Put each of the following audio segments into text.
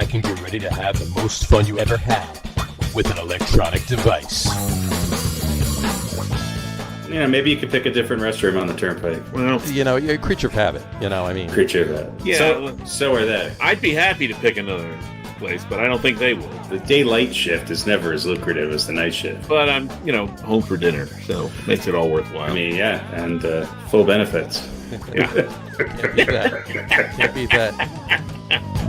can get ready to have the most fun you ever had with an electronic device. You know, maybe you could pick a different restroom on the turnpike. Well, You know, you're a creature of habit. You know, I mean, Creature of that. Yeah. So are they. I'd be happy to pick another place, but I don't think they will. The daylight shift is never as lucrative as the night shift. But I'm, home for dinner, so it makes it all worthwhile. I mean, yeah, and full benefits. Yeah. can't beat that. Can't beat that.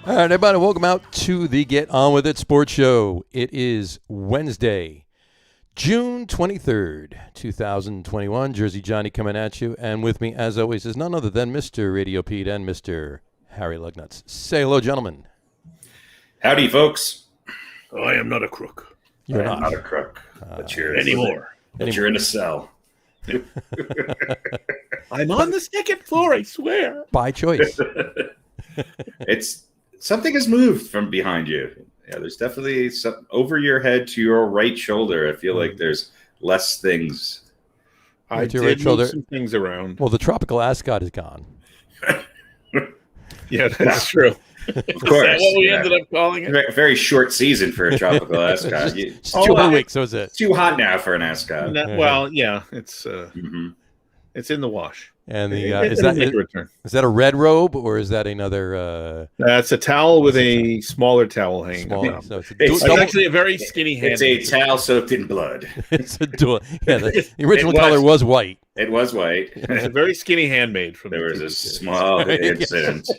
All right, everybody, welcome out to the Get On With It Sports Show. It is Wednesday, June 23rd, 2021. Jersey Johnny coming at you. And with me, as always, is none other than Mr. RadioPete and Mr. Harry Lug Nutz. Say hello, gentlemen. Howdy, folks. I am not a crook. You're I'm not a crook. But you're Anymore. But you're in a cell. I'm on the second floor, I swear. By choice. It's something has moved from behind you. Yeah, there's definitely some over your head to your right shoulder. I feel like there's less things. I To your did right shoulder. move some things around. Well, the tropical ascot is gone. Yeah, that's true. Of Is course. that what we yeah. ended up calling it? A very short season for a tropical ascot. It's 2 more weeks, so is it? It's too hot now for an ascot. Well, yeah, it's Mhm. it's in the wash. And the It'll make a return. is that a red robe or is that another That's a towel with a smaller towel hanging small? down. So it's a It's double, actually a very skinny hand. It's a towel soaked in blood. it's a dual. Yeah, the original It was. color was white. It was white. It's a very skinny handmade from There the was a TV series. small incident.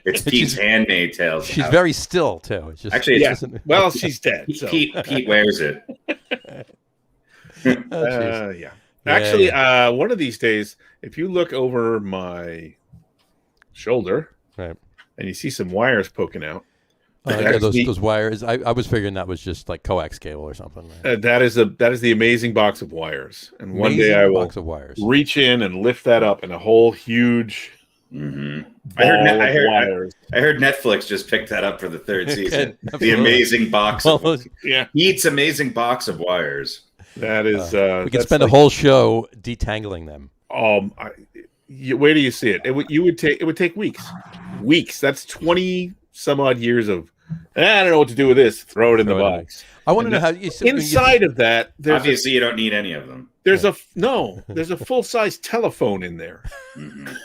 It's Pete's handmade towel. She's very still too. It's just, Actually, Yeah. it's Well, she's dead. So. Pete wears it. Yeah. Actually, one of these days, if you look over my shoulder, Right. and you see some wires poking out, Yeah, That's neat. those wires. I was figuring that was just like coax cable or something. Right? that is the amazing box of wires. And one day Amazing I will box of wires. reach in and lift that up, and a whole huge Mm-hmm. ball of wires. I heard Netflix just picked that up for the third season. The Absolutely. amazing box. Well, Yeah, Pete's amazing box of wires. that is. we could spend a whole show detangling them. Where do you see it? It would take weeks. That's 20 some odd years of. I don't know what to do with this. Throw it in the Throw it in. box. I want to And know how you Inside of that, Obviously, you don't need any of them. there's a full size telephone in there. Mhm.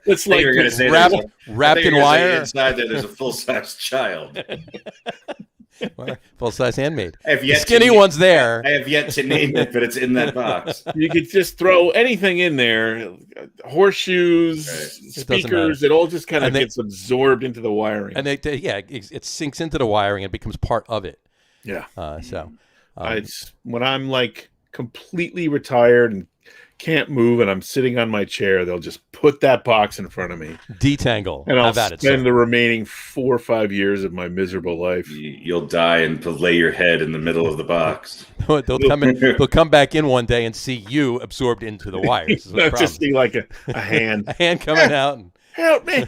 It's I thought like you were gonna say wrapped there's a- I wrapped thought you in were gonna say wire. Inside there, there's a full-size child. Full size handmade. I have The yet to skinny name- one's there. I have yet to name it, but it's in that box. you could just throw anything in there, horseshoes, Right. speakers. It all just kind of And they- gets absorbed into the wiring. And it sinks into the wiring and becomes part of it. yeah, It's when I'm like completely retired and can't move, and I'm sitting on my chair, they'll just put that box in front of me, detangle. and I'll Have at it, spend sir. the remaining 4 or 5 years of my miserable life. You'll die and lay your head in the middle of the box. They'll come in. They'll come back in one day and see you absorbed into the wires. Is the Just problem. see like a hand. A hand coming out. And, Help me!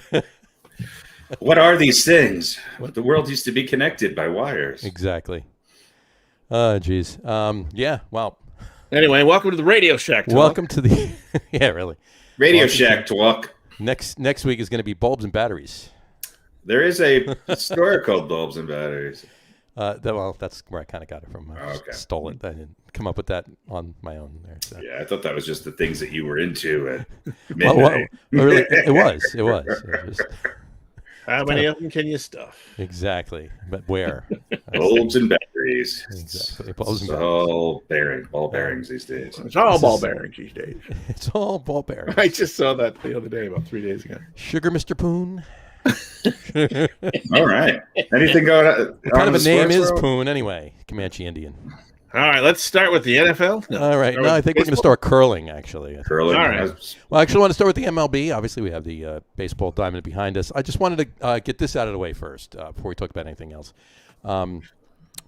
What are these things? The world used to be connected by wires. exactly. Oh, geez. Yeah. Well, Anyway, welcome to the Radio Shack. Talk. welcome to the. Yeah, really. Radio Welcome Shack talk. Next week is going to be bulbs and batteries. There is a store called Bulbs and Batteries. That's where I kind of got it from. I Okay. stole it. I didn't come up with that on my own there. So. Yeah, I thought that was just the things that you were into at Well, midnight. really, it was. It was just- How many of them can you stuff? exactly. But where? Bulbs and batteries. Exactly. Bulbs and It's all ball bearings these days. It's all ball bearings these days. It's all ball bearings. I just saw that the other day, about 3 days ago. Sugar Mr. Poon. All right. Anything going on? What kind of a name is Poon? Poon anyway? Comanche Indian. All right, let's start with the NFL. No. All right. No, I think we're going to start curling, actually. Curling. All right. Well, I actually want to start with the MLB. Obviously, we have the baseball diamond behind us. I just wanted to get this out of the way first before we talk about anything else.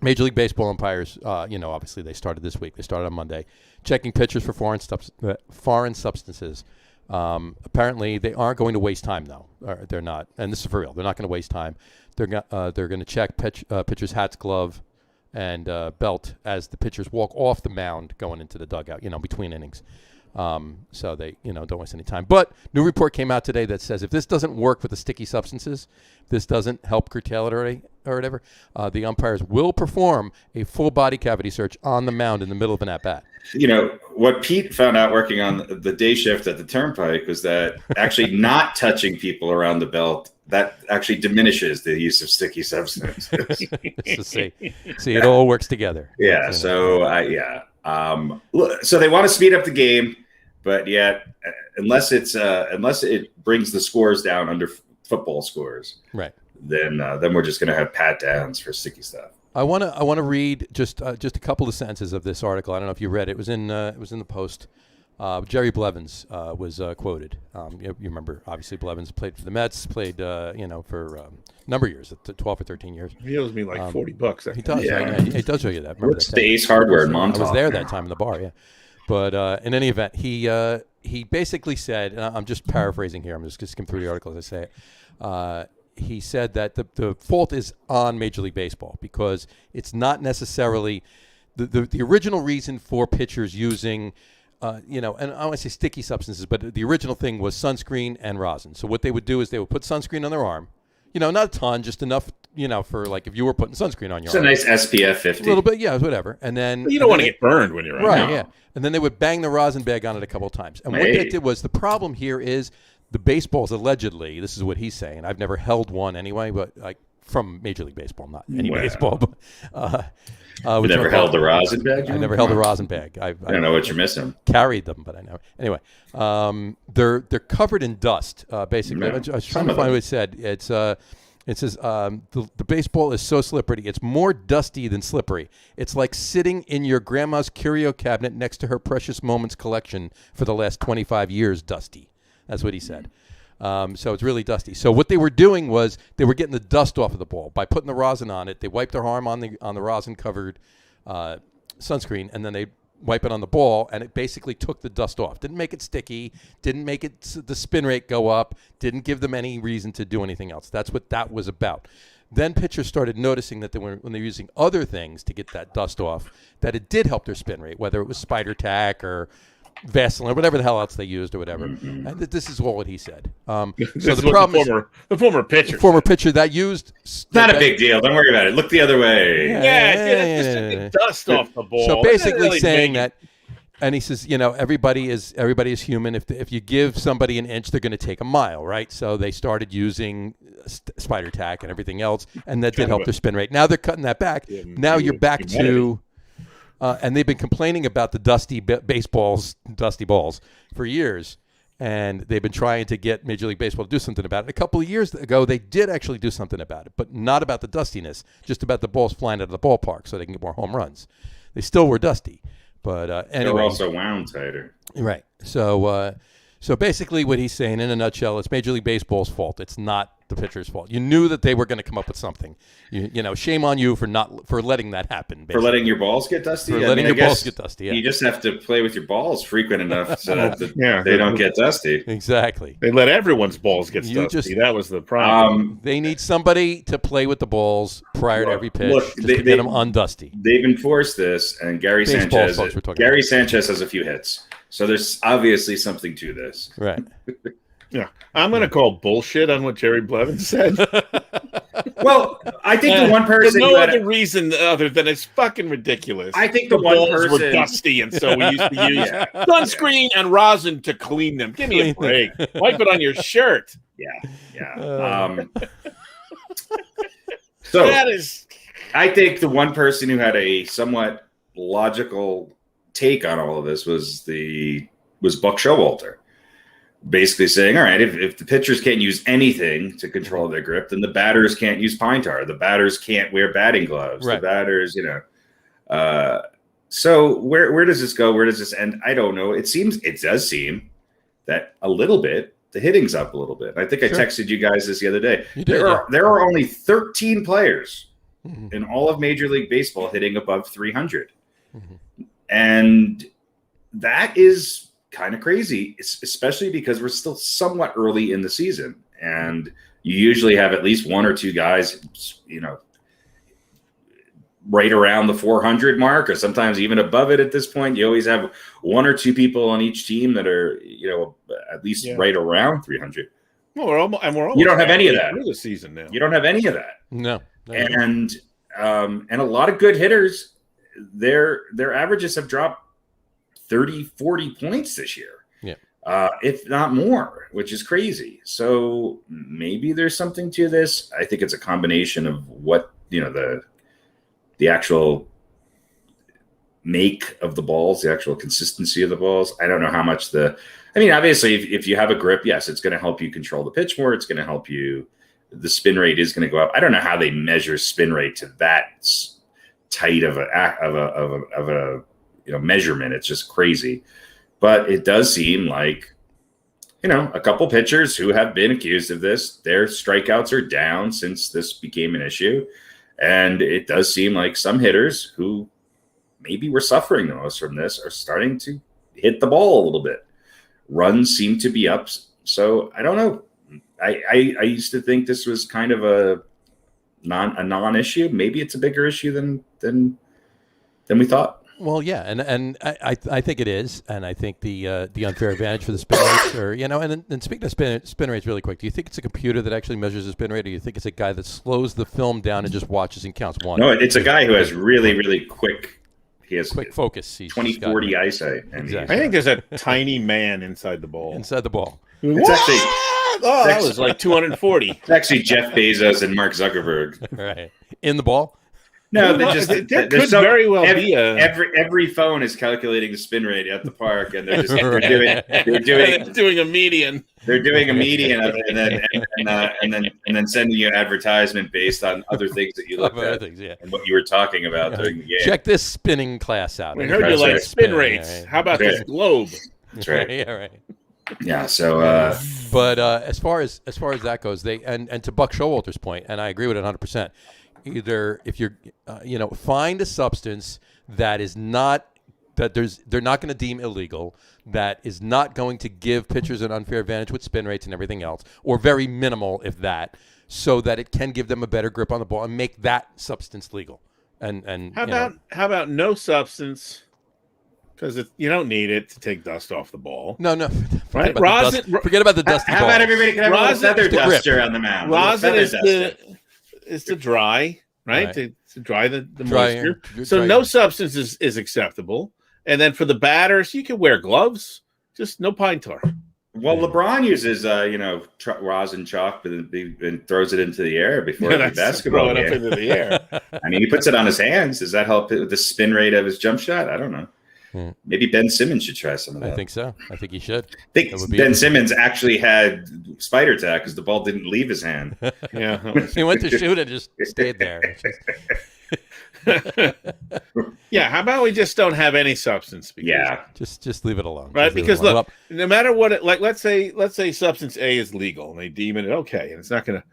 Major League Baseball umpires, obviously they started this week. They started on Monday, checking pitchers for foreign substances. Apparently, they aren't going to waste time, though. Or they're not, and this is for real. They're not going to waste time. They're going to check pitchers' hats, gloves, and belt as the pitchers walk off the mound going into the dugout, between innings. So they, don't waste any time. But new report came out today that says if this doesn't work with the sticky substances, this doesn't help curtail it or whatever, the umpires will perform a full body cavity search on the mound in the middle of an at-bat. What Pete found out working on the day shift at the Turnpike was that actually not touching people around the belt, that actually diminishes the use of sticky substances. See, it all works together. Yeah. So they want to speed up the game, but yet unless it brings the scores down under football scores, right? Then we're just going to have pat downs for sticky stuff. I want to read just a couple of sentences of this article. I don't know if you read it. It was in the Post. Jerry Blevins was quoted. You remember, obviously, Blevins played for the Mets, played for a number of years, 12 or 13 years. He owes me like $40. He does. Yeah. It does show you that. Remember What's that the Ace Hardware in I Montauk? was there that time in the bar, yeah. But in any event, he basically said, and I'm just paraphrasing here. I'm just going to skim through the article as I say it. He said that the fault is on Major League Baseball because it's not necessarily the original reason for pitchers using, and I don't want to say sticky substances, but the original thing was sunscreen and rosin. So what they would do is they would put sunscreen on their arm, not a ton, just enough, for like if you were putting sunscreen on your arm. It's a nice SPF 50. A little bit, yeah, whatever. And then You don't want to get burned when you're right, out. yeah. And then they would bang the rosin bag on it a couple of times. And what that did was the problem here is the baseballs allegedly, this is what he's saying. I've never held one anyway, but like from Major League Baseball, not any baseball. But, you never held the rosin bag? I never held a rosin bag. I don't know what you're missing. Carried them, but I never. Anyway, they're covered in dust. Basically, I was trying to find what it said. It says the baseball is so slippery. It's more dusty than slippery. It's like sitting in your grandma's curio cabinet next to her Precious Moments collection for the last 25 years. Dusty. That's what he said. So it's really dusty. So what they were doing was they were getting the dust off of the ball by putting the rosin on it. They wiped their arm on the rosin covered sunscreen, and then they wipe it on the ball, and it basically took the dust off. Didn't make it sticky. Didn't make the spin rate go up. Didn't give them any reason to do anything else. That's what that was about. Then pitchers started noticing that when they were using other things to get that dust off, that it did help their spin rate, whether it was spider tack or Vaseline or whatever the hell else they used or whatever. Mm-hmm. And this is all what he said. So the problem is the former pitcher that used not a big deal. Don't worry about it. Look the other way. Yeah. Dust off the ball. So basically saying that, and he says, everybody is human. If you give somebody an inch, they're going to take a mile, right? So they started using spider tack and everything else, and that did help their spin rate. Now they're cutting that back. Now you're back to. And they've been complaining about the dusty balls for years, and they've been trying to get Major League Baseball to do something about it. A couple of years ago, they did actually do something about it, but not about the dustiness, just about the balls flying out of the ballpark so they can get more home runs. They still were dusty, but anyway. They were also wound tighter. Right. So basically what he's saying in a nutshell, it's Major League Baseball's fault. It's not the pitcher's fault. You knew that they were going to come up with something. Shame on you for letting that happen. Basically. For letting your balls get dusty? Balls get dusty, yeah. You just have to play with your balls frequent enough so that they don't get dusty. Exactly. They let everyone's balls get dusty. That was the problem. They need somebody to play with the balls prior to every pitch to get them undusty. They've enforced this, and Gary Sanchez has a few hits. So there's obviously something to this. Right. Yeah. I'm going to call bullshit on what Jerry Blevins said. Well, I think the one person... no other reason other than it's fucking ridiculous. I think the one balls person... were dusty, and so we used to use sunscreen and rosin to clean them. Give me a break. Wipe it on your shirt. Yeah. So that is... I think the one person who had a somewhat logical take on all of this was Buck Showalter, basically saying, all right, if the pitchers can't use anything to control their grip, then the batters can't use pine tar. The batters can't wear batting gloves. Right. The batters, so where does this go? Where does this end? I don't know. It does seem that a little bit, the hitting's up a little bit. I think I texted you guys this the other day. There are only 13 players in all of Major League Baseball hitting above 300. Mm-hmm. And that is kind of crazy, especially because we're still somewhat early in the season. And you usually have at least one or two guys, right around the 400 mark, or sometimes even above it at this point. You always have one or two people on each team that are, at least right around 300. Well, we're almost you don't have any of that through the season now. You don't have any of that. No. And a lot of good hitters, their averages have dropped 30, 40 points this year. If not more, which is crazy. So maybe there's something to this. I think it's a combination of what, the actual make of the balls, the actual consistency of the balls. I don't know how much obviously if you have a grip, yes, it's going to help you control the pitch more. It's going to help you. The spin rate is going to go up. I don't know how they measure spin rate to that tight of a measurement. It's just crazy. But it does seem like, a couple pitchers who have been accused of this, their strikeouts are down since this became an issue. And it does seem like some hitters who maybe were suffering the most from this are starting to hit the ball a little bit. Runs seem to be up. So I don't know. I used to think this was kind of a non-issue. Maybe it's a bigger issue than we thought. Well, yeah, and I think it is, and I think the unfair advantage for the spin rates, and speaking of spin rates, really quick, do you think it's a computer that actually measures the spin rate, or do you think it's a guy that slows the film down and just watches and counts one? No, it's a guy who has really, really quick. He has quick focus. 20/40 eyesight. Exactly. I think there's a tiny man inside the ball. Inside the ball. It's actually. Oh, that was like 240. It's actually Jeff Bezos and Mark Zuckerberg. Right. In the ball? No, there could very well be every phone is calculating the spin rate at the park, and they're doing a median. They're doing a median of it, and then sending you an advertisement based on other things that you looked at and what you were talking about during the game. Check this spinning class out. We heard you like spin rates. Right. How about this globe? That's right. Yeah, right. Yeah. So, but as far as that goes, and to Buck Showalter's point, and I agree with it 100%. Either if you're, find a substance that is not they're not going to deem illegal, that is not going to give pitchers an unfair advantage with spin rates and everything else, or very minimal if that, so that it can give them a better grip on the ball and make that substance legal. And how about no substance? Because you don't need it to take dust off the ball. No. Right? Forget about the dusty ball. How about everybody can have a feather duster on the mound? Rosin is to dry, right? To dry the moisture. So no substance is acceptable. And then for the batters, you can wear gloves, just no pine tar. Well, LeBron uses rosin chalk and throws it into the air before every basketball game. Up into the air. I mean, he puts it on his hands. Does that help with the spin rate of his jump shot? I don't know. Maybe Ben Simmons should try some of that. I think so. I think he should. I think Ben Simmons actually had spider tack because the ball didn't leave his hand. Yeah, he went to shoot and just stayed there. Yeah, how about we just don't have any substance? Just leave it alone. Right, because look, no matter what, let's say substance A is legal and they deem it okay, and it's not going to.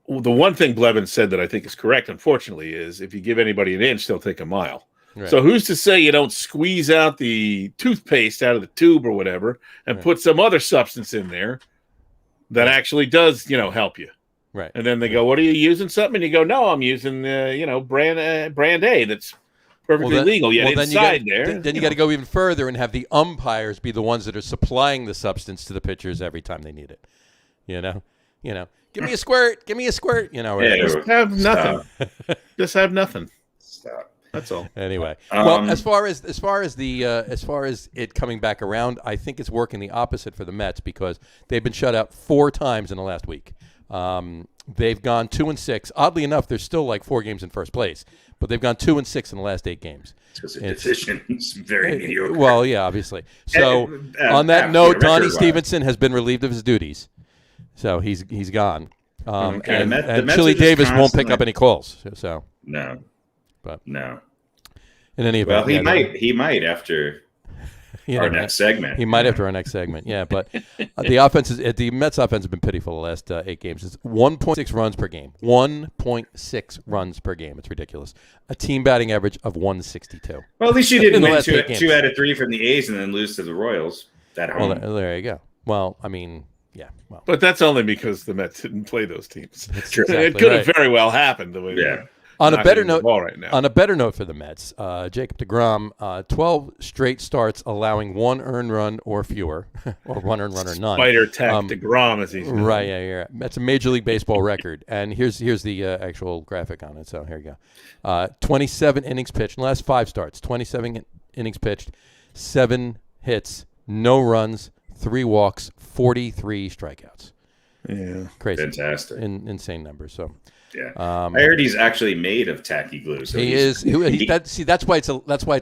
Well, the one thing Blevins said that I think is correct, unfortunately, is if you give anybody an inch, they'll take a mile. Right. So who's to say you don't squeeze out the toothpaste out of the tube or whatever and put some other substance in there that actually does, help you. Right. And then they go, "What are you using?" Something, and you go, "No, I'm using brand A that's perfectly legal." Yet inside then you got to go even further and have the umpires be the ones that are supplying the substance to the pitchers every time they need it. Give me a squirt. Give me a squirt. Just have nothing. Just have nothing. Stop. That's all. Anyway, well, as far as it coming back around, I think it's working the opposite for the Mets because they've been shut out 4 times in the last week. They've gone 2-6. Oddly enough, they're still like 4 games in first place, but they've gone 2-6 in the last 8 games. Because the division's very mediocre. Well, yeah, obviously. So on that note, Donnie Stevenson has been relieved of his duties, so he's gone. And Chili Davis won't pick up any calls. So no. But no. In any event, he might after our next segment. He might after our next segment. Yeah, but the Mets offense has been pitiful the last 8 games. It's 1.6 runs per game. 1.6 runs per game. It's ridiculous. A team batting average of 162. Well, at least you didn't win 2 out of 3 from the A's and then lose to the Royals at home. Well, there you go. Well, I mean, yeah. Well, but that's only because the Mets didn't play those teams. Exactly it could have very well happened the way. Yeah. On a better note, right now. on a better note for the Mets, Jacob deGrom, 12 straight starts allowing 1 earned run or fewer, or 1 earned run or none. Spider tech deGrom, as he's known. Right, yeah. That's a Major League Baseball record. And here's the actual graphic on it. So here you go. 27 innings pitched in the last 5 starts. 27 innings pitched, 7 hits, no runs, 3 walks, 43 strikeouts. Yeah, crazy, fantastic, insane numbers. So, yeah, I heard he's actually made of tacky glue. So he is. That's why it's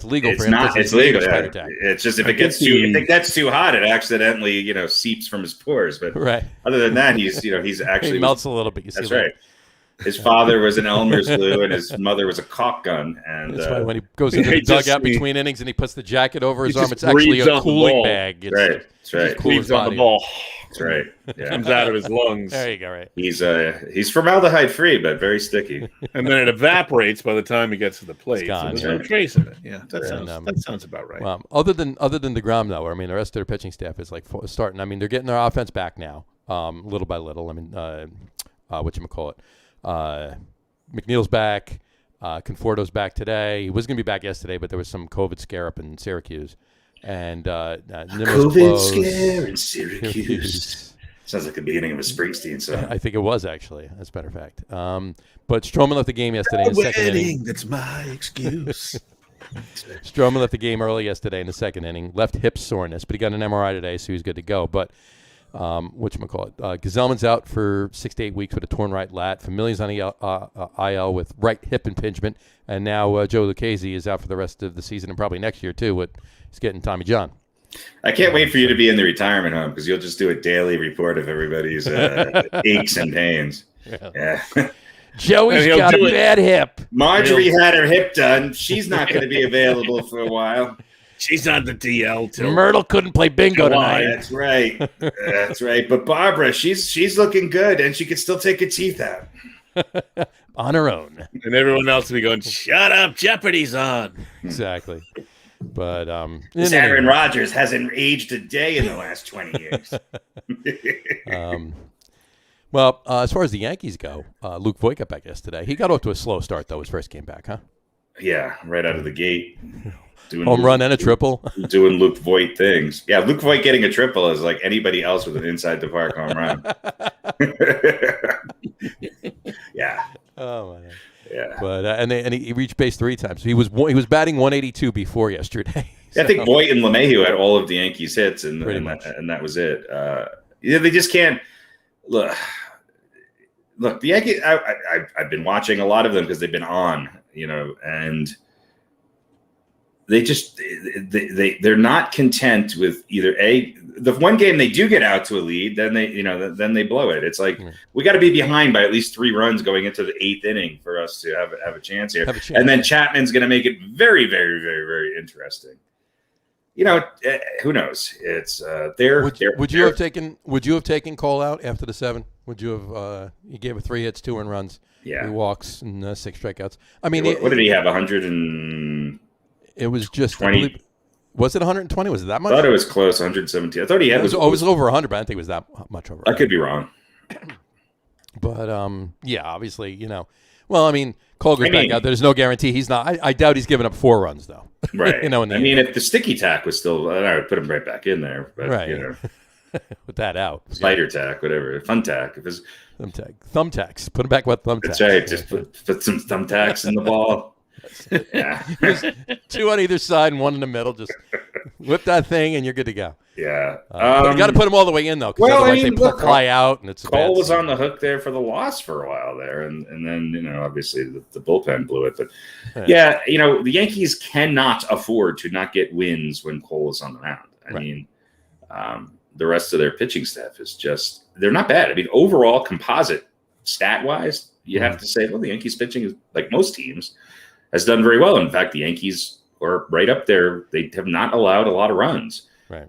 legal for him. It's legal. Yeah. It's just if it gets too hot, it accidentally seeps from his pores. But other than that, he's actually he melts a little bit. That's right. His father was an Elmer's glue, and his mother was a caulk gun. And that's why when he goes into the dugout between innings and he puts the jacket over his arm, it's actually a cooling bag. That's right. Breathes on the ball. That's right. Yeah. Comes out of his lungs. There you go. Right. He's formaldehyde free, but very sticky. And then it evaporates by the time he gets to the plate. It's gone, so there's no trace of it. Yeah, that sounds about right. Well, other than deGrom, though, I mean, the rest of their pitching staff is like starting. I mean, they're getting their offense back now, little by little. I mean, whatchamacallit? McNeil's back. Conforto's back today. He was going to be back yesterday, but there was some COVID scare up in Syracuse. And COVID scare in Syracuse. Sounds like the beginning of a Springsteen song. I think it was, actually, as a matter of fact. But Stroman left the game yesterday in the second inning. That's my excuse. Stroman left the game early yesterday in the second inning. Left hip soreness, but he got an MRI today, so he's good to go. But Gazelman's out for 6 to 8 weeks with a torn right lat. Familia's on the IL with right hip impingement. And now Joe Lucchesi is out for the rest of the season and probably next year, too, he's getting Tommy John. I can't wait for you to be in the retirement home because you'll just do a daily report of everybody's aches and pains. Yeah. Joey's got a bad hip. Marjorie had her hip done. She's not going to be available for a while. She's on the DL too. Myrtle couldn't play bingo tonight. That's right. That's right. But Barbara, she's looking good, and she can still take her teeth out on her own. And everyone else will be going, "Shut up, Jeopardy's on." Exactly. But Aaron Rodgers hasn't aged a day in the last 20 years. Well, as far as the Yankees go, Luke Voigt got back yesterday. He got off to a slow start, though, his first game back, huh? Yeah, right out of the gate. Home run and a triple. Doing Luke Voigt things. Yeah, Luke Voigt getting a triple is like anybody else with an inside the park home run. Yeah. Oh, man. Yeah. But and he reached base 3 times. He was batting 182 before yesterday. So. I think Voigt and LeMahieu had all of the Yankees hits, and that was it. They just can't look. The Yankees. I've been watching a lot of them because they've been on, and they're not content with either the one game they do get out to a lead, then they blow it. It's like we got to be behind by at least 3 runs going into the 8th inning for us to have a chance here. And then Chapman's going to make it very, very, very, very interesting. Who knows? It's Would you have taken Cole out after the 7? Would you have? He gave it 3 hits, 2 earned runs, 3 walks, and 6 strikeouts. I mean, what did he have? 100 and. It was just 20. Was it 120? Was it that much? I thought it was close, 117. I thought he had. It was over 100, but I didn't think it was that much over. I could be wrong. But obviously, Well, I mean, Cole goes back out. There's no guarantee he's not. I doubt he's given up 4 runs though. Right. If the sticky tack was still, I would put him right back in there. But, right. With that out. Spider tack, whatever. Fun tack. If it's thumbtacks. Put him back with thumbtacks. That's right. Just put some thumbtacks in the ball. Yeah. 2 on either side and 1 in the middle. Just whip that thing and you're good to go. Yeah. You got to put them all the way in though, because otherwise they fly out and it's. Cole was on the hook there for the loss for a while there, and then obviously the bullpen blew it. But the Yankees cannot afford to not get wins when Cole is on the mound. I mean, the rest of their pitching staff is just they're not bad. I mean, overall composite stat wise, you have to say, well, the Yankees pitching is like most teams. Has done very well. In fact, the Yankees are right up there. They have not allowed a lot of runs. Right.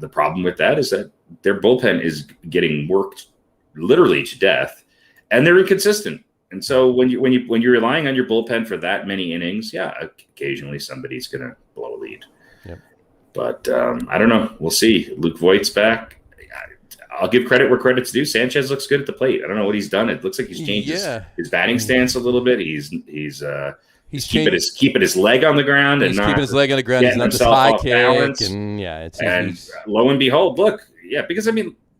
The problem with that is that their bullpen is getting worked literally to death, and they're inconsistent. And so when you're relying on your bullpen for that many innings, occasionally somebody's going to blow a lead. Yep. But I don't know. We'll see. Luke Voigt's back. I'll give credit where credit's due. Sanchez looks good at the plate. I don't know what he's done. It looks like he's changed his batting stance a little bit. He's keeping his leg on the ground and not keeping his leg on the ground. He's not just high kick, and lo and behold, look, because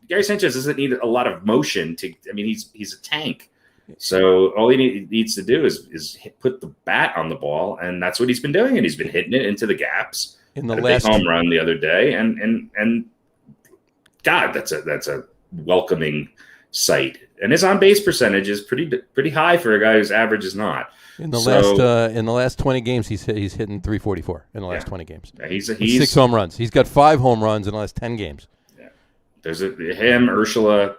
Gary Sanchez doesn't need a lot of motion to. He's a tank. So all he needs to do is put the bat on the ball, and that's what he's been doing. And he's been hitting it into the gaps. In the last home run the other day, and God, that's a welcoming sight. And his on base percentage is pretty high for a guy whose average is not. In the last 20 games, he's hitting 344 in the last 20 games. Yeah, he's 6 home runs. He's got 5 home runs in the last 10 games. Yeah, there's him, Urshela,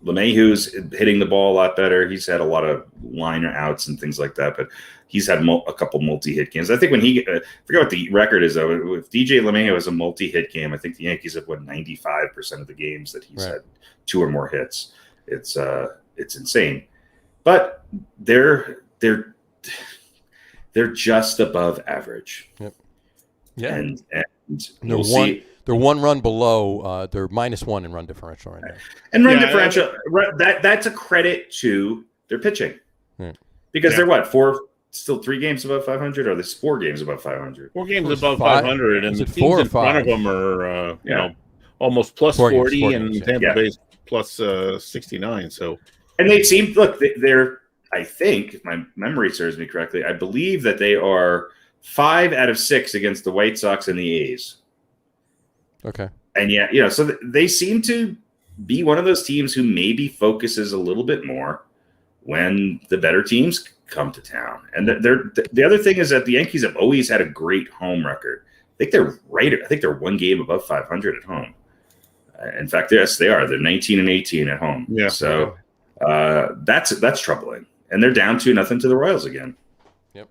LeMahieu's hitting the ball a lot better. He's had a lot of liner outs and things like that, but he's had a couple multi-hit games. I think when I forget what the record is, though. If DJ LeMahieu has a multi-hit game, I think the Yankees have won 95% of the games that he's had 2 or more hits. It's insane, but they're just above average. Yep. Yeah, and we'll see. They're 1 run below. They're -1 in run differential right now. And run differential, that's a credit to their pitching. Because they're still 3 games above 500, or there's 4 games above 500? 4 games above 500, and the teams in front of them are, almost plus 40, and Tampa Bay's plus 69. So, and they seem they're. I think, if my memory serves me correctly, I believe that they are 5 out of 6 against the White Sox and the A's. Okay. And so they seem to be one of those teams who maybe focuses a little bit more when the better teams come to town. And the other thing is that the Yankees have always had a great home record. I think they're 1 game above 500 at home. In fact, yes, they are. They're 19-18 at home. Yeah. So that's troubling. And they're down 2-0 to the Royals again. Yep.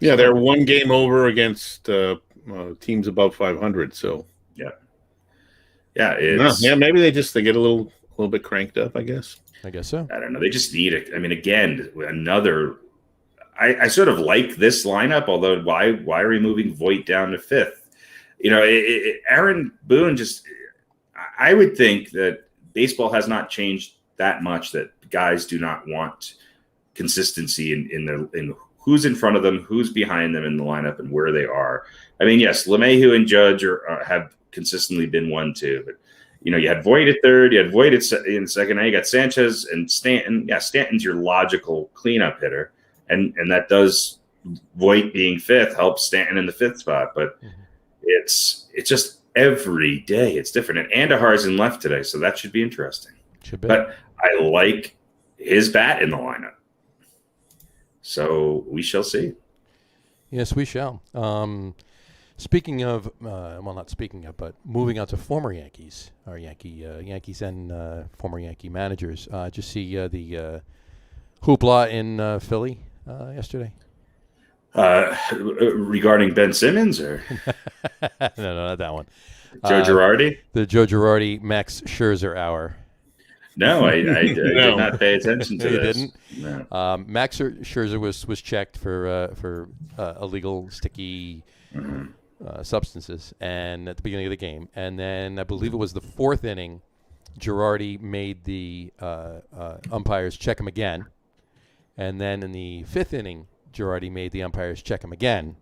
Yeah, they're 1 game over against teams above 500. So maybe they get a little bit cranked up, I guess. I guess so. I don't know. They just need it. Again, another. I sort of like this lineup, although why are we moving Voit down to 5th? Aaron Boone just. I would think that baseball has not changed that much that guys do not want consistency in who's in front of them, who's behind them in the lineup, and where they are. Yes, LeMahieu and Judge have consistently been 1-2, but you had Voit at 3rd, you had Voit in 2nd. Now you got Sanchez and Stanton. Yeah, Stanton's your logical cleanup hitter, and that does Voit being 5th helps Stanton in the 5th spot. But it's just every day it's different. And Andujar's in left today, so that should be interesting. Should be. But I like his bat in the lineup. So we shall see. Yes, we shall. Speaking of, not speaking of, but moving on to former Yankees, our Yankees and former Yankee managers. Just see the hoopla in Philly yesterday? Regarding Ben Simmons, or no, not that one. Joe Girardi? The Joe Girardi Max Scherzer hour. No, I did not pay attention to this. You didn't? No. Max Scherzer was checked for illegal sticky substances, and at the beginning of the game, and then I believe it was the 4th inning, Girardi made the umpires check him again, and then in the 5th inning, Girardi made the umpires check him again,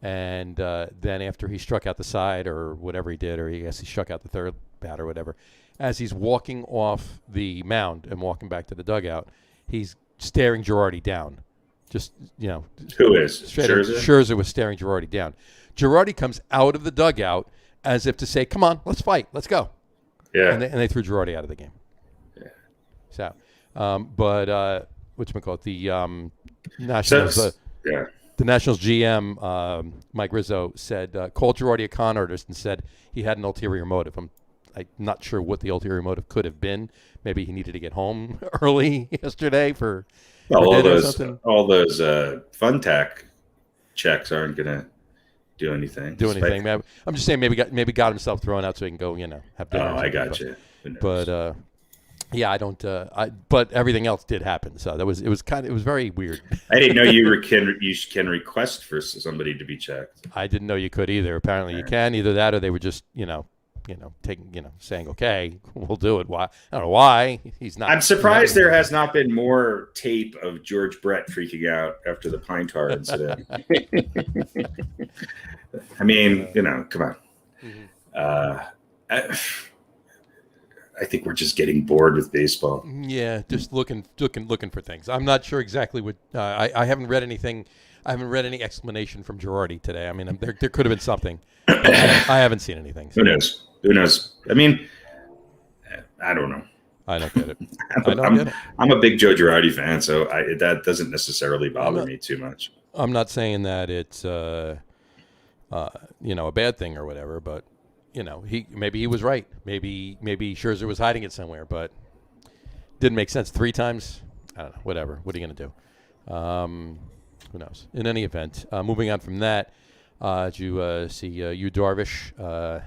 and then after he struck out the side or whatever he did, or I guess he struck out the 3rd bat or whatever. As he's walking off the mound and walking back to the dugout, he's staring Girardi down. Just, Who is? Scherzer? Scherzer was staring Girardi down. Girardi comes out of the dugout as if to say, come on, let's fight. Let's go. Yeah. And they threw Girardi out of the game. Yeah. So, but whatchamacallit, the Nationals... The Nationals GM, Mike Rizzo, said, called Girardi a con artist and said he had an ulterior motive. I'm not sure what the ulterior motive could have been. Maybe he needed to get home early yesterday for dinner or something. All those Funtac checks aren't going to do anything. I'm just saying maybe got himself thrown out so he can go, have dinner. Oh, I got you. But I don't. But everything else did happen, so it was very weird. I didn't know you can request for somebody to be checked. I didn't know you could either. Apparently, you can either that or they were just saying, okay, we'll do it. Why? I don't know why he's not. I'm surprised there has not been more tape of George Brett freaking out after the pine tar incident. I mean, come on. I think we're just getting bored with baseball. Yeah, just looking for things. I'm not sure exactly what. I haven't read anything. I haven't read any explanation from Girardi today. I mean, there could have been something. I haven't seen anything. So. Who knows? I mean, I don't know. I don't get it. I'm a big Joe Girardi fan, so that doesn't necessarily bother me too much. I'm not saying that it's a bad thing or whatever, but maybe he was right. Maybe Scherzer was hiding it somewhere, but didn't make sense 3 times. I don't know. Whatever. What are you going to do? Who knows? In any event, moving on from that, did you see Yu Darvish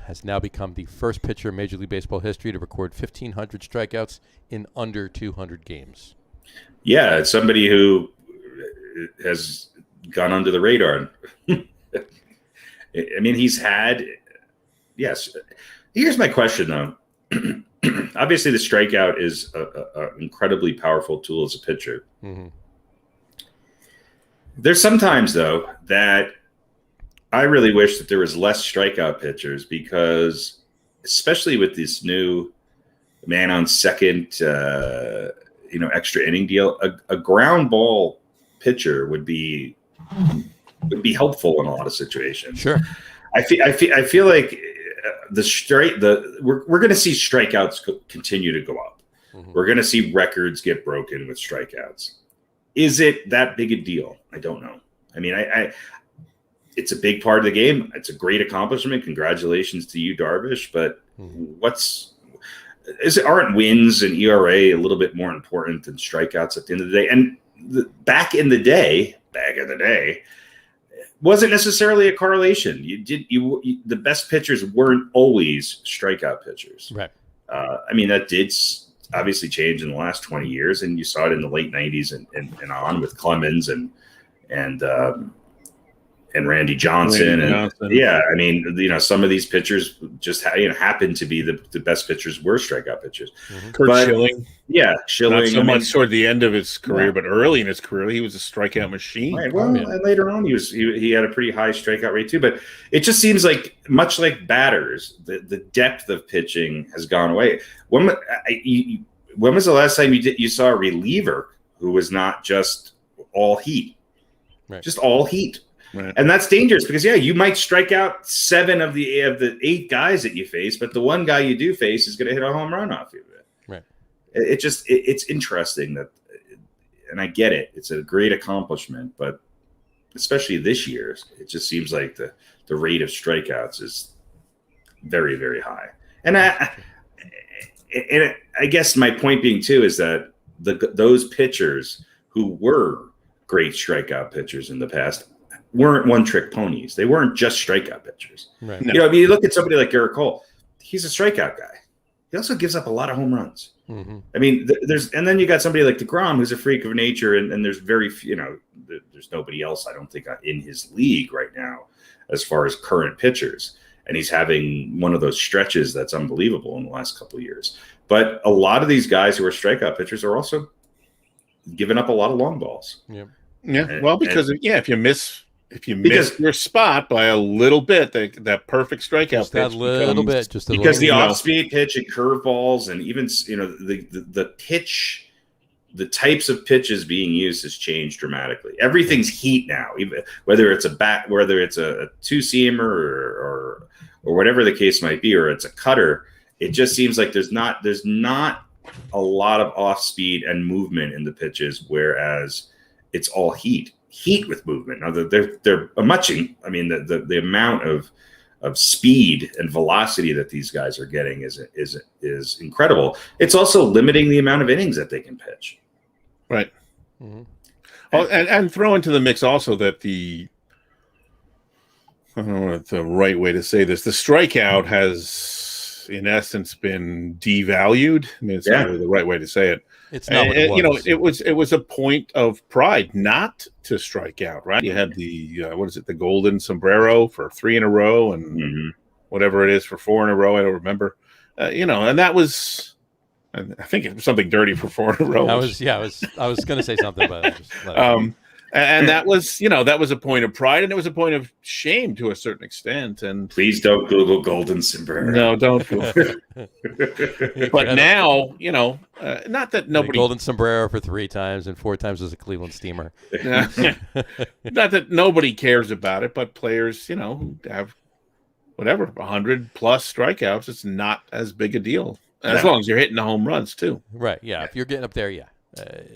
has now become the first pitcher in Major League Baseball history to record 1,500 strikeouts in under 200 games. Yeah, it's somebody who has gone under the radar. I mean, he's had – yes. Here's my question, though. Obviously, the strikeout is an incredibly powerful tool as a pitcher. Mm-hmm. There's sometimes, though, that I really wish that there was less strikeout pitchers because, especially with this new man on second, extra inning deal, a ground ball pitcher would be helpful in a lot of situations. Sure, I feel like we're going to see strikeouts continue to go up. Mm-hmm. We're going to see records get broken with strikeouts. Is it that big a deal? I don't know. I mean, it's a big part of the game. It's a great accomplishment. Congratulations to you, Darvish. But aren't wins and ERA a little bit more important than strikeouts at the end of the day? And back in the day, wasn't necessarily a correlation. The best pitchers weren't always strikeout pitchers. Right. I mean, that did obviously change in the last 20 years, and you saw it in the late 90s and on with Clemens and Randy Johnson. Yeah, I mean, some of these pitchers just happened to be the best pitchers were strikeout pitchers. Mm-hmm. Kurt Schilling. Yeah, Schilling. Not so much toward the end of his career, but early in his career, he was a strikeout machine. Right. Well, and later on, he had a pretty high strikeout rate too. But it just seems like, much like batters, the depth of pitching has gone away. When was the last time you saw a reliever who was not just all heat, just all heat? Right. And that's dangerous because, you might strike out 7 of the 8 guys that you face, but the one guy you do face is going to hit a home run off of it. Right. It's interesting that, and I get it. It's a great accomplishment, but especially this year, it just seems like the rate of strikeouts is very, very high. And I guess my point being too is that those pitchers who were great strikeout pitchers in the past weren't one-trick ponies. They weren't just strikeout pitchers. Right. No. You look at somebody like Garrett Cole. He's a strikeout guy. He also gives up a lot of home runs. Mm-hmm. I mean, and then you got somebody like DeGrom, who's a freak of nature, and there's very few, there's nobody else, I don't think, in his league right now as far as current pitchers. And he's having one of those stretches that's unbelievable in the last couple of years. But a lot of these guys who are strikeout pitchers are also giving up a lot of long balls. Yeah. Yeah. Well, because if you miss your spot by a little bit, that perfect strikeout pitch, because the off-speed pitch and curveballs, and even the pitch, the types of pitches being used has changed dramatically. Everything's heat now, even whether it's a two-seamer or whatever the case might be, or it's a cutter. It just seems like there's not a lot of off-speed and movement in the pitches, whereas it's all heat with movement. Now they're muching. I mean, the amount of speed and velocity that these guys are getting is incredible. It's also limiting the amount of innings that they can pitch. Right. Mm-hmm. And throw into the mix also that I don't know what the right way to say this. The strikeout has, in essence, been devalued. I mean, it's not really the right way to say it. It's not what it was. It was a point of pride not to strike out, right? You had the golden sombrero for 3 in a row, and whatever it is, for 4 in a row. I don't remember. And that was, I think it was something dirty for 4 in a row. I was going to say something, but I just let it and that was, that was a point of pride, and it was a point of shame to a certain extent. And please don't Google Golden Sombrero. No, don't. But now, not that nobody Golden Sombrero for 3 times and 4 times as a Cleveland Steamer. Not that nobody cares about it, but players, who have whatever 100 plus strikeouts, it's not as big a deal as long as you're hitting the home runs too. Right? Yeah. If you're getting up there, yeah.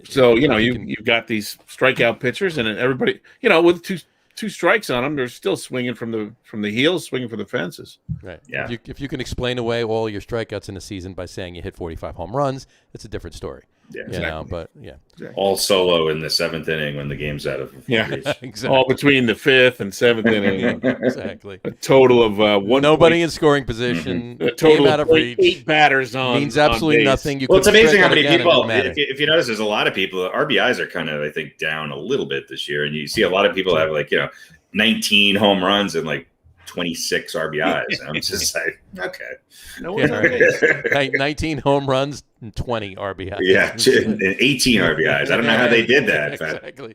So you've got these strikeout pitchers, and then everybody, with two strikes on them, they're still swinging from the heels, swinging for the fences. Right. Yeah. If you can explain away all your strikeouts in a season by saying you hit 45 home runs, it's a different story. Yeah, exactly. But yeah, all solo in the 7th inning when the game's out of reach. Exactly. All between the 5th and 7th inning. Exactly. A total of one. Nobody in scoring position. A total out of reach. 8 batters on means absolutely on nothing. It's amazing how many people. If you notice, there's a lot of people. RBIs are kind of, I think, down a little bit this year, and you see a lot of people have 19 home runs and 26 RBIs. I'm just like, okay. No one's on base. 19 home runs and 20 RBIs. Yeah, 18 RBIs. I don't know how they did that. Exactly.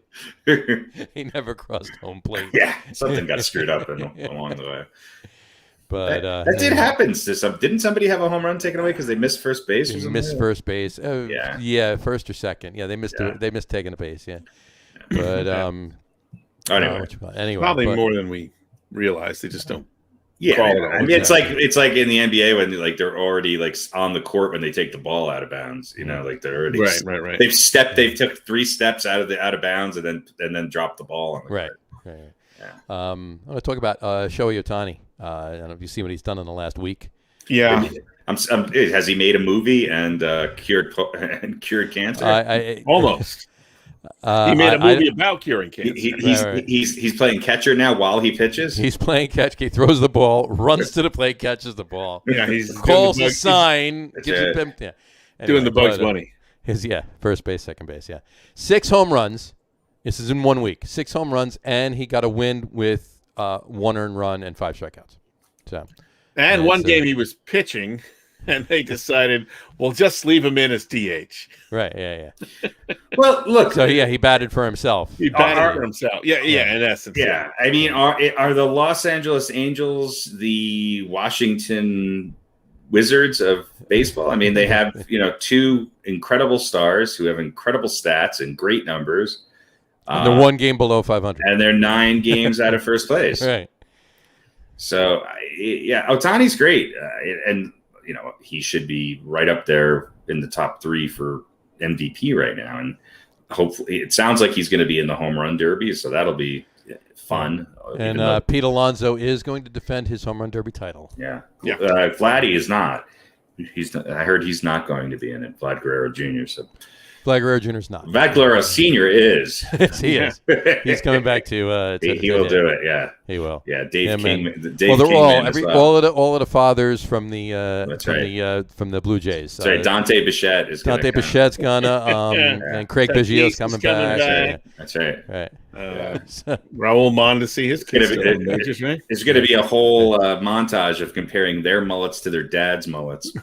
He never crossed home plate. Yeah, something got screwed up along the way. But that did happen to some. Didn't somebody have a home run taken away because they missed first base? Or something? Missed first base. Oh, yeah. Yeah, first or second. Yeah, they missed. They missed taking a base. Yeah, but anyway, probably more than we realize. They just don't. Yeah, I mean, it's like in the NBA when they're already on the court when they take the ball out of bounds. They're already right. They took 3 steps out of bounds and then dropped the ball on the court. Right. Yeah. I want to talk about Shohei Ohtani. I don't know if you've seen what he's done in the last week. Yeah. Has he made a movie and cured cancer? Almost. He made a movie about curing cancer. He's playing catcher now while he pitches. He's playing catch. He throws the ball, runs to the plate, catches the ball. Yeah, he's calls a sign, gives it. Anyway, doing the Bugs Bunny. First base, second base. Yeah, 6 home runs. This is in 1 week. 6 home runs, and he got a win with 1 earned run and 5 strikeouts. And one game he was pitching. And they decided, well, just leave him in as DH. Right, yeah. Well, look. So, he batted for himself. He batted for himself. Yeah, in essence. Yeah. I mean, are the Los Angeles Angels the Washington Wizards of baseball? I mean, they have, 2 incredible stars who have incredible stats and great numbers. And they're 1 game below 500. And they're 9 games out of first place. Right. So, Ohtani's great. And he should be right up there in the top 3 for MVP right now. And hopefully it sounds like he's going to be in the home run derby. So that'll be fun. And Pete Alonso is going to defend his home run derby title. Yeah. Vladdy is not. I heard he's not going to be in it. Vlad Guerrero Jr. So Vlad Guerrero Jr. is not. Vlad Guerrero Sr. is. Yes, he is. He's coming back to he will do it. Yeah, he will. Yeah, Dave King. All of the fathers from the from the Blue Jays. That's right. Dante Bichette is. Dante Bichette's gonna and Craig Biggio's coming back. That's right. Right. Raul Mondesi, his kids. It's going to be a whole montage of comparing their mullets to their dad's mullets.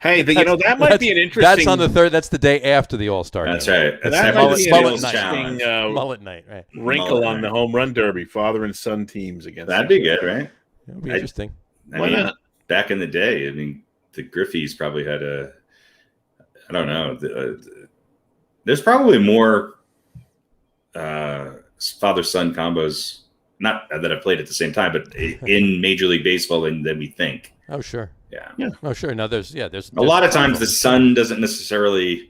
Hey, that might be an interesting. That's on the 3rd. That's the day after the All-Star. That's right. That might be an interesting mullet night. Right. Wrinkle on the home run derby, father and son teams against. That'd be good, right? That'd be interesting. Why not? Back in the day, I mean, the Griffeys probably had I don't know. There's probably more father-son combos, not that I've played at the same time, but in Major League Baseball than we think. Oh, sure. Yeah. Oh, sure. No, there's a lot of times the son doesn't necessarily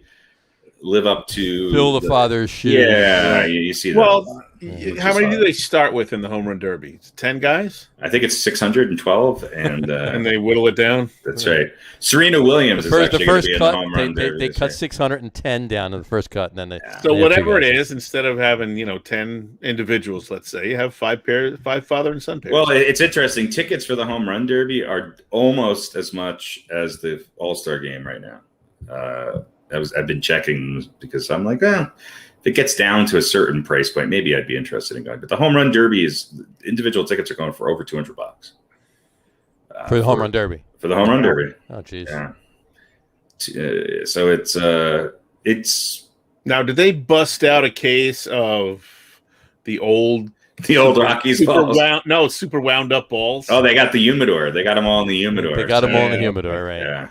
live up to fill the father's shoes. Yeah, you see that. Well, how many do they start with in the home run derby? 10 guys? I think it's 612, and and they whittle it down. That's right. Serena Williams is actually going to be in the home run derby. They cut 610 down in the first cut, and then they. So whatever it is, instead of having 10 individuals, let's say, you have 5 father and son pairs. Well, it's interesting. Tickets for the home run derby are almost as much as the All-Star game right now. I've been checking because I'm like, if it gets down to a certain price point, maybe I'd be interested in going. But the home run derby individual tickets are going for over $200. for the home run derby. For the home run derby. Oh, jeez. Yeah. So it's now. Did they bust out a case of the old Rockies balls? Super wound up balls. Oh, they got the humidor. They got them all in the humidor. They got them all in the humidor, right? Yeah.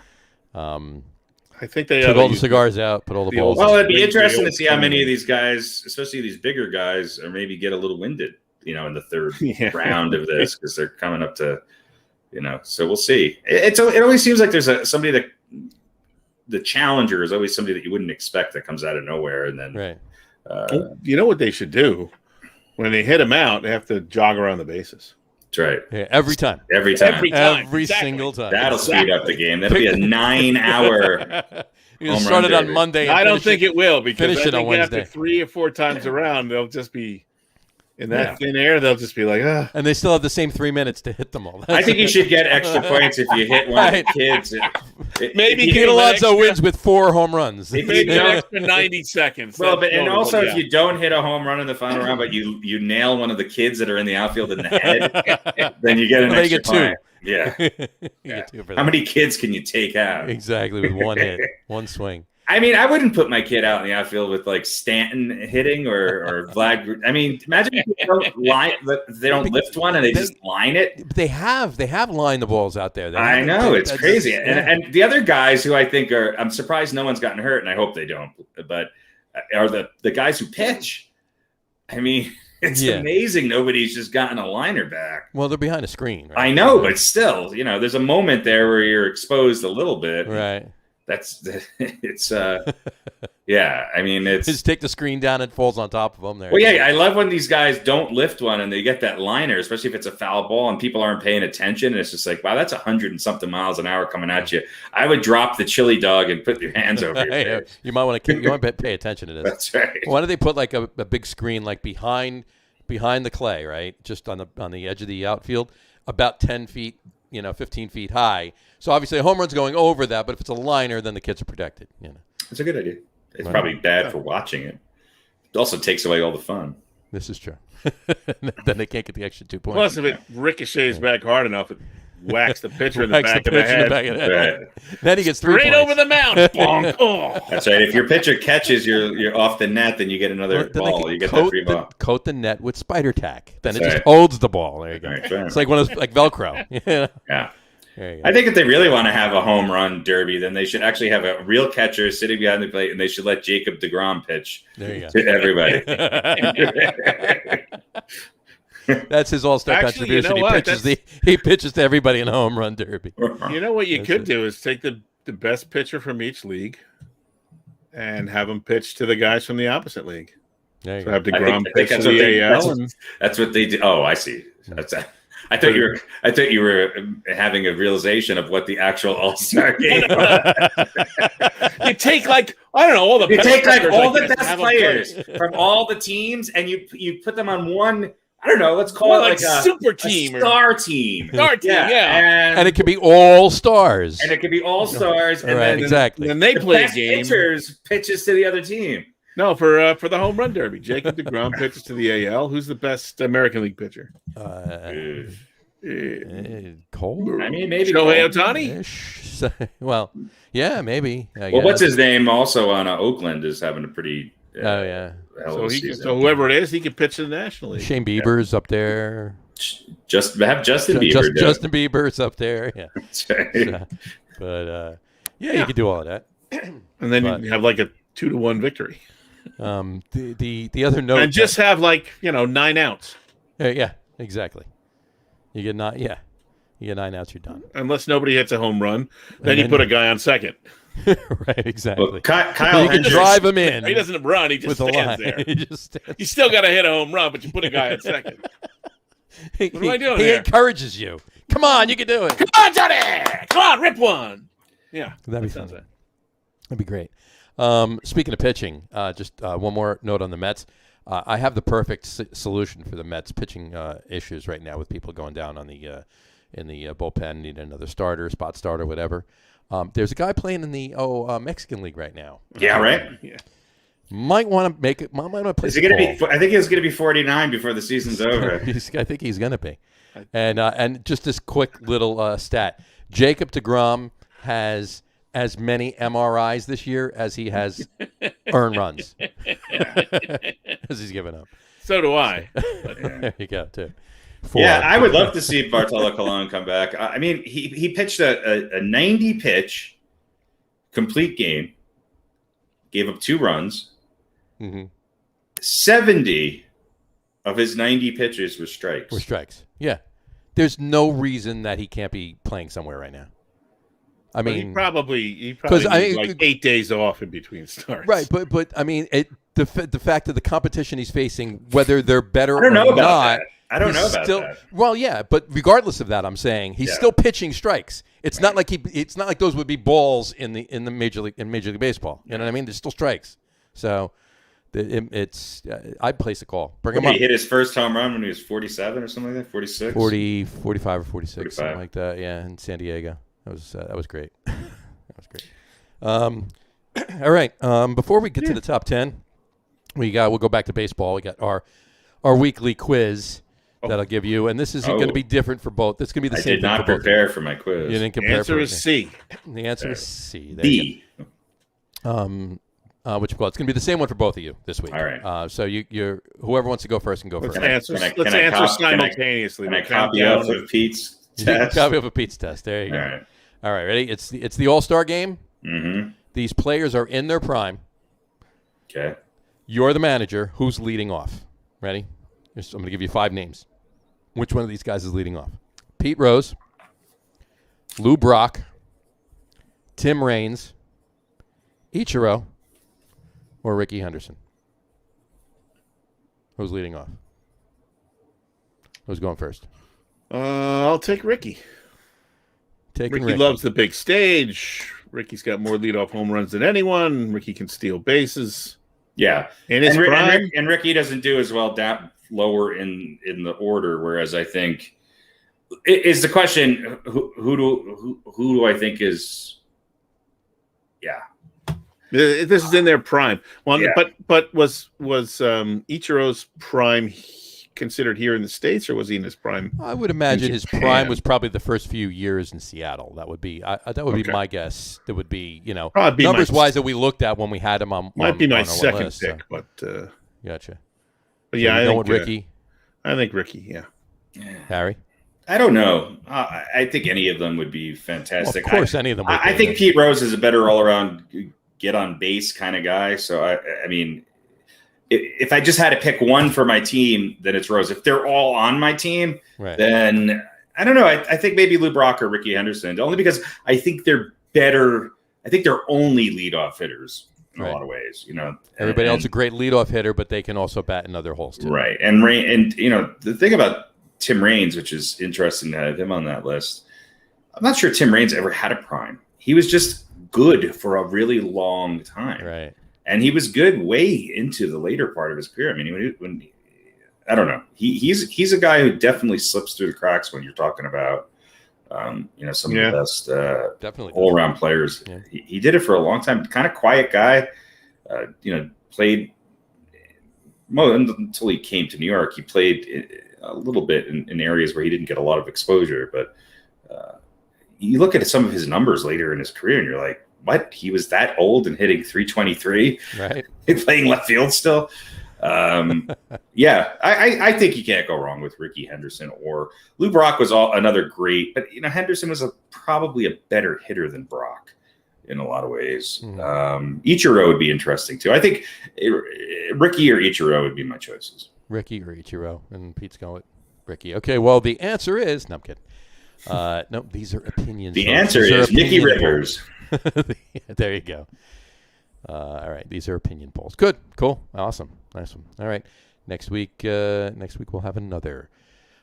I think they took all the cigars out, put all the balls. Well, it'd be interesting to see how many of these guys, especially these bigger guys, or maybe get a little winded, in the third round of this, because they're coming up to, So we'll see. It always seems like there's somebody that the challenger is always somebody that you wouldn't expect that comes out of nowhere, and then right. You know what they should do when they hit them out? They have to jog around the bases. That's right. Yeah, every time. Every Single time. That'll speed up the game. That'll be a 9-hour. You start it on Monday. I don't think it will, because finish it on Wednesday. After 3 or 4 times around, they'll just be in that thin air. They'll just be like, And they still have the same 3 minutes to hit them all. I think you should get extra points if you hit one of the kids. Maybe Pete Alonso wins with 4 home runs. Maybe an extra 90 seconds. Well, and also if you don't hit a home run in the final round, but you nail one of the kids that are in the outfield in the head, then you get an extra point. Yeah. How many kids can you take out? Exactly, with one hit, one swing. I mean, I wouldn't put my kid out in the outfield with like Stanton hitting or Vlad. I mean, imagine if they don't lift one and they just line it. They have lined the balls out there. I know, it's crazy. And the other guys who I think I'm surprised no one's gotten hurt, and I hope they don't, but are the guys who pitch. I mean, it's amazing nobody's just gotten a liner back. Well, they're behind a screen. Right? I know, but still, there's a moment there where you're exposed a little bit. Right. It's I mean, it's just take the screen down and it falls on top of them there. Well, I love when these guys don't lift one and they get that liner, especially if it's a foul ball and people aren't paying attention, and it's just like, wow, that's 100 and something miles an hour coming at you. I would drop the chili dog and put your hands over your face. You might want to pay attention to this. That's right. Why do they put like a big screen like behind the clay, right, just on the edge of the outfield, about 10 feet, 15 feet high. So obviously a home run's going over that, but if it's a liner, then the kids are protected. It's a good idea. It's probably bad for watching it. It also takes away all the fun. This is true. Then they can't get the extra 2 points. Plus, if it ricochets back hard enough, it whacks the pitcher in the back of the head. Right. Then he gets 3 points. Straight over the mound. That's right. If your pitcher catches you're off the net, then you get another ball. You get that free ball. Coat the net with spider tack. Then it just holds the ball. There you go. Right. It's like one of those, like Velcro. Yeah. I think if they really want to have a home run derby, then they should actually have a real catcher sitting behind the plate, and they should let Jacob deGrom pitch to everybody. That's his all-star contribution. He pitches to everybody in a home run derby. You know what you could do is take the best pitcher from each league and have them pitch to the guys from the opposite league. So have deGrom pitch to the AL. That's what they do. Oh, I see. I thought you were having a realization of what the actual All-Star game was. You take all the best players from all the teams, and you put them on one. I don't know. Let's call it like a super team, a star team. Star team, yeah. And it could be all stars. And then exactly. Then they play a game. Pitchers pitches to the other team. No, for the home run derby, Jacob deGrom pitches to the AL. Who's the best American League pitcher? Cole. I mean, maybe Shohei Ohtani. Well, yeah, maybe. Well, what's his name? Also on Oakland is having a pretty. So whoever it is, he can pitch to the National League. Shane Bieber's up there. Just have Justin Bieber. Justin Bieber's up there. Yeah. That's right. But you could do all of that. And then you have like a 2-1 victory. The other note, and just have 9 outs. Yeah, exactly. You get 9. Yeah, you get 9 outs. You're done. Unless nobody hits a home run, then you put a guy on second. Right, exactly. Well, Kyle you can drive him in. He doesn't run. He just stands there. You still got to hit a home run, but you put a guy on second. What am I doing He encourages you. Come on, you can do it. Come on, Johnny. Come on, rip one. Yeah, that'd be fun. That'd be great. Speaking of pitching, just one more note on the Mets. I have the perfect solution for the Mets pitching issues right now, with people going down on the in the bullpen, need another starter, spot starter, whatever. There's a guy playing in the Mexican League right now. Yeah, right. Yeah. Might want to play. Is he going to be? I think he's going to be 49 before the season's over. I think he's going to be. And just this quick little stat: Jacob deGrom has as many MRIs this year as he has earned runs, as he's given up. So do I. There you go, too. I would love to see Bartolo Colon come back. I mean, he pitched a 90-pitch complete game, gave up 2 runs. 70 of his 90 pitches were strikes. Yeah. There's no reason that he can't be playing somewhere right now. I mean, he probably needs like 8 days off in between starts. Right, but I mean, the fact that the competition he's facing, whether they're better or not, that. I don't know about that. Well, yeah, but regardless of that, I'm saying he's still pitching strikes. It's not like it's not like those would be balls in the Major League Baseball. You know what I mean? There's still strikes. So I'd place a call. Bring him up. He hit his first home run when he was 47 or something like that. 46, 45 or 46, something like that. Yeah, in San Diego. That was great. That was great. All right. Before we get to the top 10, we'll go back to baseball. We got our weekly quiz that I'll give you, and this is going to be different for both. It's going to be the same. I did not prepare for my quiz. You didn't The prepare. answer is C. The answer is C. D. Which it's going to be the same one for both of you this week. All right. So you're whoever wants to go first can go first. Let's answer simultaneously. Can I copy off of Pete's test? Copy of a Pete's test. There you go. All right. Ready? It's the All-Star game. Mm-hmm. These players are in their prime. Okay. You're the manager. Who's leading off? Ready? I'm going to give you 5 names. Which one of these guys is leading off? Pete Rose, Lou Brock, Tim Raines, Ichiro, or Ricky Henderson? Who's leading off? Who's going first? I'll take Ricky. Ricky loves the big stage. Ricky's got more leadoff home runs than anyone. Ricky can steal bases. Yeah. In his prime. And Ricky doesn't do as well down lower in the order, whereas I think is the question who do I think is this is in their prime. Well, but was Ichiro's prime considered here in the States, or was he in his prime? I would imagine his prime was probably the first few years in Seattle. That would be be my guess. That would be numbers wise that we looked at when we had him on. Might be my second list, pick, so. but gotcha. But yeah, so Ricky. I think Ricky. Yeah. Harry. I don't know. I think any of them would be fantastic. Well, of course, any of them would I think Pete Rose is a better all-around get on base kind of guy. So I mean, if I just had to pick one for my team, then it's Rose. If they're all on my team, then I don't know. I think maybe Lou Brock or Ricky Henderson, only because I think they're better. I think they're only leadoff hitters in a lot of ways. Everybody else is a great leadoff hitter, but they can also bat in other holes too. Right. And the thing about Tim Raines, which is interesting to have him on that list, I'm not sure Tim Raines ever had a prime. He was just good for a really long time. Right. And he was good way into the later part of his career. I mean, when I don't know, he's a guy who definitely slips through the cracks when you're talking about, some of the best definitely all-around players. Yeah. He did it for a long time. Kind of quiet guy. Played until he came to New York. He played a little bit in areas where he didn't get a lot of exposure. But you look at some of his numbers later in his career, and you're like, what? He was that old and hitting 323, right? Playing left field still. I think you can't go wrong with Ricky Henderson or Lou Brock was another great, but Henderson was probably a better hitter than Brock in a lot of ways. Ichiro would be interesting too. I think Ricky or Ichiro would be my choices. Ricky or Ichiro, and Pete's going with Ricky. Okay, well the answer is no, I'm kidding. No, these are opinions. The answer is Nicky Rivers. There you go. All right, these are opinion polls. Good, cool, awesome, nice one. All right, next week we'll have another.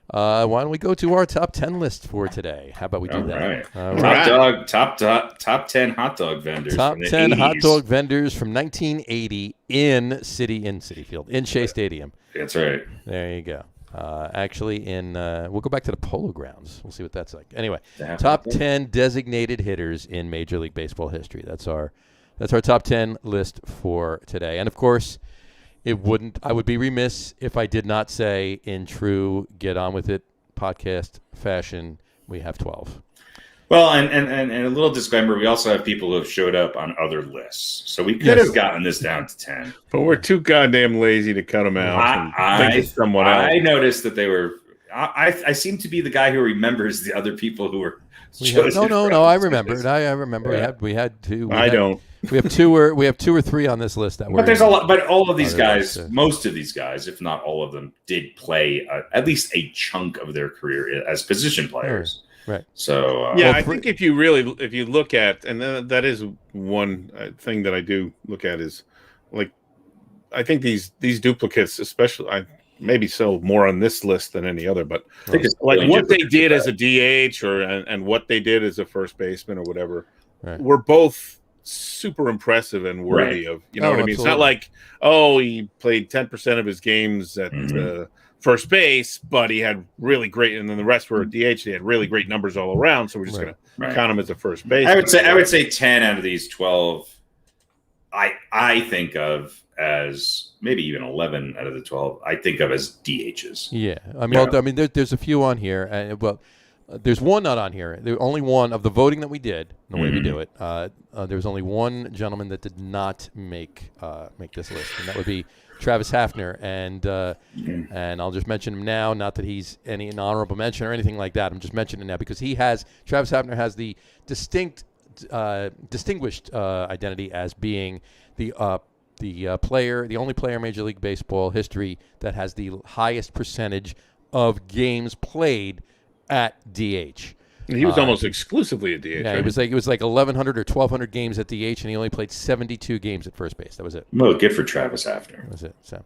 Why don't we go to our top 10 list for today? How about we do that? Right. Top 10 hot dog vendors. Top from the 10 80s. hot dog vendors from 1980 in Citi Field, in Shea Stadium. That's right. There you go. Actually, we'll go back to the Polo Grounds. We'll see what that's like. Anyway, top 10 designated hitters in Major League Baseball history. That's our top 10 list for today. And of course, I would be remiss if I did not say, in true get on with it podcast fashion, we have 12. Well, and a little disclaimer, we also have people who have showed up on other lists. So we could have gotten this down to 10. But we're too goddamn lazy to cut them out. I noticed that they were – I seem to be the guy who remembers the other people who were chosen. No, I remember it. I remember. Yeah. We had two. Don't. We have two or three on this list that were. But there's a lot. But all of these guys, most of these guys, if not all of them, did play at least a chunk of their career as position players. Right. So I think if you look at, and that is one thing that I do look at is like, I think these duplicates, especially maybe so more on this list than any other, but like what they did as a DH and what they did as a first baseman or whatever, were both super impressive and worthy of, you know what I mean? Absolutely. It's not like, he played 10% of his games at first base, but he had really great, and then the rest were at DH. They had really great numbers all around, so we're just going to count him as a first base. I would say 10 out of these 12 I think of as maybe even 11 out of the 12 I think of as DHs. Yeah. There's a few on here, and there's one not on here. There's only one of the voting that we did, the way we do it. There was only one gentleman that did not make this list, and that would be Travis Hafner, and I'll just mention him now. Not that he's an honorable mention or anything like that. I'm just mentioning it now because Travis Hafner has the distinguished identity as being the only player in Major League Baseball history that has the highest percentage of games played at DH. He was almost exclusively a DH. Yeah, right? It was like 1,100 or 1,200 games at DH, and he only played 72 games at first base. That was it. Well, good for Travis Hafner. That was it. So,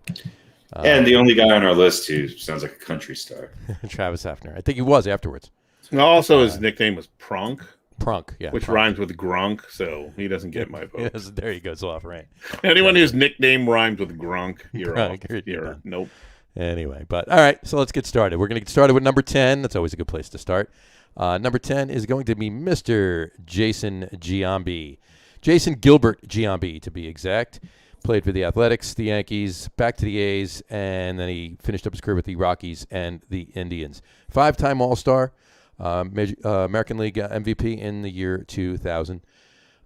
and the only guy on our list who sounds like a country star. Travis Hafner. I think he was afterwards. Also, his nickname was Pronk. Pronk, yeah. Which rhymes with Gronk, so he doesn't get my vote. Yes, there you go. It's off, right? Anyone whose nickname rhymes with Gronk, you're Gronk, off. You're nope. Anyway, but all right, so let's get started. We're going to get started with number 10. That's always a good place to start. Number 10 is going to be Mr. Jason Giambi. Jason Gilbert Giambi, to be exact. Played for the Athletics, the Yankees, back to the A's, and then he finished up his career with the Rockies and the Indians. 5-time All-Star, American League MVP in the year 2000.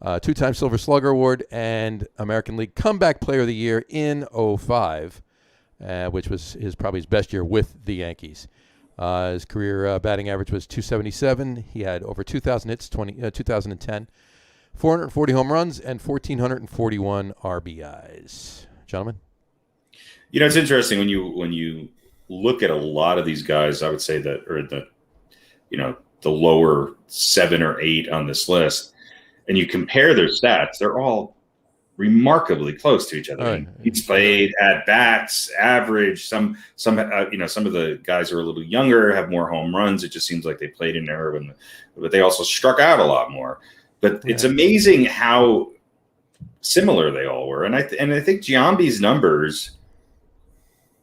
2-time Silver Slugger Award, and American League Comeback Player of the Year in 2005. Which was probably his best year with the Yankees. His career batting average was .277. He had over 2,000 hits, 2010, 440 home runs, and 1,441 RBIs. Gentlemen? You know, it's interesting when you look at a lot of these guys, I would say that are the lower 7 or 8 on this list, and you compare their stats, they're all remarkably close to each other. He's played at bats, average. Some of the guys are a little younger, have more home runs. It just seems like they played in there, but they also struck out a lot more. But it's amazing how similar they all were. And I think Giambi's numbers,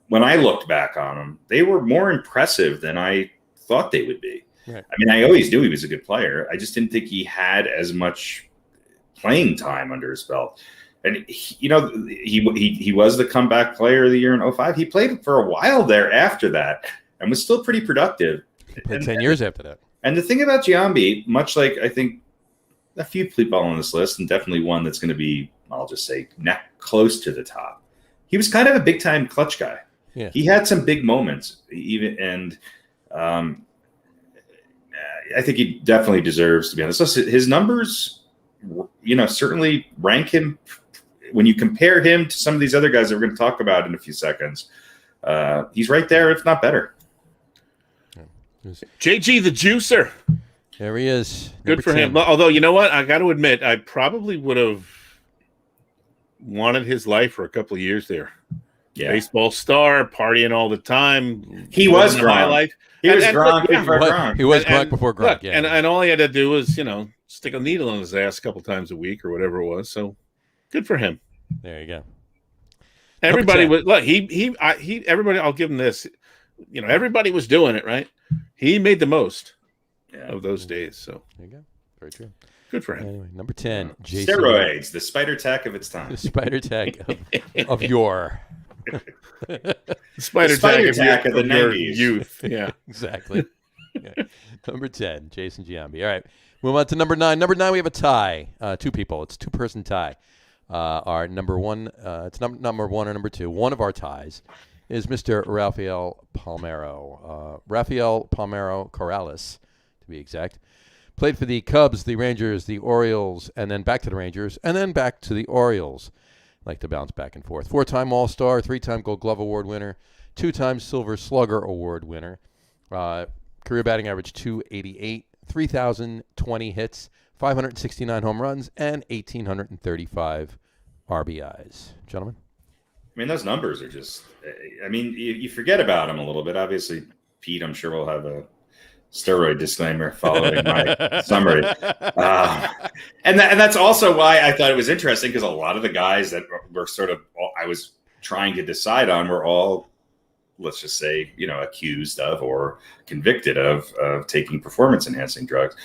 when I looked back on them, they were more impressive than I thought they would be. Right. I mean, I always knew he was a good player. I just didn't think he had as much playing time under his belt. And he was the comeback player of the year in 2005. He played for a while there after that and was still pretty productive. He played 10 years after that. And the thing about Giambi, much like I think a few people on this list, and definitely one that's going to be, I'll just say, neck close to the top, he was kind of a big-time clutch guy. Yeah. He had some big moments, I think he definitely deserves to be on this list. His numbers, certainly rank him. When you compare him to some of these other guys that we're going to talk about in a few seconds, he's right there, if not better. JG the Juicer. There he is. Good for him. Although, you know what? I got to admit, I probably would have wanted his life for a couple of years there. Yeah. Baseball star, partying all the time. He was Gronk. He was Gronk before Gronk. He was Gronk before Gronk, look, and all he had to do was, stick a needle in his ass a couple times a week or whatever it was. So good for him. There you go. Everybody was look. Everybody. I'll give him this. Everybody was doing it right. He made the most of those days. So there you go. Very true. Good for him. Anyway, number 10, Jason. Steroids, the spider tech of its time. The spider tech of yore. Spider Attack of the your 90s. youth. Yeah, exactly. Okay. Number 10, Jason Giambi. All right. Move on to number 9. Number 9, we have a tie. Two people. It's a two-person tie. Our number one, it's number 1 or number 2. One of our ties is Mr. Rafael Palmeiro. Rafael Palmeiro Corrales, to be exact. Played for the Cubs, the Rangers, the Orioles, and then back to the Rangers, and then back to the Orioles. Like to bounce back and forth. 4-time All-Star, 3-time Gold Glove Award winner, 2-time Silver Slugger Award winner. Career batting average 288, 3,020 hits, 569 home runs, and 1,835 RBIs. Gentlemen? I mean, those numbers are just, I mean, you forget about them a little bit. Obviously, Pete, I'm sure will have a steroid disclaimer following my summary. And that's also why I thought it was interesting, because a lot of the guys that were sort of, I was trying to decide on were all, let's just say, accused of or convicted of taking performance-enhancing drugs.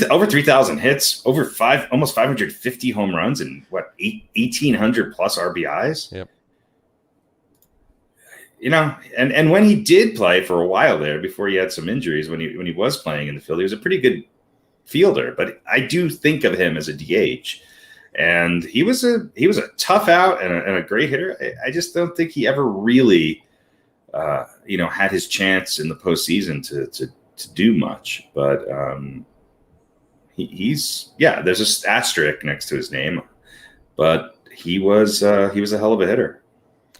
Over 3,000 hits, almost 550 home runs, and 1,800 plus RBIs. Yep. And when he did play for a while there, before he had some injuries, when he was playing in the field, he was a pretty good fielder. But I do think of him as a DH, and he was a tough out and a great hitter. I just don't think he ever really, had his chance in the postseason to do much. But there's a asterisk next to his name, but he was a hell of a hitter.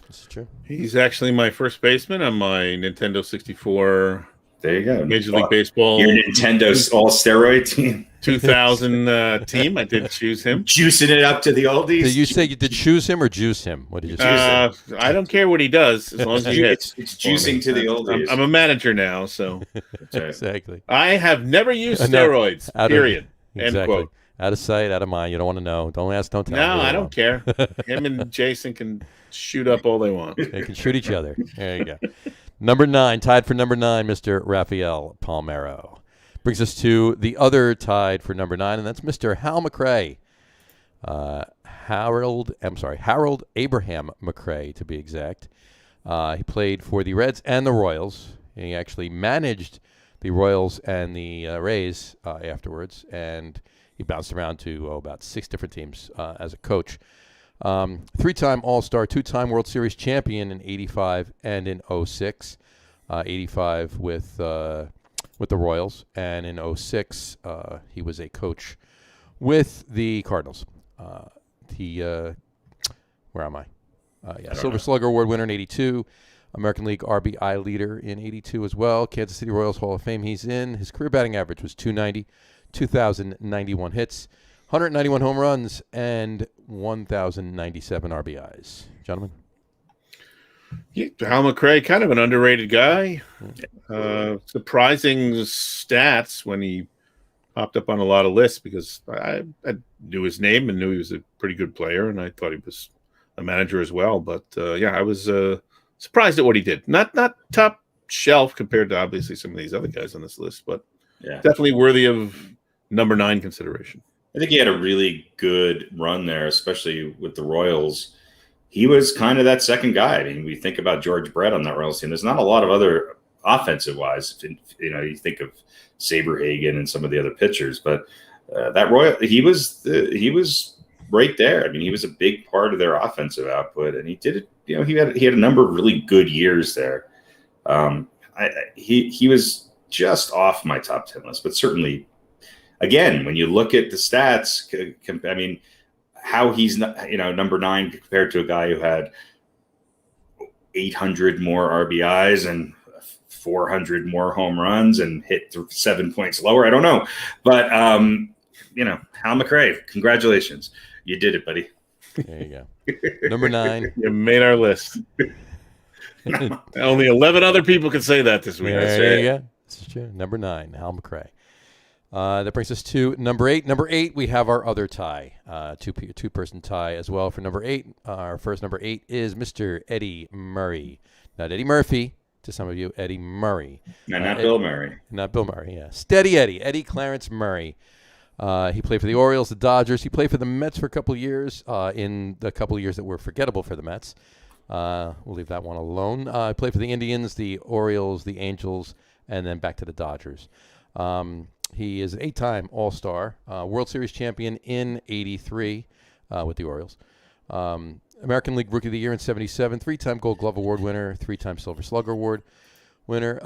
That's true. He's actually my first baseman on my Nintendo 64. There you go. Major League Baseball. Your Nintendo's all-steroid team. 2000 team. I did choose him. Juicing it up to the oldies. Did you say you did choose him or juice him? What did you say? I don't care what he does as long as he hits. It's juicing to the oldies. I'm a manager now, so. Exactly. I have never used steroids, period. Exactly. End quote. Out of sight, out of mind. You don't want to know. Don't ask, don't tell. No, I don't care. Him and Jason can shoot up all they want. They can shoot each other. There you go. Number 9, tied for number 9, Mr. Rafael Palmeiro. Brings us to the other tied for number 9, and that's Mr. Hal McRae. Harold Abraham McRae, to be exact. He played for the Reds and the Royals. He actually managed the Royals and the Rays afterwards, and he bounced around to about 6 different teams as a coach. 3-time All-Star, 2-time World Series champion in '85 and in '06. '85 with the Royals, and in '06 he was a coach with the Cardinals. Where am I? Silver Slugger Award winner in '82. American League RBI leader in '82 as well. Kansas City Royals Hall of Fame he's in. His career batting average was .290, 2,091 hits, 191 home runs, and 1,097 RBIs. Gentlemen? Yeah, Hal McRae, kind of an underrated guy. Surprising stats when he popped up on a lot of lists, because I knew his name and knew he was a pretty good player, and I thought he was a manager as well. But, I was surprised at what he did. Not top shelf compared to, obviously, some of these other guys on this list, but definitely worthy of number 9 consideration. I think he had a really good run there, especially with the Royals. He was kind of that second guy. I mean, we think about George Brett on that Royals team. There's not a lot of other offensive-wise. You think of Saberhagen and some of the other pitchers, but he was right there. I mean, he was a big part of their offensive output, and he did it. He had a number of really good years there. He was just off my top 10 list, but certainly. Again, when you look at the stats, I mean, how he's number 9 compared to a guy who had 800 more RBIs and 400 more home runs and hit 7 points lower. I don't know, but Hal McRae, congratulations, you did it, buddy. There you go. Number 9, you made our list. Only 11 other people can say that this week. There you go. That's true. Number 9, Hal McRae. That brings us to number 8. Number 8, we have our other tie, two-person tie as well for number 8. Our first number 8 is Mr. Eddie Murray. Not Eddie Murphy, to some of you, Eddie Murray. No, not Bill Murray. Not Bill Murray, yeah. Steady Eddie Clarence Murray. He played for the Orioles, the Dodgers. He played for the Mets for a couple of years, in the couple of years that were forgettable for the Mets. We'll leave that one alone. Played for the Indians, the Orioles, the Angels, and then back to the Dodgers. He is an 8-time All-Star, World Series champion in '83 with the Orioles. American League Rookie of the Year in '77, 3-time Gold Glove Award winner, 3-time Silver Slugger Award winner,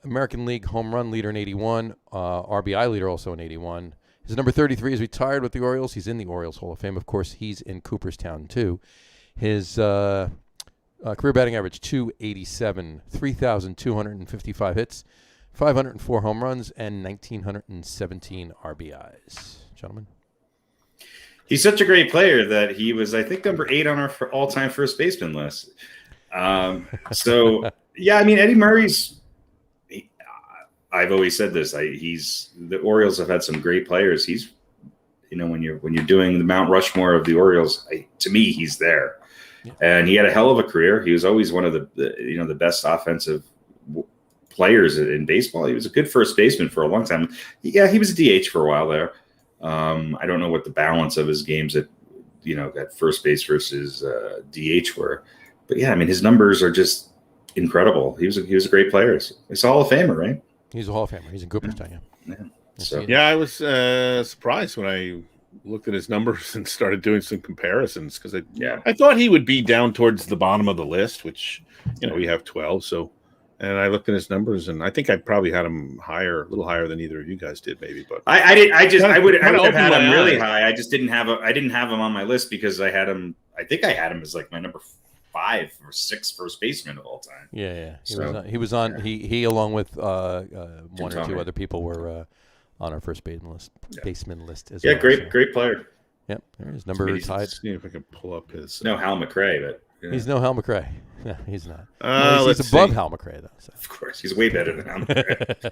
American League home run leader in '81, RBI leader also in '81. His number 33 is retired with the Orioles. He's in the Orioles Hall of Fame. Of course, he's in Cooperstown, too. His career batting average, .287, 3,255 hits, 504 home runs, and 1,917 RBIs. Gentlemen? He's such a great player that he was, I think, number 8 on our all-time first baseman list. Yeah, I mean, Eddie Murray's. I've always said this. The Orioles have had some great players. He's, when you're doing the Mount Rushmore of the Orioles, to me, he's there. Yeah. And he had a hell of a career. He was always one of the best offensive players in baseball. He was a good first baseman for a long time. Yeah, he was a DH for a while there. I don't know what the balance of his games at first base versus DH were, but yeah, I mean, his numbers are just incredible. He was a great player. He's a Hall of Famer, right? He's a Hall of Famer. He's in Cooperstown. I was surprised when I looked at his numbers and started doing some comparisons because I thought he would be down towards the bottom of the list, which we have 12. So, and I looked at his numbers and I think I probably had him a little higher than either of you guys did, maybe. But I would have had him really high. I just didn't have him on my list because I had him. I think I had him as like my number 5 or 6 first baseman of all time. Yeah. He was on. He along with one or two other people were on our first baseman list as well. Yeah, great player. Yep, there's number tied. See if I can pull up his. No Hal McRae, but he's no Hal McRae. No, he's not. He's above Hal McRae though. So. Of course, he's way better than Hal McRae.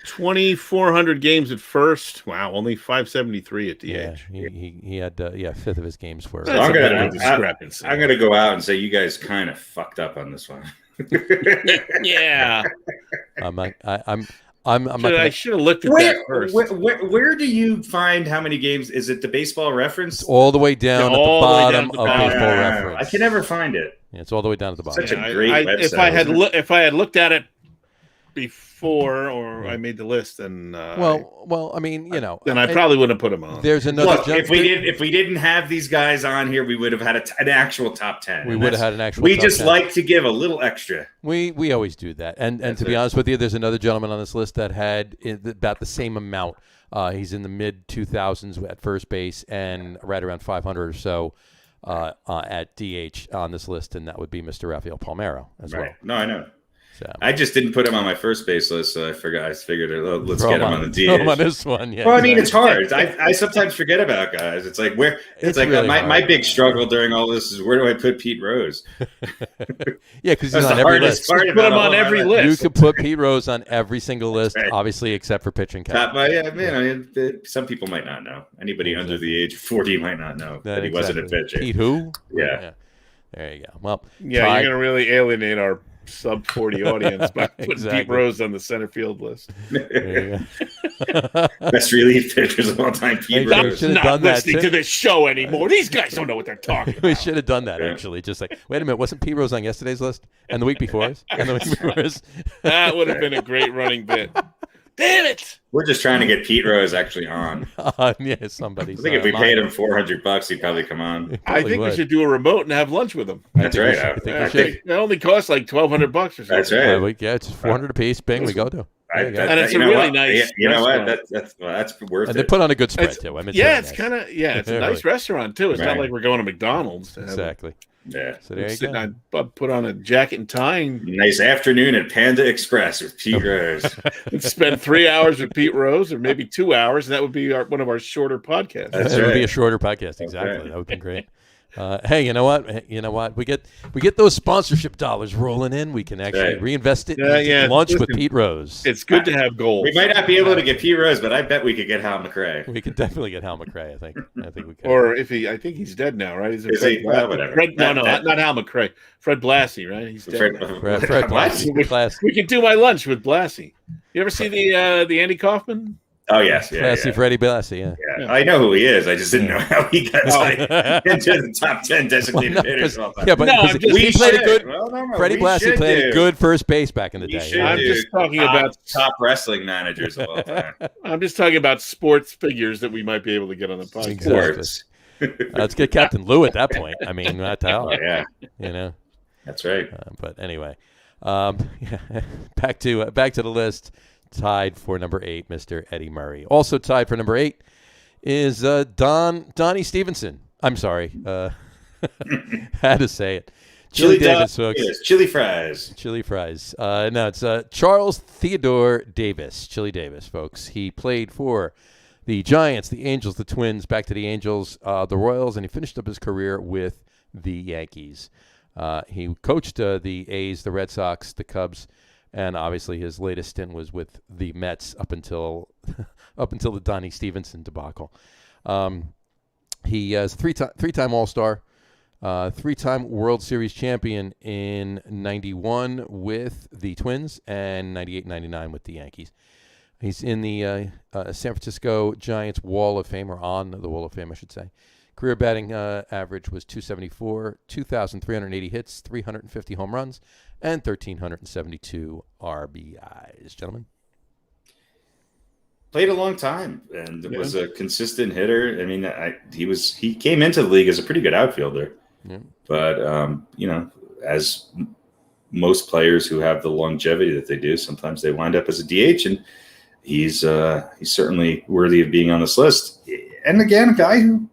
2,400 games at first. Wow, only 573 at DH. Yeah, he had 5th of his games were. So I'm gonna go out and say you guys kind of fucked up on this one. Yeah. I should have looked at that first. Where do you find how many games? Is it the Baseball Reference? It's all the way down at the bottom of Baseball Reference. I can never find it. Yeah, it's all the way down at the bottom. Such a great If website. I had looked at it before I made the list, then I mean, then I probably wouldn't have put them on. There's another. Look, if we didn't have these guys on here, we would have had an actual top 10. We would have had an actual. We top just 10. like to give a little extra. We always do that, and to be honest with you, there's another gentleman on this list that had about the same amount. He's in the mid 2000s at first base and right around 500 or so at DH on this list, and that would be Mr. Rafael Palmeiro as well. No, I know. So. I just didn't put him on my first base list, so I figured let's get him on the DH. Throw him on this one, yeah. Well, I mean, it's hard. I sometimes forget about guys. It's like really my big struggle during all this is where do I put Pete Rose? Yeah, because he's on every list. Put him on every list. You could put Pete Rose on every single list, obviously, except for pitching catch. Some people might not know. Anybody under the age of 40 might not know that he wasn't a pitcher. Pete who? Yeah. There you go. Well, you're going to really alienate our sub 40 audience by putting Pete Rose on the center field list. Best relief pitchers of all time, Pete Rose. I'm not listening to this show anymore. These guys don't know what they're talking about. We should have done that, actually. Just like, wait a minute, wasn't Pete Rose on yesterday's list? And the week before's? And the week before's? That would have been a great running bit. Damn it! We're just trying to get Pete Rose actually on. Yeah, somebody's. I think if we paid him $400, he'd probably come on. I think we should do a remote and have lunch with him. That's right. I think it only costs like $1,200 or something. That's right. It's $400 a piece. Bing, we go to. And it's a really nice. You know what? That's worth it. And they put on a good spread too. It's kind of it's a nice restaurant too. It's not like we're going to McDonald's. Exactly. Yeah. So there you go. I put on a jacket and tie. Nice afternoon at Panda Express with Pete Rose. And spend 3 hours with Pete Rose, or maybe 2 hours, and that would be one of our shorter podcasts. That would be a shorter podcast. Exactly. That would be great. Hey, you know what? We get those sponsorship dollars rolling in. We can actually reinvest it in lunch with Pete Rose. It's good to have goals. We might not be able to get Pete Rose, but I bet we could get Hal McRae. We could definitely get Hal McRae. I think we could. Or I think he's dead now, right? Whatever. Not Hal McRae. Fred Blassie, right? He's dead. Fred Blassie. We can do my lunch with Blassie. You ever see the Andy Kaufman? Oh yes, Blassie, Freddie Blassie, Yeah, I know who he is. I just didn't know how he got into the top 10 designated hitters of all time. Yeah, but he played a good. Freddie Blassie played a good first base back in the day. I'm just talking about top wrestling managers of all time. I'm just talking about sports figures that we might be able to get on the podcast. Exactly. Let's get Captain Lou at that point. I mean, what the hell? Yeah, that's right. But anyway, back to the list. Tied for number 8, Mr. Eddie Murray. Also tied for number 8 is Donnie Stevenson. I'm sorry, had to say it. Chili Davis, folks. Chili fries. Chili fries. No, it's Charles Theodore Davis. Chili Davis, folks. He played for the Giants, the Angels, the Twins, back to the Angels, the Royals, and he finished up his career with the Yankees. He coached the A's, the Red Sox, the Cubs, and obviously his latest stint was with the Mets up until the Donnie Stevenson debacle. He is three-time All-Star, 3-time World Series champion in 91 with the Twins and 98-99 with the Yankees. He's in the San Francisco Giants Wall of Fame, or on the Wall of Fame, I should say. Career batting average was .274, 2,380 hits, 350 home runs, and 1,372 RBIs. Gentlemen? Played a long time and was a consistent hitter. I mean, he came into the league as a pretty good outfielder. Yeah. But, as most players who have the longevity that they do, sometimes they wind up as a DH, and he's certainly worthy of being on this list. And again, a guy who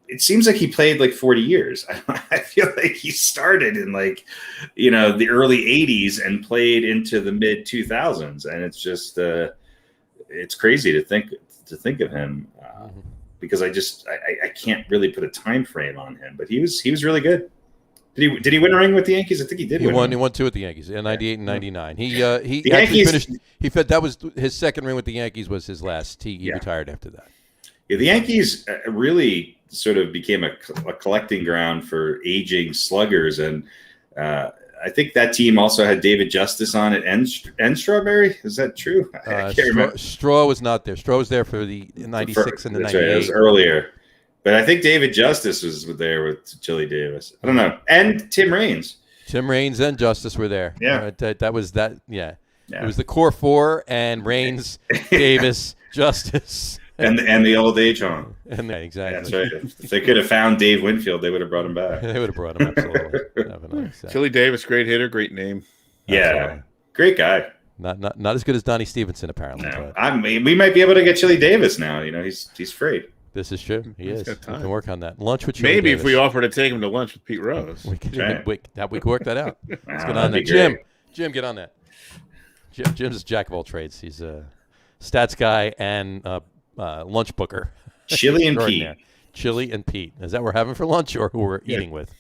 it seems like he played like 40 years. I feel like he started in the early 80s and played into the mid 2000s. And it's just, it's crazy to think of him because I can't really put a time frame on him, but he was really good. Did he win a ring with the Yankees? I think he did. He won 2 with the Yankees in 98 and 99. He actually finished. That was his second ring with the Yankees. Was his last. He retired after that. Yeah, the Yankees really sort of became a collecting ground for aging sluggers, and I think that team also had David Justice on it and Strawberry. Is that true? I can't remember. Straw was not there. Straw was there for the 96 and the 98. Right, it was earlier. But I think David Justice was there with Chili Davis. I don't know. And Tim Raines. Tim Raines and Justice were there. Yeah. That was that. Yeah. It was the core 4 and Raines, Davis, Justice. And the old age home. Exactly. That's right. If they could have found Dave Winfield, they would have brought him back. They would have brought him, absolutely. Chili Davis, great hitter, great name. Yeah. Great guy. Not as good as Donnie Stevenson, apparently. No. We might be able to get Chili Davis now. He's free. This is true. He is. We can work on that. Lunch with Chili Maybe Davis. if we offer to take him to lunch with Pete Rose. We could work that out. Let's get on that. Jim, get on that. Jim's a jack of all trades. He's a stats guy and lunch booker. Chili and Pete. Chili and Pete. Is that what we're having for lunch or who we're eating with?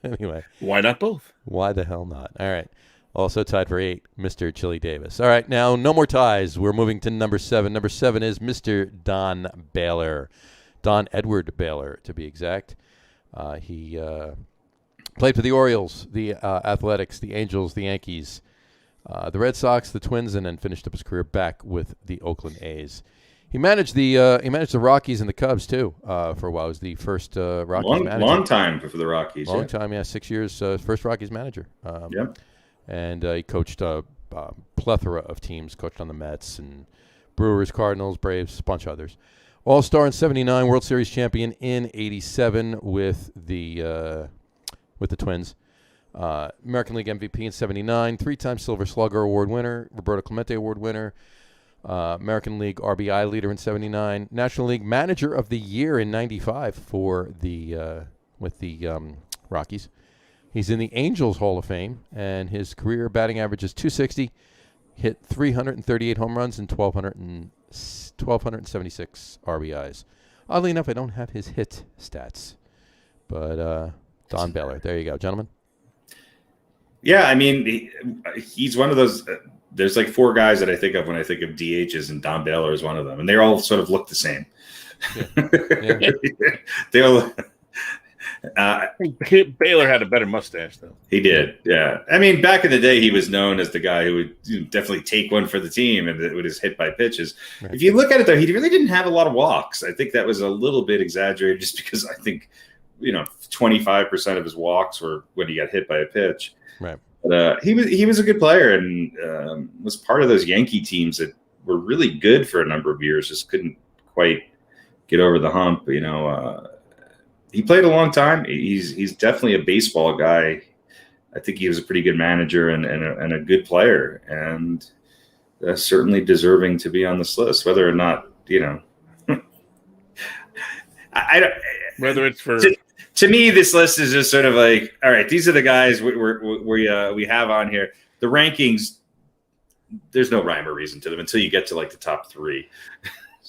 Anyway. Why not both? Why the hell not? All right. Also tied for 8, Mr. Chili Davis. All right, now no more ties. We're moving to number 7. Number 7 is Mr. Don Baylor. Don Edward Baylor, to be exact. He played for the Orioles, the Athletics, the Angels, the Yankees, the Red Sox, the Twins, and then finished up his career back with the Oakland A's. He managed the Rockies and the Cubs too for a while. He was the first Rockies manager. Long time for the Rockies. Long time, yeah, 6 years. First Rockies manager. And he coached a plethora of teams. Coached on the Mets and Brewers, Cardinals, Braves, a bunch of others. All-Star in '79, World Series champion in '87 with the Twins. American League MVP in '79, 3-time Silver Slugger Award winner, Roberto Clemente Award winner. American League RBI leader in '79, National League Manager of the Year in '95 for with the Rockies. He's in the Angels Hall of Fame, and his career batting average is .260, hit 338 home runs and 1,276 RBIs. Oddly enough, I don't have his hit stats, but Don Baylor. There you go, gentlemen. Yeah, I mean, he's one of those. There's like 4 guys that I think of when I think of DHs, and Don Baylor is one of them, and they all sort of look the same. Yeah. Baylor had a better mustache, though. He did, yeah. I mean, back in the day, he was known as the guy who would definitely take one for the team and it was hit by pitches. Right. If you look at it, though, he really didn't have a lot of walks. I think that was a little bit exaggerated just because I think, 25% of his walks were when he got hit by a pitch. Right. But he was a good player and was part of those Yankee teams that were really good for a number of years, just couldn't quite get over the hump, He played a long time. He's definitely a baseball guy. I think he was a pretty good manager and a good player, and certainly deserving to be on this list. Whether or not I don't. Whether it's for to me, this list is just sort of like, all right, these are the guys we have on here. The rankings, there's no rhyme or reason to them until you get to like the top three.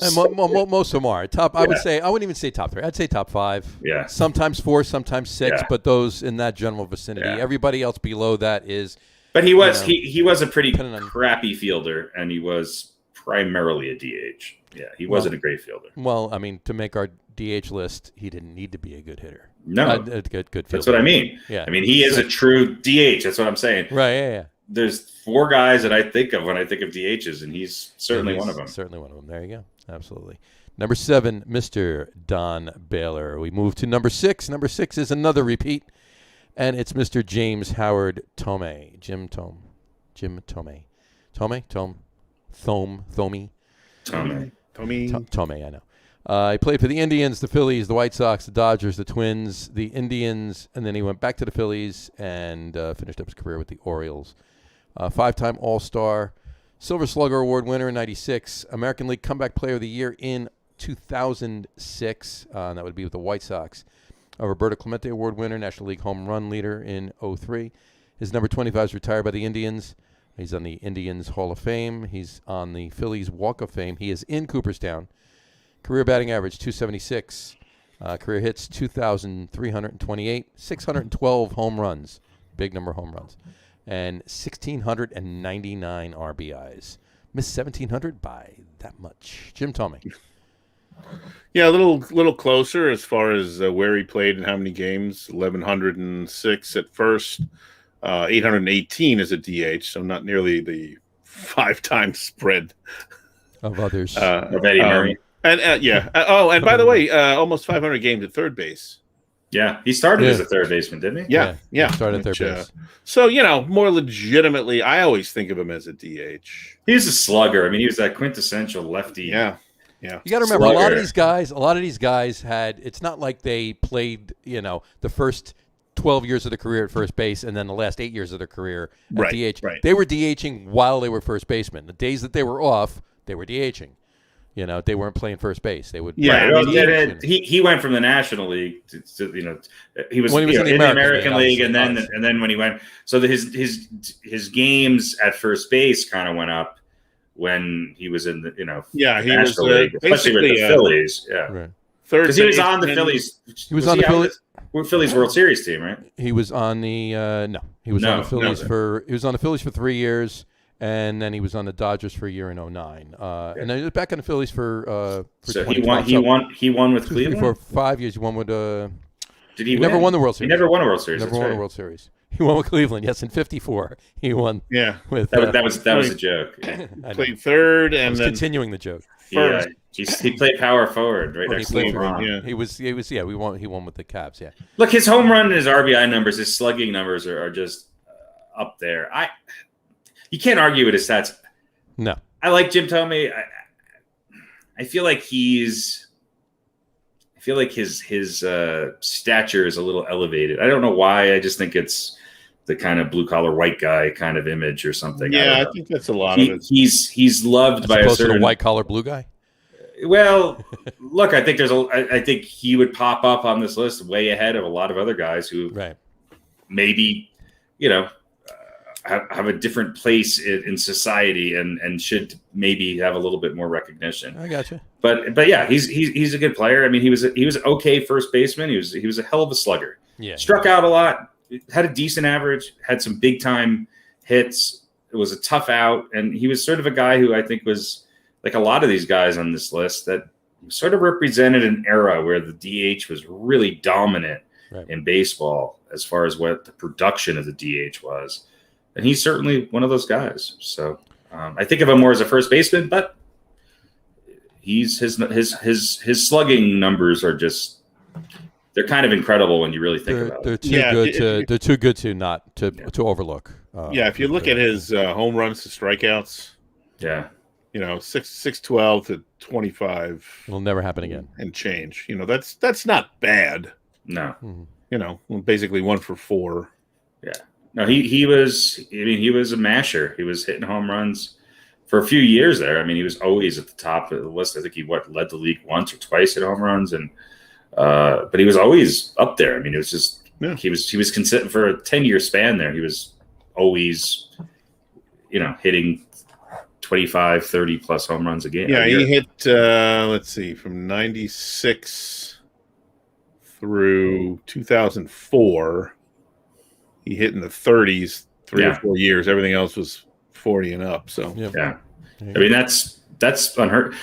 And most of them are top. I would say I wouldn't even say top 3. I'd say top 5. Yeah. Sometimes 4, sometimes 6, but those in that general vicinity. Yeah. Everybody else below that is. But he was he was a pretty crappy fielder, and he was primarily a DH. Yeah, he wasn't a great fielder. Well, I mean, to make our DH list, he didn't need to be a good hitter. No, a good fielder. That's what I mean. Yeah, I mean, he is a true DH. That's what I'm saying. Right. Yeah. There's 4 guys that I think of when I think of DHs, and he's certainly one of them. Certainly one of them. There you go. Absolutely. Number 7, Mr. Don Baylor. We move to number 6. Number 6 is another repeat, and it's Mr. James Howard Thome. Jim Thome. I know. He played for the Indians, the Phillies, the White Sox, the Dodgers, the Twins, the Indians, and then he went back to the Phillies and finished up his career with the Orioles. 5-time All-Star, Silver Slugger Award winner in 96, American League Comeback Player of the Year in 2006, and that would be with the White Sox. A Roberto Clemente Award winner, National League Home Run Leader in 03. His number 25 is retired by the Indians. He's on the Indians Hall of Fame. He's on the Phillies Walk of Fame. He is in Cooperstown. Career batting average, 276. Career hits, 2,328. 612 home runs. Big number of home runs. And 1,699 RBIs. Missed 1,700 by that much. Jim Thome. Yeah, a little closer as far as where he played and how many games. 1,106 at first. 818 as a DH, so not nearly the 5-time spread of others. Of Eddie Murray. And and by the way, almost 500 games at third base. Yeah, he started as a third baseman, didn't he? Yeah. He started at third base. So, more legitimately, I always think of him as a DH. He was a slugger. I mean, he was that quintessential lefty. Yeah. You got to remember, a lot of these guys had, it's not like they played, the first 12 years of their career at first base and then the last 8 years of their career at DH. Right. They were DHing while they were first basemen. The days that they were off, they were DHing. They weren't playing first base. They would. Yeah, he went from the National League to he was in the American League, and then when he went, so his games at first base kind of went up when he was in the he National was League, especially with the Phillies. Yeah, right. Because he was on the Phillies. He was on the Phillies World Series team, right? He was on the on the Phillies for 3 years. And then he was on the Dodgers for a year in 2009. And then he was back on the Phillies for so he won with Cleveland? For 5 years. He won with Did he never won the World Series. He never won a World Series. Never won a World Series. He won with Cleveland, yes, in 54. He won with that was a joke. Yeah. Played third and then continuing the joke. Yeah, he played power forward right next to LeBron. He won with the Cavs, yeah. Look, his home run and his RBI numbers, his slugging numbers are just up there. You can't argue with his stats. No. I like Jim Thome. I feel like his stature is a little elevated. I don't know why. I just think it's the kind of blue collar white guy kind of image or something. Yeah, I think that's a lot of it. He's loved by a certain white collar blue guy. Well, look, I think I think he would pop up on this list way ahead of a lot of other guys who maybe have a different place in society and should maybe have a little bit more recognition. I gotcha. But yeah, he's a good player. I mean, he was okay first baseman. He was a hell of a slugger. Yeah. Struck out a lot, had a decent average, had some big time hits. It was a tough out, and he was sort of a guy who I think was like a lot of these guys on this list that sort of represented an era where the DH was really dominant. in baseball as far as what the production of the DH was. And he's certainly one of those guys. So I think of him more as a first baseman, but his slugging numbers are just, they're kind of incredible when you really think about it. They're too good to overlook. If you look at his home runs to strikeouts, 612 to 25. It'll never happen again. And change. That's not bad. No. Basically 1 for 4. Yeah. No, he was a masher. He was hitting home runs for a few years there. I mean, he was always at the top of the list. I think he led the league once or twice at home runs, and but he was always up there. I mean, it was just he was consistent for a 10-year span there. He was always hitting 25, 30 plus home runs a game. Yeah, he hit let's see, from 96 through 2004. He hit in the 30s 3 or 4 years. Everything else was 40 and up. So I mean, that's unheard.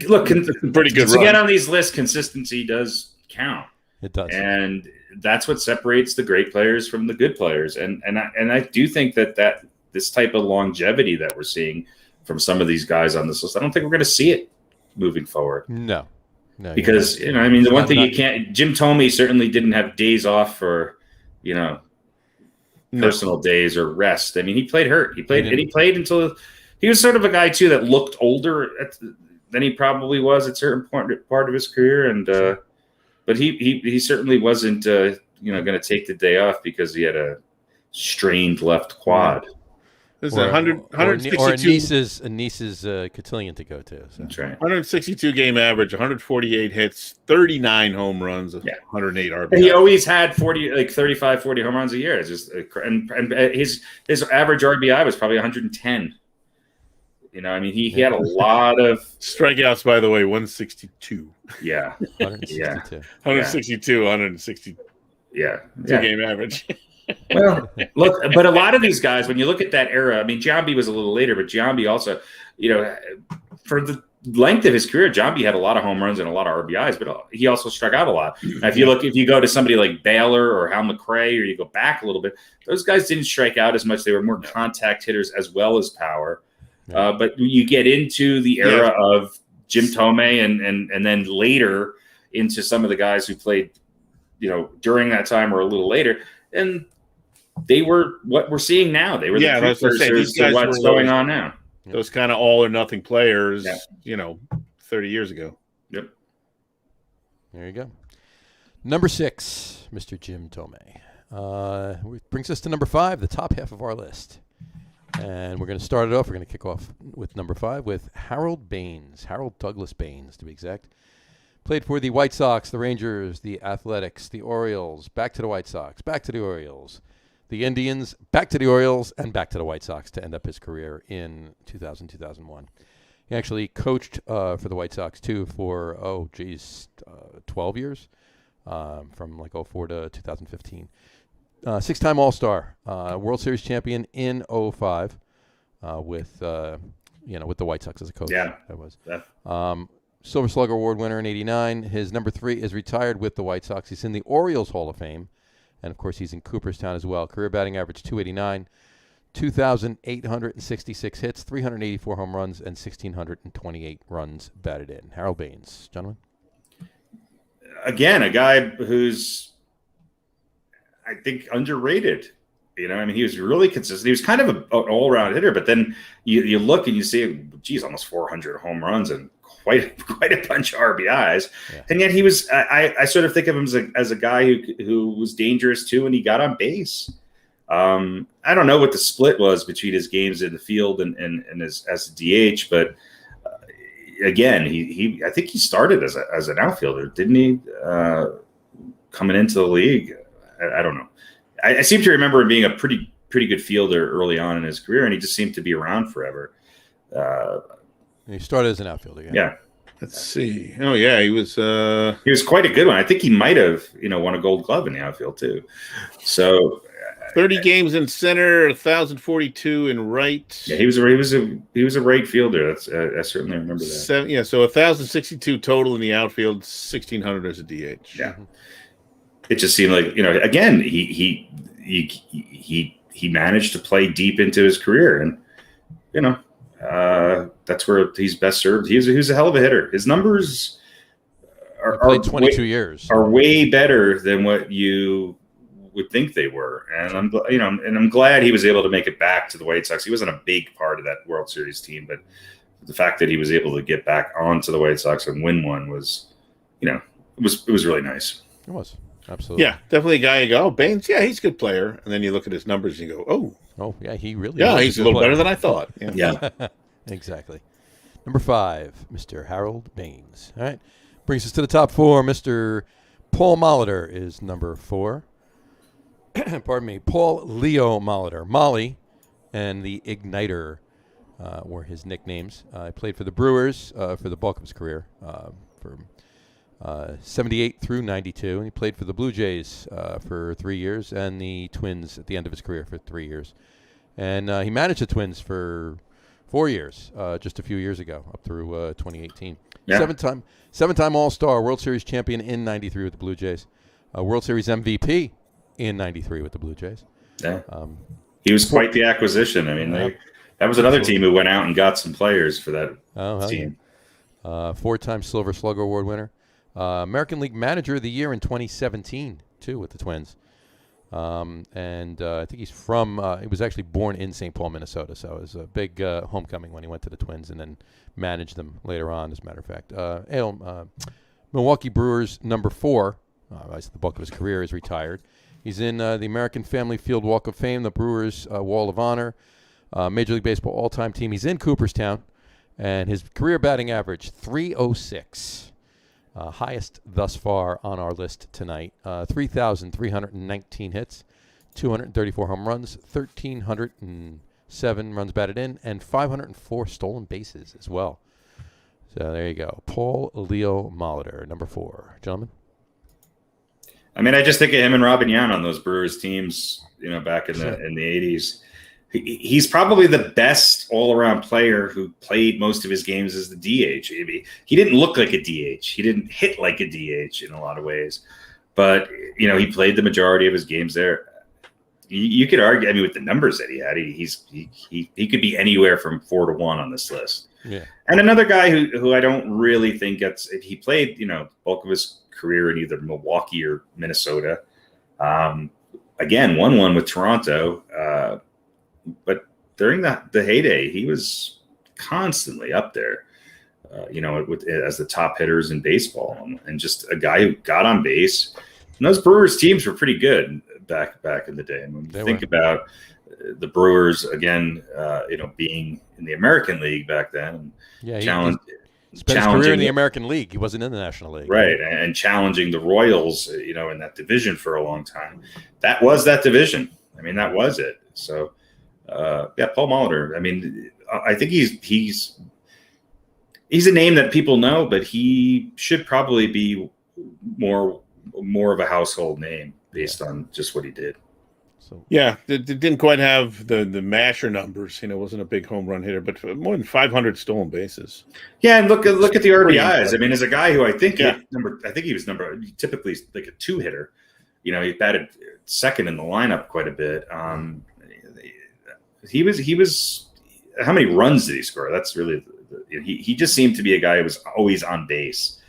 Look, pretty good. To get on these lists, consistency does count. It does, and that's what separates the great players from the good players. And I do think that this type of longevity that we're seeing from some of these guys on this list, I don't think we're going to see it moving forward. No, because the one thing you can't. Jim Thome certainly didn't have days off for personal days or rest. I mean, he played hurt. He played until he was sort of a guy too that looked older than he probably was at a certain part of his career. And but he certainly wasn't going to take the day off because he had a strained left quad. There's 162 or a niece's cotillion to go to. So. That's right. 162 game average, 148 hits, 39 home runs, 108 RBI. He always had 35, 40 home runs a year. It's just and his average RBI was probably 110. He had a lot of strikeouts. By the way, 162. Yeah, 162, 160. Yeah, game average. Well, look, but a lot of these guys, when you look at that era, I mean, Giambi was a little later, but Giambi also, for the length of his career, Giambi had a lot of home runs and a lot of RBIs, but he also struck out a lot. Now, if you go to somebody like Baylor or Hal McRae, or you go back a little bit, those guys didn't strike out as much. They were more contact hitters as well as power. But you get into the era of Jim Thome and then later into some of the guys who played, during that time or a little later, and they were what we're seeing now. They were the precursors to what's going on now. Those kind of all or nothing players, 30 years ago. Yep. There you go. Number 6, Mr. Jim Thome. Brings us to number 5, the top half of our list. And we're going to start it off. We're going to kick off with number 5 with Harold Douglas Baines, to be exact. Played for the White Sox, the Rangers, the Athletics, the Orioles, back to the White Sox, back to the Orioles, the Indians, back to the Orioles, and back to the White Sox to end up his career in 2000-2001. He actually coached for the White Sox, too, for, 12 years, from 04 to 2015. 6-time All-Star, World Series champion in 05 with the White Sox as a coach. Yeah. That was. Yeah. Silver Slugger Award winner in 89. His number 3 is retired with the White Sox. He's in the Orioles Hall of Fame. And, of course, he's in Cooperstown as well. Career batting average, .289, 2,866 hits, 384 home runs, and 1,628 runs batted in. Harold Baines. Gentlemen? Again, a guy who's, I think, underrated. He was really consistent. He was kind of an all-around hitter, but then you look and you see, almost 400 home runs and quite a bunch of RBIs. Yeah. And yet he was, I sort of think of him as a guy who was dangerous too, and he got on base. I don't know what the split was between his games in the field and as a DH, but again, I think he started as an outfielder, didn't he? Coming into the league, I don't know. I seem to remember him being a pretty good fielder early on in his career, and he just seemed to be around forever. He started as an outfielder. Yeah. Let's see. Oh yeah, he was quite a good one. I think he might have won a Gold Glove in the outfield too. So 30 games in center, 1,042 in right. Yeah, he was a right fielder. That's I certainly remember that. So 1,062 total in the outfield, 1,600 as a DH. Yeah. it just seemed like, again, he managed to play deep into his career, and that's where he's best served. He's a hell of a hitter. His numbers played 22 years are way better than what you would think they were, and I'm glad he was able to make it back to the White Sox. He wasn't a big part of that World Series team, but the fact that he was able to get back onto the White Sox and win one was, it was really nice. It was. Absolutely. Yeah, definitely a guy you go, Baines, yeah, he's a good player. And then you look at his numbers and you go, oh, yeah, he really is. Yeah, he's a little better than I thought. Yeah. Exactly. Number 5, Mr. Harold Baines. All right. Brings us to the top 4. Mr. Paul Molitor is number 4. Pardon me. Paul Leo Molitor. Molly and the Igniter were his nicknames. He played for the Brewers for the bulk of his career, from 78 through 92, and he played for the Blue Jays for 3 years, and the Twins at the end of his career for 3 years. And he managed the Twins for 4 years, just a few years ago, up through 2018. Yeah. Seven-time All-Star, World Series champion in 93 with the Blue Jays, World Series MVP in 93 with the Blue Jays. Yeah. He was quite the acquisition. I mean, that was another team who went out and got some players for that team. Yeah. 4-time Silver Slugger Award winner. American League Manager of the Year in 2017, too, with the Twins. And I think he's from, he was actually born in St. Paul, Minnesota, so it was a big homecoming when he went to the Twins and then managed them later on, as a matter of fact. Milwaukee Brewers, number 4, the bulk of his career is retired. He's in the American Family Field Walk of Fame, the Brewers Wall of Honor, Major League Baseball all-time team. He's in Cooperstown, and his career batting average, .306. Highest thus far on our list tonight. 3,319 hits, 234 home runs, 1,307 runs batted in, and 504 stolen bases as well. So there you go. Paul Leo Molitor, number 4. Gentlemen? I mean, I just think of him and Robin Yount on those Brewers teams, back in the 80s. He's probably the best all-around player who played most of his games as the DH. He didn't look like a DH. He didn't hit like a DH in a lot of ways. But, he played the majority of his games there. You could argue, with the numbers that he had, he could be anywhere from 4 to 1 on this list. Yeah. And another guy who I don't really think he played, bulk of his career in either Milwaukee or Minnesota. Again, won one with Toronto. But during the heyday, he was constantly up there, as the top hitters in baseball, and just a guy who got on base. And those Brewers teams were pretty good back in the day. When you think about the Brewers again, being in the American League back then, he spent his career in the American League. He wasn't in the National League, right? And challenging the Royals, in that division for a long time. That was that division. That was it. So. Paul Molitor. I think he's a name that people know, but he should probably be more of a household name based on just what he did. So it didn't quite have the masher numbers. Wasn't a big home run hitter, but more than 500 stolen bases. Yeah, and look at the RBIs. As a guy who I think he was typically like a 2 hitter. He batted second in the lineup quite a bit. He was. How many runs did he score? That's really. He just seemed to be a guy who was always on base,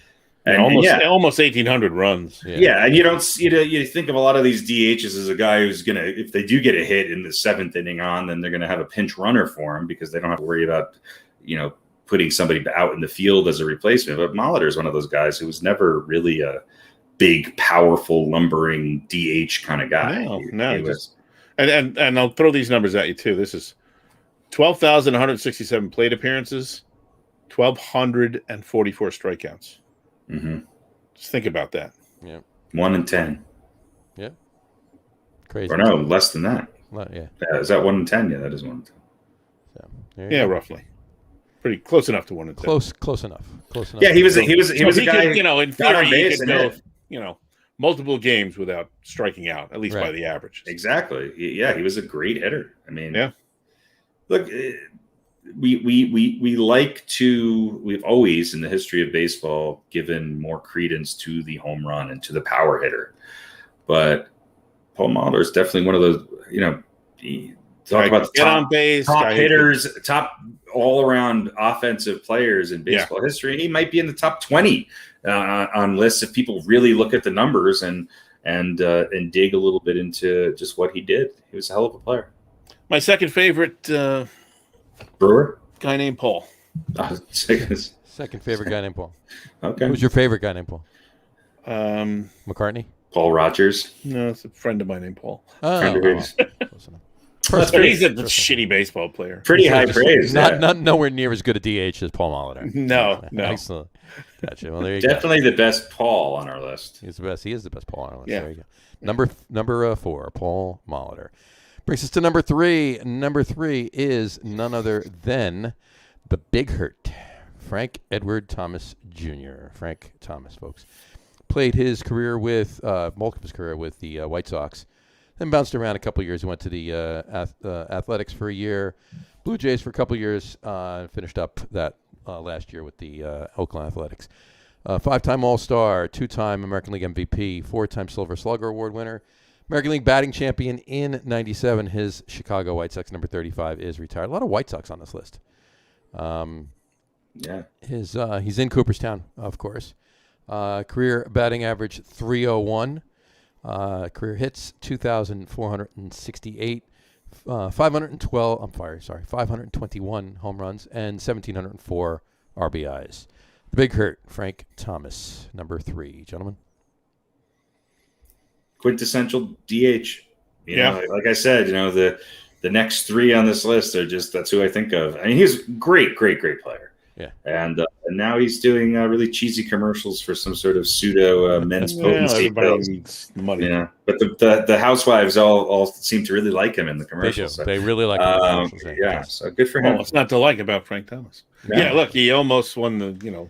and almost 1,800 runs. Yeah, and you think of a lot of these DHs as a guy who's gonna, if they do get a hit in the 7th inning on, then they're gonna have a pinch runner for him because they don't have to worry about putting somebody out in the field as a replacement. But Molitor is one of those guys who was never really a big, powerful, lumbering DH kind of guy. He was. And I'll throw these numbers at you too. This is 12,167 plate appearances, 1,244 strikeouts. Mm-hmm. Just think about that. Yeah, 1 in 10. Yeah, crazy. Or no, less than that. Yeah. Is that 1 in 10? Yeah, that is 1 in 10. So, roughly. Pretty close enough to 1 in 10. Close enough. Yeah, he was a guy. In theory, he could go, multiple games without striking out, at least by the average. Exactly. Yeah, he was a great hitter. Look, we've always in the history of baseball given more credence to the home run and to the power hitter. but Paul Molitor is definitely one of those, talk about the on base, top hitters, top all-around offensive players in baseball history. He might be in the top 20 on lists if people really look at the numbers and dig a little bit into just what he did. He was a hell of a player. My second favorite Brewer guy named Paul. Second favorite guy named Paul. Okay. Who's your favorite guy named Paul? McCartney? Paul Rogers. No, it's a friend of mine named Paul. Close enough. He's a shitty baseball player. Pretty high praise. Not nowhere near as good a DH as Paul Molitor. No. Excellent. Gotcha. Well, there you Definitely the best Paul on our list. He's the best. He is the best Paul on our list. Yeah. There you go. Number 4, Paul Molitor. Brings us to number 3. Number 3 is none other than the Big Hurt, Frank Edward Thomas Jr. Frank Thomas, folks. Played his career with, bulk of his career with the White Sox. Then bounced around a couple of years. He went to the Athletics for a year, Blue Jays for a couple of years, and finished up that last year with the Oakland Athletics. 5-time All-Star, 2-time American League MVP, 4-time Silver Slugger Award winner, American League batting champion in 97. His Chicago White Sox number 35 is retired. A lot of White Sox on this list. He's in Cooperstown, of course. Career batting average 301. Career hits 2,468, 521 home runs, and 1,704 RBIs. The Big Hurt, Frank Thomas, number 3, gentlemen. Quintessential DH. Like I said, the next 3 on this list are that's who I think of. I mean, he's a great player. Yeah. And now he's doing really cheesy commercials for some sort of pseudo men's potency pills. Needs money. Yeah, but the housewives all seem to really like him in the commercials. They really like him. So good for him. What's not to like about Frank Thomas? Yeah, look, he almost won the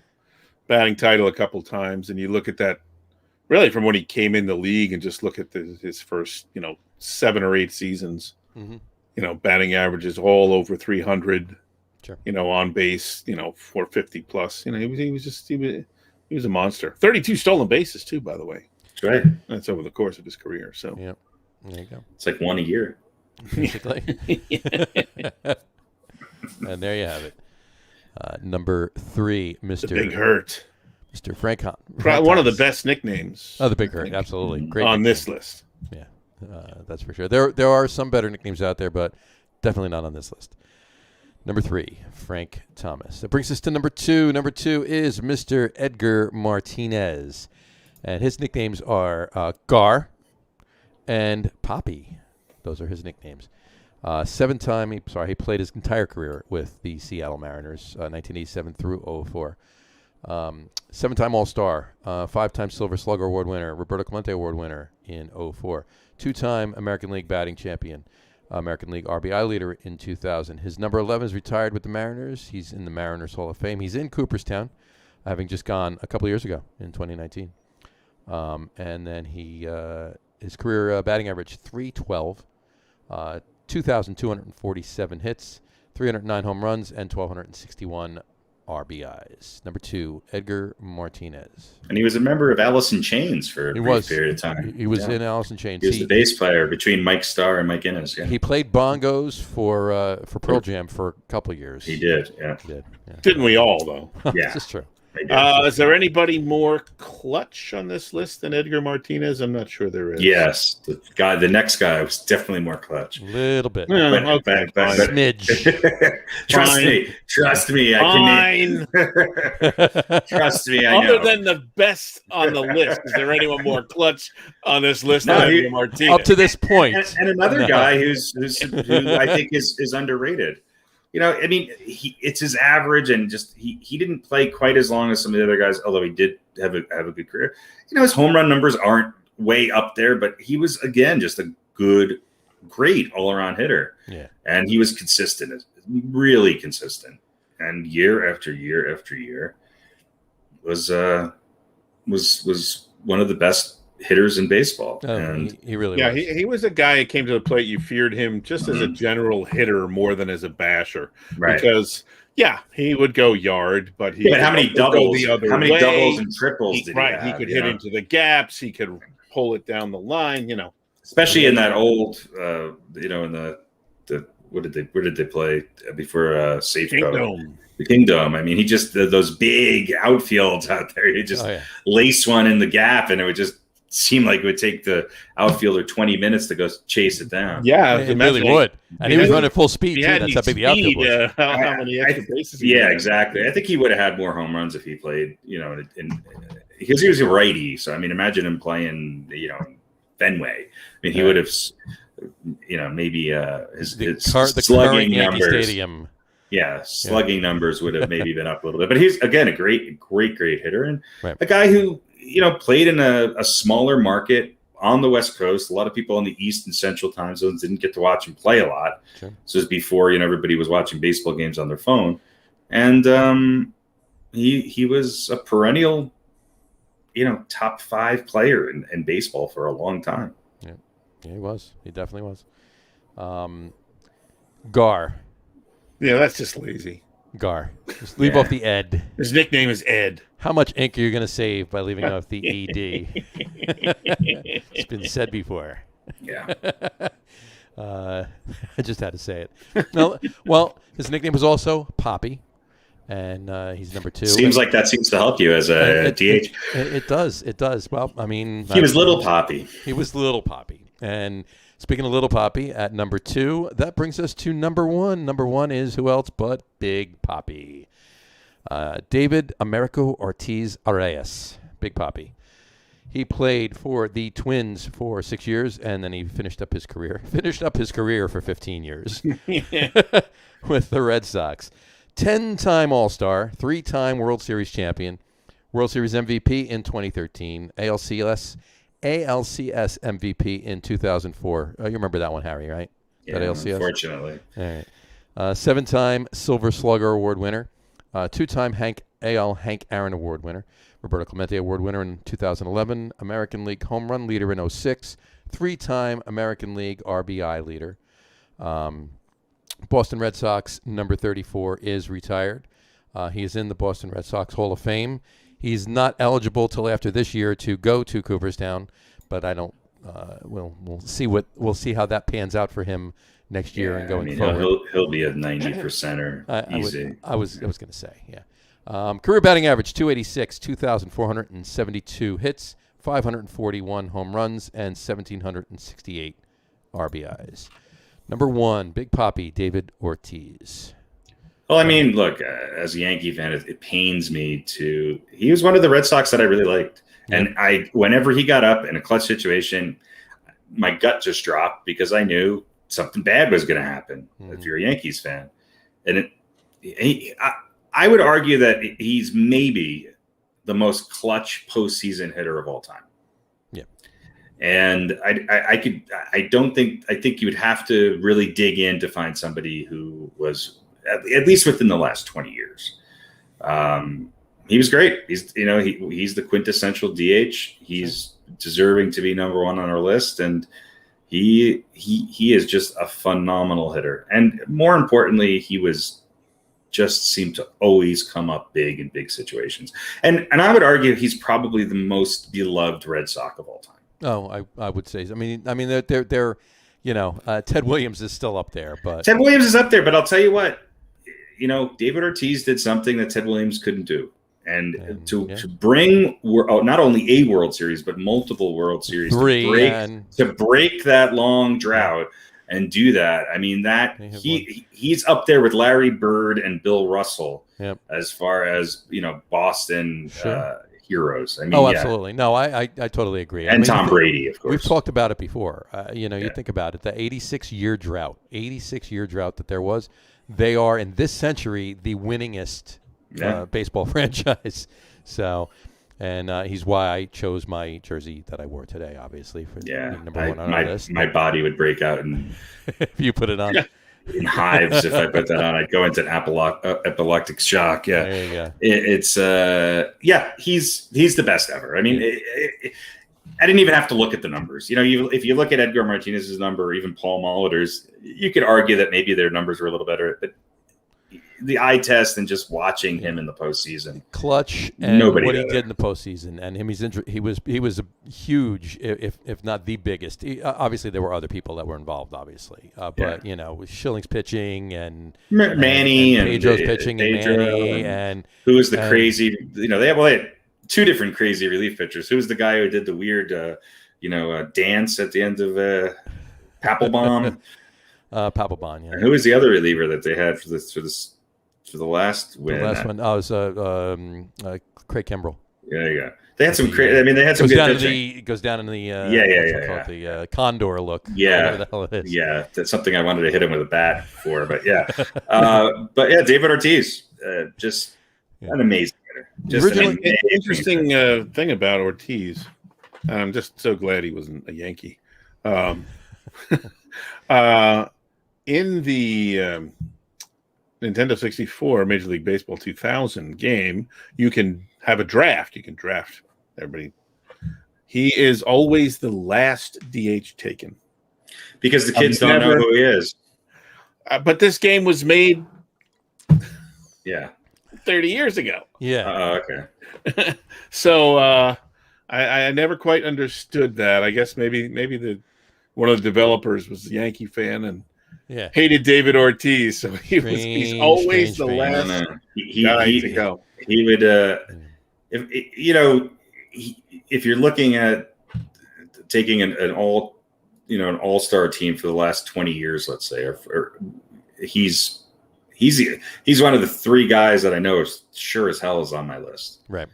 batting title a couple times, and you look at that really from when he came in the league, and just look at his first 7 or 8 seasons. Mm-hmm. Batting averages all over 300. Sure. On base, 450 plus. He was a monster. 32 stolen bases too, by the way. That's right. That's over the course of his career. So there you go. It's like 1 a year. Basically. And there you have it. Number 3, Mr. The Big Hurt. Mr. Frank One of the best nicknames. Oh, the Big Hurt, absolutely. Great on nickname. this list. Yeah, that's for sure. There are some better nicknames out there, but definitely not on this list. Number 3, Frank Thomas. That brings us to number 2. Number 2 is Mr. Edgar Martinez. And his nicknames are Gar and Poppy. Those are his nicknames. 7-time, he played his entire career with the Seattle Mariners, 1987 through 2004. 7-time All-Star, 5-time Silver Slugger Award winner, Roberto Clemente Award winner in 2004. 2-time American League batting champion. American League RBI leader in 2000. His number 11 is retired with the Mariners. He's in the Mariners Hall of Fame. He's in Cooperstown, having just gone a couple of years ago in 2019. And then his career batting average 312, 2,247 hits, 309 home runs, and 1,261 RBIs. Number 2, Edgar Martinez. And he was a member of Alice in Chains for a brief period of time. He was in Alice in Chains. He was the bass player between Mike Starr and Mike Innes. Yeah. He played bongos for Pearl Jam for a couple of years. He did, yeah. Didn't we all, though? Yeah. This is true. Is there anybody more clutch on this list than Edgar Martinez? I'm not sure there is. Yes. The next guy was definitely more clutch. A little bit. Smidge. Trust me. I can Trust me, I know. Other than the best on the list, is there anyone more clutch on this list than Edgar Martinez? Up to this point. And another guy who I think is underrated. I mean, it's his average, and just he didn't play quite as long as some of the other guys, although he did have a good career. His home run numbers aren't way up there, but he was, again, just a great all-around hitter. Yeah. And he was consistent, really consistent. And year after year after year was one of the best hitters in baseball. And he really was. He was a guy that came to the plate. You feared him just as a general hitter more than as a basher. Right. Because he would go yard, but how many doubles? How many doubles and triples did he have? He could hit into the gaps. He could pull it down the line, especially in that old, in the where did they play before Safeco? The Kingdom. I mean, he just those big outfields out there. He just lace one in the gap, and it would just seem like it would take the outfielder 20 minutes to go chase it down. Yeah, it really would. And he was running full speed too. That's how big the outfield was. How many extra bases? Exactly. I think he would have had more home runs if he played, because he was a righty. So I mean, imagine him playing, Fenway. I mean, he would have, maybe his slugging numbers. Stadium. Yeah, slugging numbers would have maybe been up a little bit. But he's, again, a great hitter, and a guy who, played in a smaller market on the West Coast. A lot of people in the East and Central time zones didn't get to watch him play a lot. Sure. This was before, everybody was watching baseball games on their phone. And he was a perennial, top 5 player in baseball for a long time. Yeah, he was. He definitely was. Gar. Yeah, that's just lazy. Gar. Just leave off the Ed. His nickname is Ed. How much ink are you going to save by leaving off the ED? It's been said before. Yeah. I just had to say it. No, well, his nickname was also Poppy, and he's number 2. Seems like that seems to help you as a DH. It does. It does. Well, I mean, he was Little Poppy. He was Little Poppy. And speaking of Little Poppy, at number 2, that brings us to number 1. Number 1 is who else but Big Poppy. David Americo Ortiz Arias, Big Poppy. He played for the Twins for 6 years, and then he finished up his career for 15 years with the Red Sox. 10-time All-Star, 3-time World Series champion, World Series MVP in 2013, ALCS MVP in 2004. You remember that one, Harry, right? Yeah, unfortunately. All right. 7-time Silver Slugger Award winner. 2-time Hank Aaron Award winner, Roberto Clemente Award winner in 2011, American League home run leader in 06, 3-time American League RBI leader. Boston Red Sox number 34 is retired. He is in the Boston Red Sox Hall of Fame. He's not eligible till after this year to go to Cooperstown, but I don't. We'll see how that pans out for him next year and going forward. He'll be a 90%er easy. I was going to say, yeah. Career batting average 286, 2,472 hits, 541 home runs, and 1,768 RBIs. Number 1, Big Poppy, David Ortiz. Well, I mean, look, as a Yankee fan, it pains me to. He was one of the Red Sox that I really liked, and whenever he got up in a clutch situation, my gut just dropped because I knew something bad was going to happen if you're a Yankees fan. And I would argue that he's maybe the most clutch postseason hitter of all time. Yeah. And I think you would have to really dig in to find somebody who was at least within the last 20 years. He was great. He's the quintessential DH. He's deserving to be number 1 on our list. And he is just a phenomenal hitter. And more importantly, he seemed to always come up big in big situations. And I would argue he's probably the most beloved Red Sox of all time. Oh, I would say. I mean, they're Ted Williams is still up there, but Ted Williams is up there. But I'll tell you what, David Ortiz did something that Ted Williams couldn't do. And to bring not only a World Series, but multiple World Series to break that long drought and do that. I mean, he's up there with Larry Bird and Bill Russell as far as, Boston heroes. I mean, absolutely. No, I totally agree. And Tom Brady, of course. We've talked about it before. You think about it, the 86-year drought that there was. They are, in this century, the winningest baseball franchise. So, and he's why I chose my jersey that I wore today, obviously, for number 1 on our list. My body would break out if you put it on. In hives if I put that on. I'd go into an epileptic shock. Yeah, there you go. It's he's the best ever. I mean, I didn't even have to look at the numbers. If you look at Edgar Martinez's number, or even Paul Molitor's, you could argue that maybe their numbers were a little better. But the eye test and just watching him in the postseason. Clutch and what he did in the postseason, and he was a huge, if not the biggest. Obviously, there were other people that were involved, obviously, but Schilling's pitching and Manny and Pedro's pitching and Manny and who was the crazy? They had two different crazy relief pitchers. Who was the guy who did the weird, dance at the end of Papelbon? Papelbon, yeah. And who was the other reliever that they had for the last win? The last one, it was Craig Kimbrell. Yeah, you go. They had some crazy. I mean, they had some good pitching. It goes down in the the condor look. Yeah, whatever the hell it is. Yeah, that's something I wanted to hit him with a bat for, but yeah, David Ortiz, just an amazing hitter. Just an interesting thing about Ortiz. I'm just so glad he wasn't a Yankee. In the Nintendo 64 Major League Baseball 2000 game, you can have a draft. You can draft everybody. He is always the last DH taken. Because the kids don't know who he is. But this game was made 30 years ago. Yeah. Okay. So I never quite understood that. I guess maybe one of the developers was a Yankee fan and hated David Ortiz, so he's always the last guy to go. He would, if you're looking at taking an all-star team for the last 20 years, let's say, or he's one of the three guys that I know is sure as hell is on my list. Right.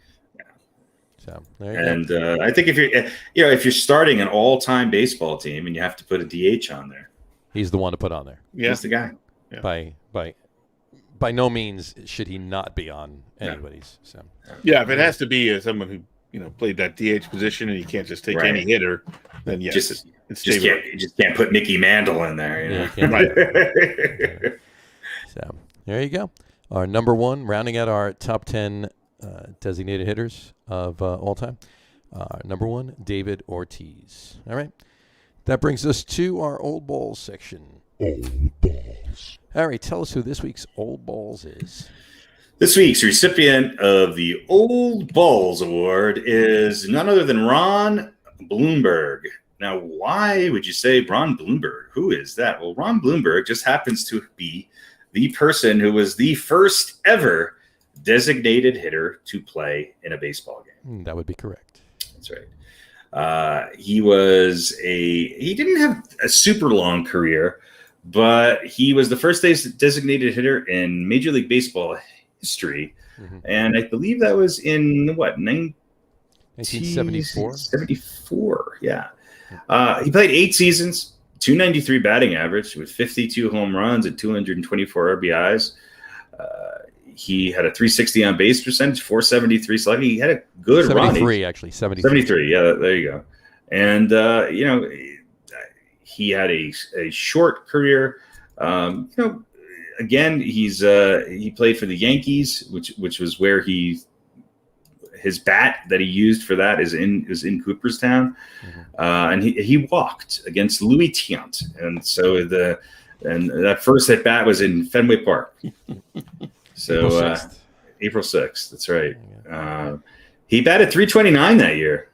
So, I think if you're starting an all-time baseball team and you have to put a DH on there, he's the one to put on there. Yeah. He's the guy. Yeah. By no means should he not be on anybody's. So if it has to be someone who played that DH position and you can't just take any hitter, then yes, you just can't put Mickey Mantle in there. Right. So there you go. Our number one, rounding out our top 10 designated hitters of all time. Number one, David Ortiz. All right. That brings us to our Old Balls section. Old Balls. Harry, tell us who this week's Old Balls is. This week's recipient of the Old Balls Award is none other than Ron Blomberg. Now, why would you say Ron Blomberg? Who is that? Well, Ron Blomberg just happens to be the person who was the first ever designated hitter to play in a baseball game. That would be correct. That's right. He didn't have a super long career, but he was the first designated hitter in Major League Baseball history. Mm-hmm. And I believe that was in 1974? 74, yeah. He played 8 seasons, 293 batting average with 52 home runs and 224 RBIs. He had a 360 on base percentage, 473 slugging. He had a good 73, run. Actually, 73. 73, yeah, there you go. And, he had a short career. Again, he played for the Yankees, which was where his bat that he used for that is in Cooperstown. Mm-hmm. And he walked against Louis Tiant. And so that first at bat was in Fenway Park. So April 6th, that's right. He batted .329 that year.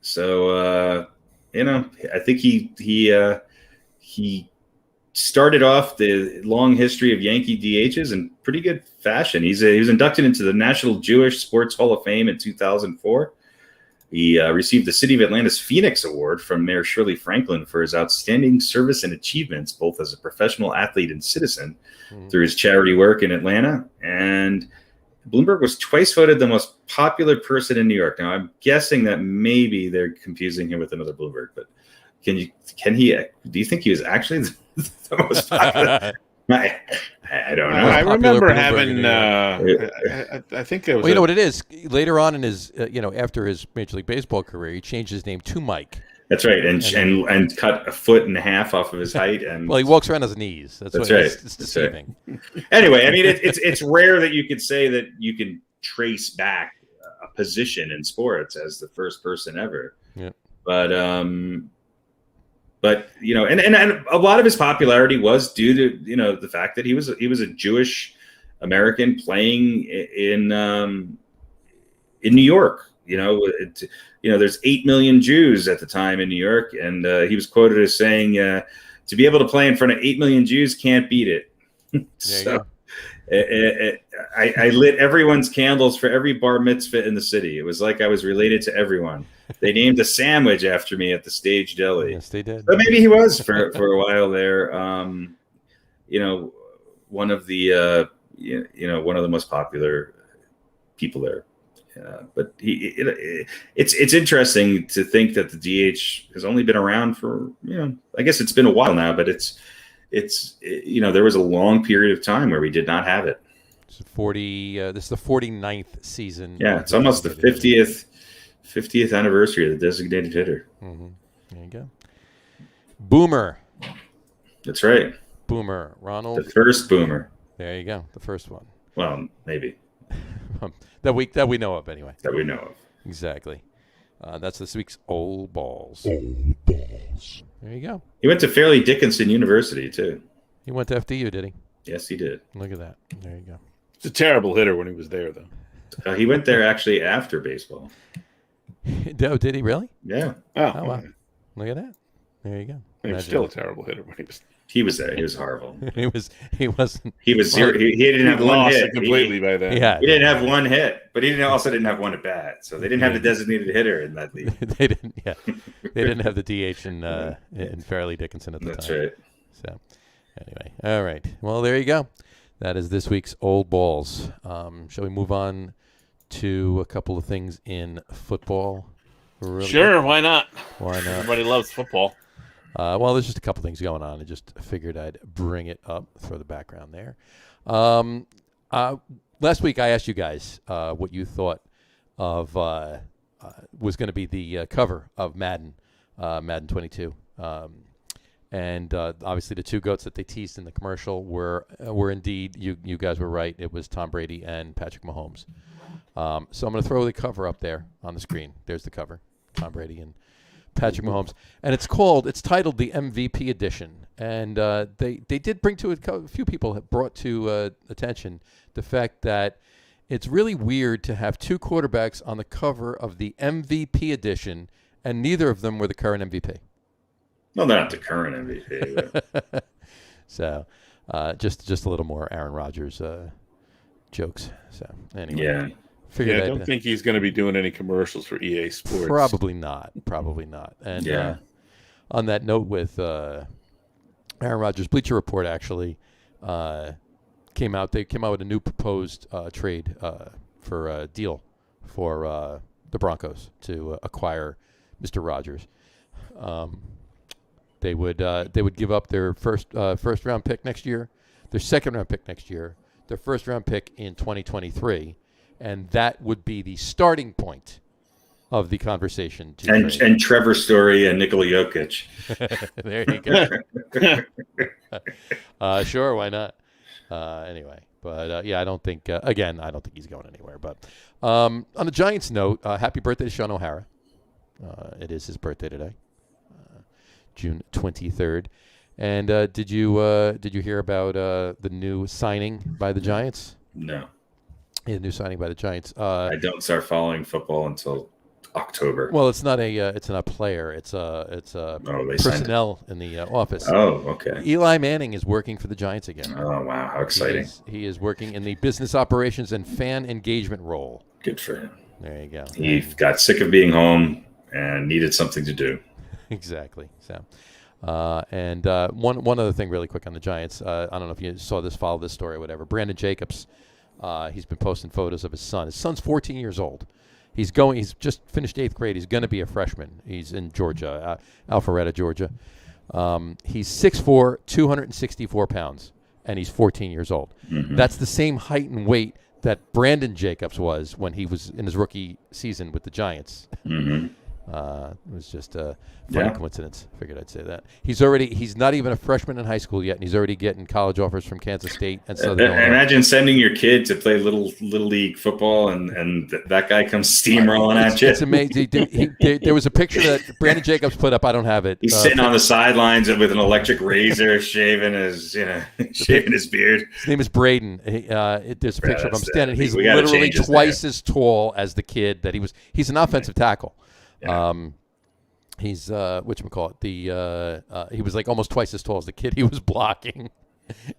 So I think he started off the long history of Yankee DHs in pretty good fashion. He was inducted into the National Jewish Sports Hall of Fame in 2004. He received the City of Atlanta's Phoenix Award from Mayor Shirley Franklin for his outstanding service and achievements, both as a professional athlete and citizen, through his charity work in Atlanta. And Bloomberg was twice voted the most popular person in New York. Now, I'm guessing that maybe they're confusing him with another Bloomberg, but do you think he was actually the most popular? I don't know. I remember having. I think it was. Well, you know what it is. Later on in his, after his Major League Baseball career, he changed his name to Mike. That's right, and cut a foot and a half off of his height. And well, he walks around on his knees. That's right. It's deceiving. Right. Anyway, I mean, it's rare that you could say that you can trace back a position in sports as the first person ever. Yeah. But and a lot of his popularity was due to the fact that he was a Jewish American playing in New York. There's 8 million Jews at the time in New York, and he was quoted as saying, "To be able to play in front of 8 million Jews, can't beat it." So I lit everyone's candles for every bar mitzvah in the city. It was like I was related to everyone. They named a sandwich after me at the Stage Deli. Yes, they did. But maybe he was for a while there. One of the one of the most popular people there. But it's interesting to think that the DH has only been around for, I guess it's been a while now, but it's there was a long period of time where we did not have it. It's this is the 49th season. Yeah, it's almost the 50th anniversary of the designated hitter. Mm-hmm. There you go. Boomer. That's right. Boomer. Ronald. The first Boomer. There you go. The first one. Well, maybe. that we know of anyway. That we know of. Exactly. That's this week's Old Balls. Old balls. There you go. He went to Fairleigh Dickinson University, too. He went to FDU, did he? Yes, he did. Look at that. There you go. He's a terrible hitter when he was there, though. He went there actually after baseball. Oh, did he really? Yeah. Oh, wow. Look at that. There you go. He was still a terrible hitter when he was. He was there. He was horrible. He wasn't. He was zero. He didn't have one lost hit it completely by then. Yeah. He didn't have one hit, but he also didn't have one at bat. So they didn't have the designated hitter in that league. They didn't. Yeah. They didn't have the DH in Fairleigh Dickinson at the That's time. right. So, anyway, all right. Well, there you go. That is this week's Old Balls. Shall we move on to a couple of things in football? Really Sure, quick? why not? Why not? Everybody loves football. Well, there's just a couple things going on. I just figured I'd bring it up, throw the background there. Last week I asked you guys what you thought of was going to be the cover of Madden 22. And obviously the two goats that they teased in the commercial were indeed, you guys were right, it was Tom Brady and Patrick Mahomes. So I'm going to throw the cover up there on the screen. There's the cover, Tom Brady and Patrick Mahomes. And it's titled the MVP edition. And they did bring to a few people have brought to attention the fact that it's really weird to have two quarterbacks on the cover of the MVP edition, and neither of them were the current MVP. Well, they're not the current MVP. But. So, just a little more Aaron Rodgers jokes. So, anyway. Yeah. I don't think he's going to be doing any commercials for EA Sports. Probably not. And on that note with Aaron Rodgers, Bleacher Report actually came out. They came out with a new proposed trade for a deal for the Broncos to acquire Mr. Rodgers. They would give up their first round pick next year, their second round pick next year, their first round pick in 2023, and that would be the starting point of the conversation. And Trevor Story and Nikola Jokic. There you go. Sure, why not? Anyway, but I don't think I don't think he's going anywhere. But on the Giants note, happy birthday to Sean O'Hara. It is his birthday today, June 23rd. And did you hear about the new signing by the Giants? No. Yeah, new signing by the Giants. I don't start following football until October. Well, it's not a player. It's personnel in the office. Oh, okay. Eli Manning is working for the Giants again. Oh, wow. How exciting. He is working in the business operations and fan engagement role. Good for him. There you go. He got sick of being home and needed something to do. Exactly. So, and one other thing really quick on the Giants. I don't know if you followed this story or whatever. Brandon Jacobs, he's been posting photos of his son. His son's 14 years old. He's just finished 8th grade. He's going to be a freshman. He's in Georgia, Alpharetta, Georgia. He's 6'4", 264 pounds, and he's 14 years old. Mm-hmm. That's the same height and weight that Brandon Jacobs was when he was in his rookie season with the Giants. Mm-hmm. It was just a funny coincidence. I figured I'd say that. He's not even a freshman in high school yet, and he's already getting college offers from Kansas State and Southern Illinois. Imagine sending your kid to play little league football, and that guy comes steamrolling at you. It's amazing. There was a picture that Brandon Jacobs put up. I don't have it. He's sitting on the sidelines with an electric razor, shaving his beard. His name is Braden. There's a picture of him standing. He's literally twice as tall as the kid that he was. He's an offensive tackle. Yeah. He's whatchamacallit, he was like almost twice as tall as the kid he was blocking.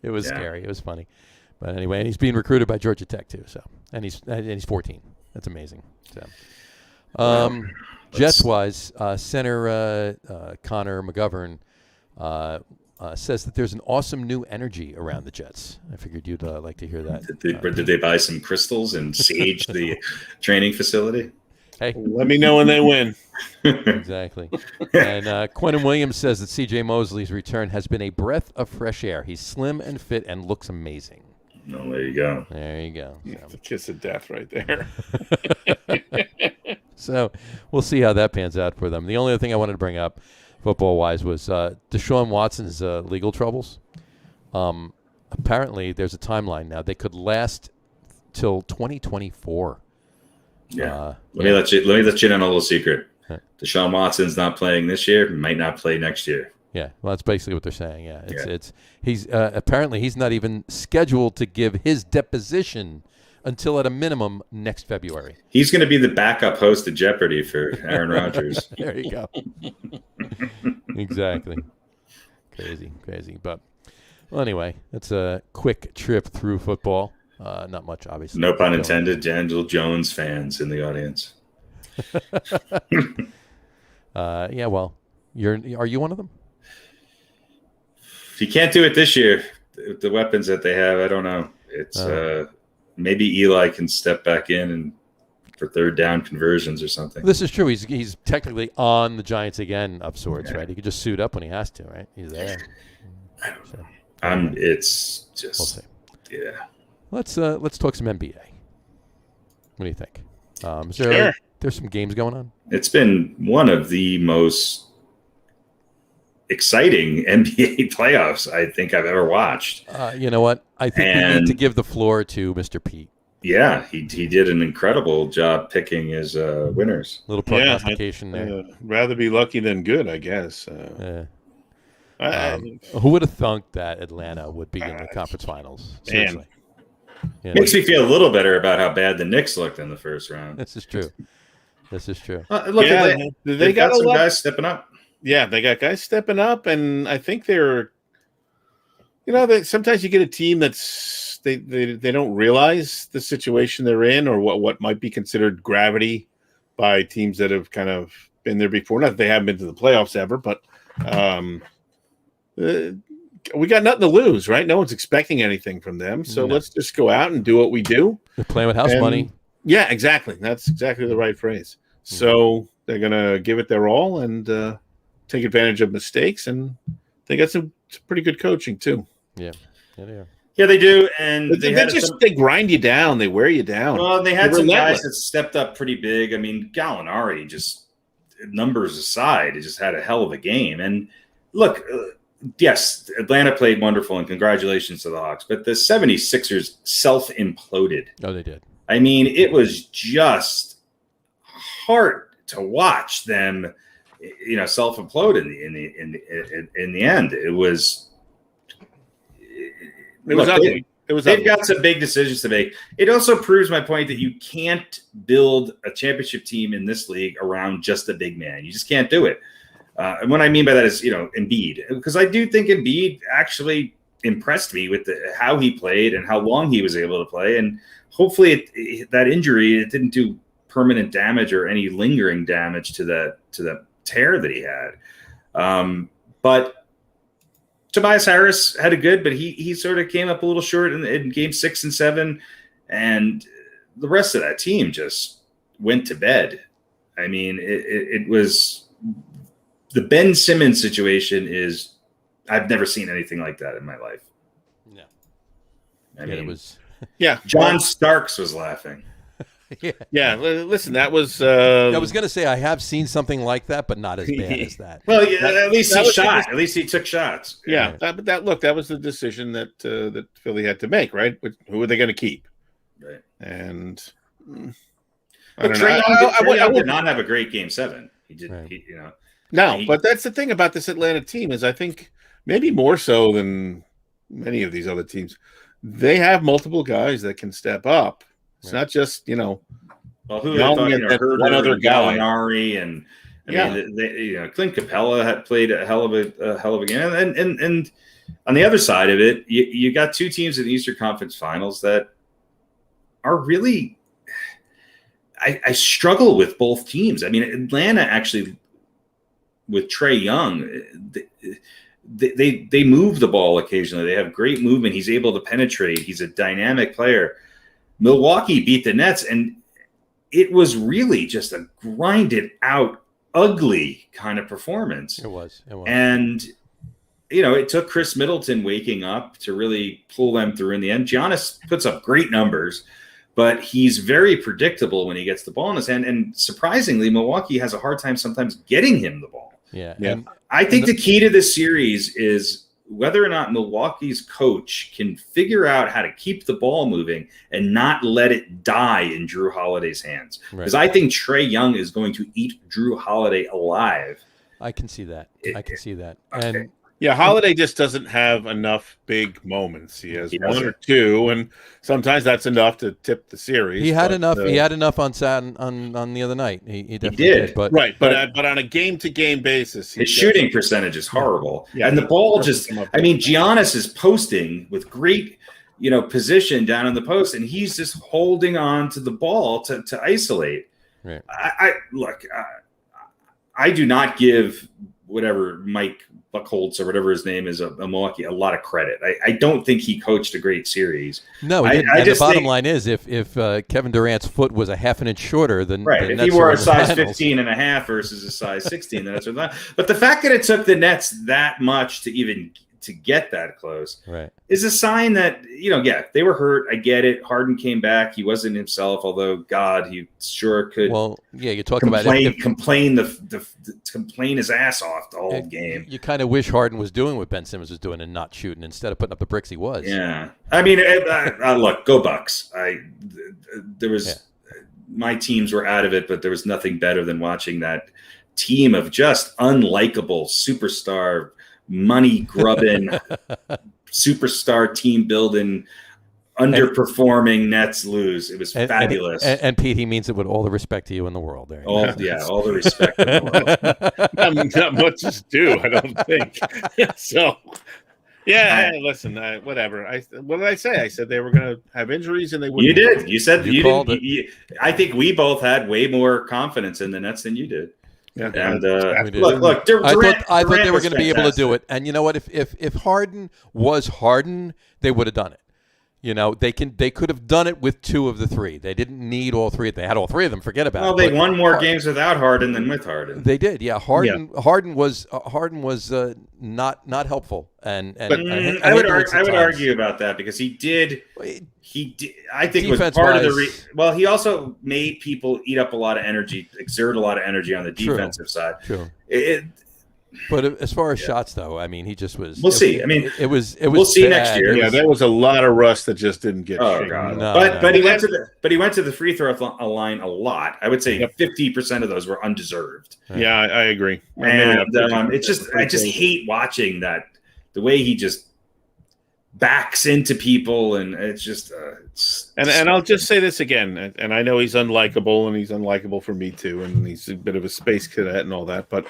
It was scary. It was funny. But anyway, and he's being recruited by Georgia Tech too. So and he's 14. That's amazing. So Jets wise, center Connor McGovern says that there's an awesome new energy around the Jets. I figured you'd like to hear that. Did they buy some crystals and sage the training facility? Hey. Let me know when they win. Exactly. And Quentin Williams says that C.J. Mosley's return has been a breath of fresh air. He's slim and fit and looks amazing. No, there you go. There you go. That's a kiss of death right there. So we'll see how that pans out for them. The only other thing I wanted to bring up football-wise was Deshaun Watson's legal troubles. Apparently, there's a timeline now. They could last till 2024. Yeah. Let me let you in on a little secret. Deshaun Watson's not playing this year. Might not play next year. Yeah, well, that's basically what they're saying. Yeah, he's apparently he's not even scheduled to give his deposition until at a minimum next February. He's going to be the backup host of Jeopardy for Aaron Rodgers. There you go. Exactly. Crazy. But well, anyway, that's a quick trip through football. Not much, obviously. No pun intended. Daniel Jones fans in the audience. Yeah, well, are you one of them? If you can't do it this year, the weapons that they have, I don't know. It's maybe Eli can step back in and for third down conversions or something. This is true. He's technically on the Giants again of sorts, right? He could just suit up when he has to, right? He's there. I don't know. It's just we'll see. Yeah. Let's talk some NBA. What do you think? There's some games going on? It's been one of the most exciting NBA playoffs I think I've ever watched. You know what? I think we need to give the floor to Mr. Pete. Yeah, he did an incredible job picking his winners. A little prognostication there. Rather be lucky than good, I guess. Who would have thunk that Atlanta would be in the conference finals? Seriously. Makes me feel a little better about how bad the Knicks looked in the first round. This is true. Look, they got some guys stepping up. Yeah, they got guys stepping up, and I think they're, sometimes you get a team that's they don't realize the situation they're in or what might be considered gravity by teams that have kind of been there before. Not that they haven't been to the playoffs ever, but we got nothing to lose, right? No one's expecting anything from them, so let's just go out and do what we do. They're playing with house money. Yeah, exactly. That's exactly the right phrase. So they're going to give it their all and take advantage of mistakes, and they got some pretty good coaching too. Yeah, they are. Yeah, they do, and they grind you down. They wear you down. Well, they had some guys that stepped up pretty big. I mean, Gallinari, just numbers aside, he just had a hell of a game. And look, yes, Atlanta played wonderful, and congratulations to the Hawks. But the 76ers self-imploded. Oh, they did. I mean, it was just hard to watch them, self-implode in the end. It was ugly. They've got some big decisions to make. It also proves my point that you can't build a championship team in this league around just a big man. You just can't do it. And what I mean by that is, Embiid, because I do think Embiid actually impressed me with how he played and how long he was able to play. And hopefully that injury, it didn't do permanent damage or any lingering damage to the tear that he had. But Tobias Harris had a good, but he sort of came up a little short in game 6 and 7. And the rest of that team just went to bed. I mean, it was the Ben Simmons situation is, I've never seen anything like that in my life. No. I mean, it was. Yeah. John Starks was laughing. Yeah. Listen, that was. I was going to say I have seen something like that, but not as bad as that. Well, at least he shot. At least he took shots. Yeah, that was the decision that that Philly had to make, right? Who are they going to keep? Right. And Trae Young did not have a great Game 7. He did, right. But that's the thing about this Atlanta team is I think maybe more so than many of these other teams, they have multiple guys that can step up. It's not just well, who Herder, one other guy, Gallinari, and Clint Capella had played a hell of a game, and on the other side of it, you got two teams in the Eastern Conference Finals that are really. I struggle with both teams. I mean, Atlanta actually, with Trae Young, they move the ball occasionally. They have great movement. He's able to penetrate. He's a dynamic player. Milwaukee beat the Nets, and it was really just a grinded out, ugly kind of performance. It was. And, it took Chris Middleton waking up to really pull them through in the end. Giannis puts up great numbers, but he's very predictable when he gets the ball in his hand. And surprisingly, Milwaukee has a hard time sometimes getting him the ball. Yeah. I think the key to this series is whether or not Milwaukee's coach can figure out how to keep the ball moving and not let it die in Drew Holiday's hands. Because I think Trae Young is going to eat Drew Holiday alive. I can see that. Okay. And Holiday just doesn't have enough big moments. He has one or two, and sometimes that's enough to tip the series. He had enough. He had enough on the other night. He definitely did. But on a game-to-game basis, his shooting percentage is horrible. Yeah, and the ball Giannis is posting with great, position down in the post, and he's just holding on to the ball to isolate. Right. I do not give whatever Mike Buckholtz or whatever his name is a Milwaukee a lot of credit. I don't think he coached a great series. No, the bottom line is if Kevin Durant's foot was a half an inch shorter than if he wore a size 15 and a half versus a size 16, then that's what that. But the fact that it took the Nets that much to even to get that close is a sign that, they were hurt. I get it. Harden came back. He wasn't himself, although God, he sure could. Well, yeah, you talk complain his ass off the whole game. You kind of wish Harden was doing what Ben Simmons was doing and not shooting instead of putting up the bricks he was. Yeah. I mean, look, go Bucks. My teams were out of it, but there was nothing better than watching that team of just unlikable superstar money grubbing, superstar team building, underperforming Nets lose. It was fabulous. And Pete, he means it with all the respect to you in the world. There, all the respect in the world. Not much is due, I don't think. So, listen, whatever. What did I say? I said they were going to have injuries, and they wouldn't. You did. You said you didn't. I think we both had way more confidence in the Nets than you did. Yeah, and look, Durant, I thought they were going to be able to do it. And you know what? If Harden was Harden, they would have done it. They could have done it with two of the three. They didn't need all three. If they had all three of them, forget about it. Well, they won more games without Harden than with Harden. They did, yeah. Harden was not helpful, and I would argue about that because he did. I think it was part of the. He also made people eat up a lot of energy, exert a lot of energy on the defensive side. True. But as far as shots, though, I mean, he just was. We'll see. I mean, it was. We'll see next year. Yeah, there was a lot of rust that just didn't get. Oh God! But he went to the free throw line a lot. I would say 50% of those were undeserved. Yeah, I agree. And it's just I just hate watching that the way he just backs into people, and it's just. And I'll just say this again, and I know he's unlikable, and he's unlikable for me too, and he's a bit of a space cadet and all that, but.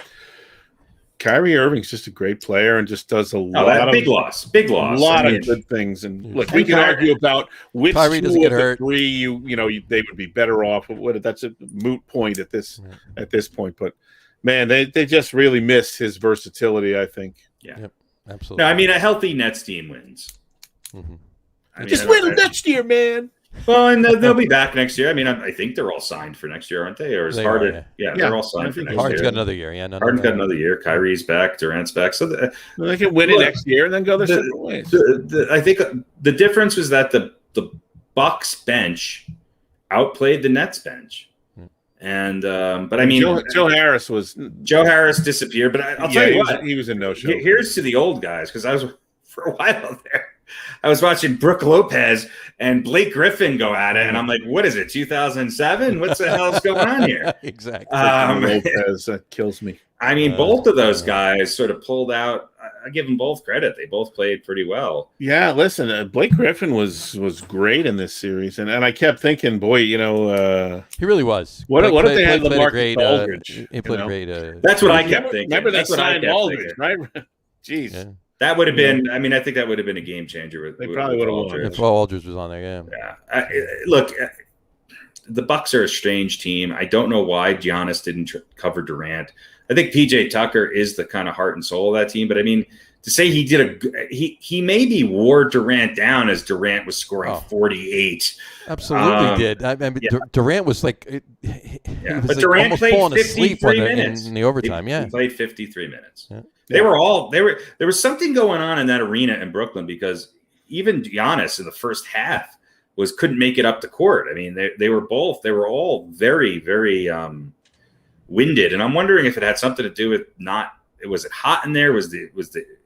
Kyrie Irving's just a great player and just does a lot of big loss, a lot of good things. And look, we can argue about which Kyrie doesn't get hurt. Three, they would be better off. That's a moot point at this point. But man, they just really missed his versatility. I think. Yeah, yep, absolutely. No, I mean a healthy Nets team wins. Mm-hmm. Just win next year, man. Well, and they'll be back next year. I mean, I think they're all signed for next year, aren't they? Or is Harden? Yeah, they're all signed for next year. Harden's got another year. Yeah, Harden's got another year. Kyrie's back. Durant's back. So they can win it next year and then go their separate ways. I think the difference was that the Bucks bench outplayed the Nets bench. And but I mean, Joe Harris disappeared. But I'll tell you what, he was a no-show. Here's to the old guys, because I was for a while there. I was watching Brooke Lopez and Blake Griffin go at it, and I'm like, "What is it? 2007? What's the hell's going on here?" Exactly. Lopez, that kills me. I mean, both of those guys sort of pulled out. I give them both credit; they both played pretty well. Yeah, listen, Blake Griffin was great in this series, and I kept thinking, boy, he really was. What if they had LaMarcus Aldridge? He played great. That's what I kept thinking. Remember they That's signed Aldridge, right? Jeez. Yeah. That would have been. I mean, I think that would have been a game changer. They probably would have won if Aldridge was on there. Yeah. Look, the Bucks are a strange team. I don't know why Giannis didn't cover Durant. I think PJ Tucker is the kind of heart and soul of that team. But I mean, to say he maybe wore Durant down as Durant was scoring 48. Absolutely did. I mean, Durant was like, but Durant played 53 minutes in the overtime. He played 53 minutes. Yeah. There was something going on in that arena in Brooklyn, because even Giannis in the first half couldn't make it up the court. I mean, they were all very, very winded. And I'm wondering if it had something to do with was it hot in there? Was the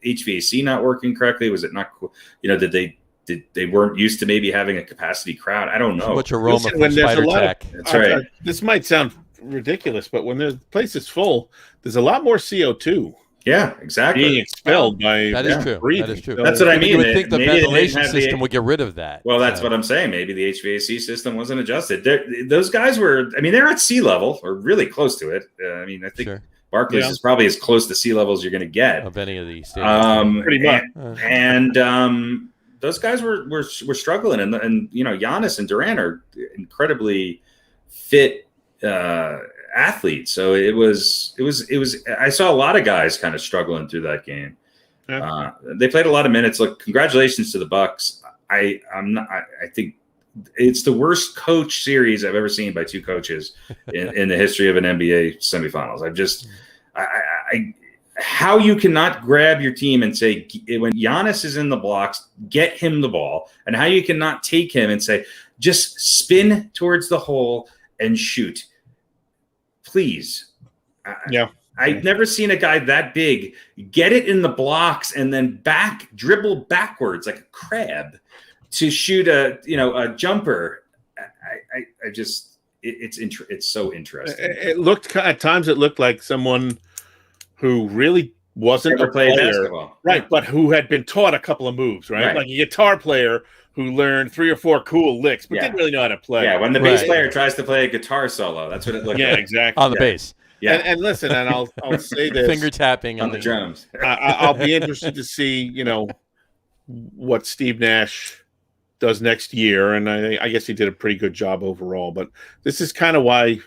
HVAC not working correctly? Was it not, did they weren't used to maybe having a capacity crowd? I don't know. Too much aroma from Spider Tack. That's right. This might sound ridiculous, but when the place is full, there's a lot more CO2. Yeah, exactly. Being expelled by that is true. breathing. That is true. That's what I mean. You would think the ventilation system would get rid of that. Well, that's what I'm saying. Maybe the HVAC system wasn't adjusted. Those guys were. I mean, they're at sea level or really close to it. I mean, I think Barclays is probably as close to sea level as you're going to get of any of these stadiums. Pretty much. And those guys were struggling, and Giannis and Durant are incredibly fit athletes. So it was. I saw a lot of guys kind of struggling through that game. Yeah. They played a lot of minutes. Look, congratulations to the Bucks. I think it's the worst coach series I've ever seen by two coaches in the history of an NBA semifinals. How you cannot grab your team and say, when Giannis is in the blocks, get him the ball, and how you cannot take him and say, just spin towards the hole and shoot. Please. I've never seen a guy that big get it in the blocks and then dribble backwards like a crab to shoot a jumper. It's so interesting. At times it looked like someone who really wasn't a player, basketball. Right? But who had been taught a couple of moves, right? Like a guitar player who learned 3 or 4 cool licks, but didn't really know how to play. Yeah, when the bass player tries to play a guitar solo, that's what it looks like. Yeah, exactly. On the bass. Yeah, and listen, and I'll say this: finger tapping on the drums. I'll be interested to see, what Steve Nash does next year, and I guess he did a pretty good job overall. But this is kind of why,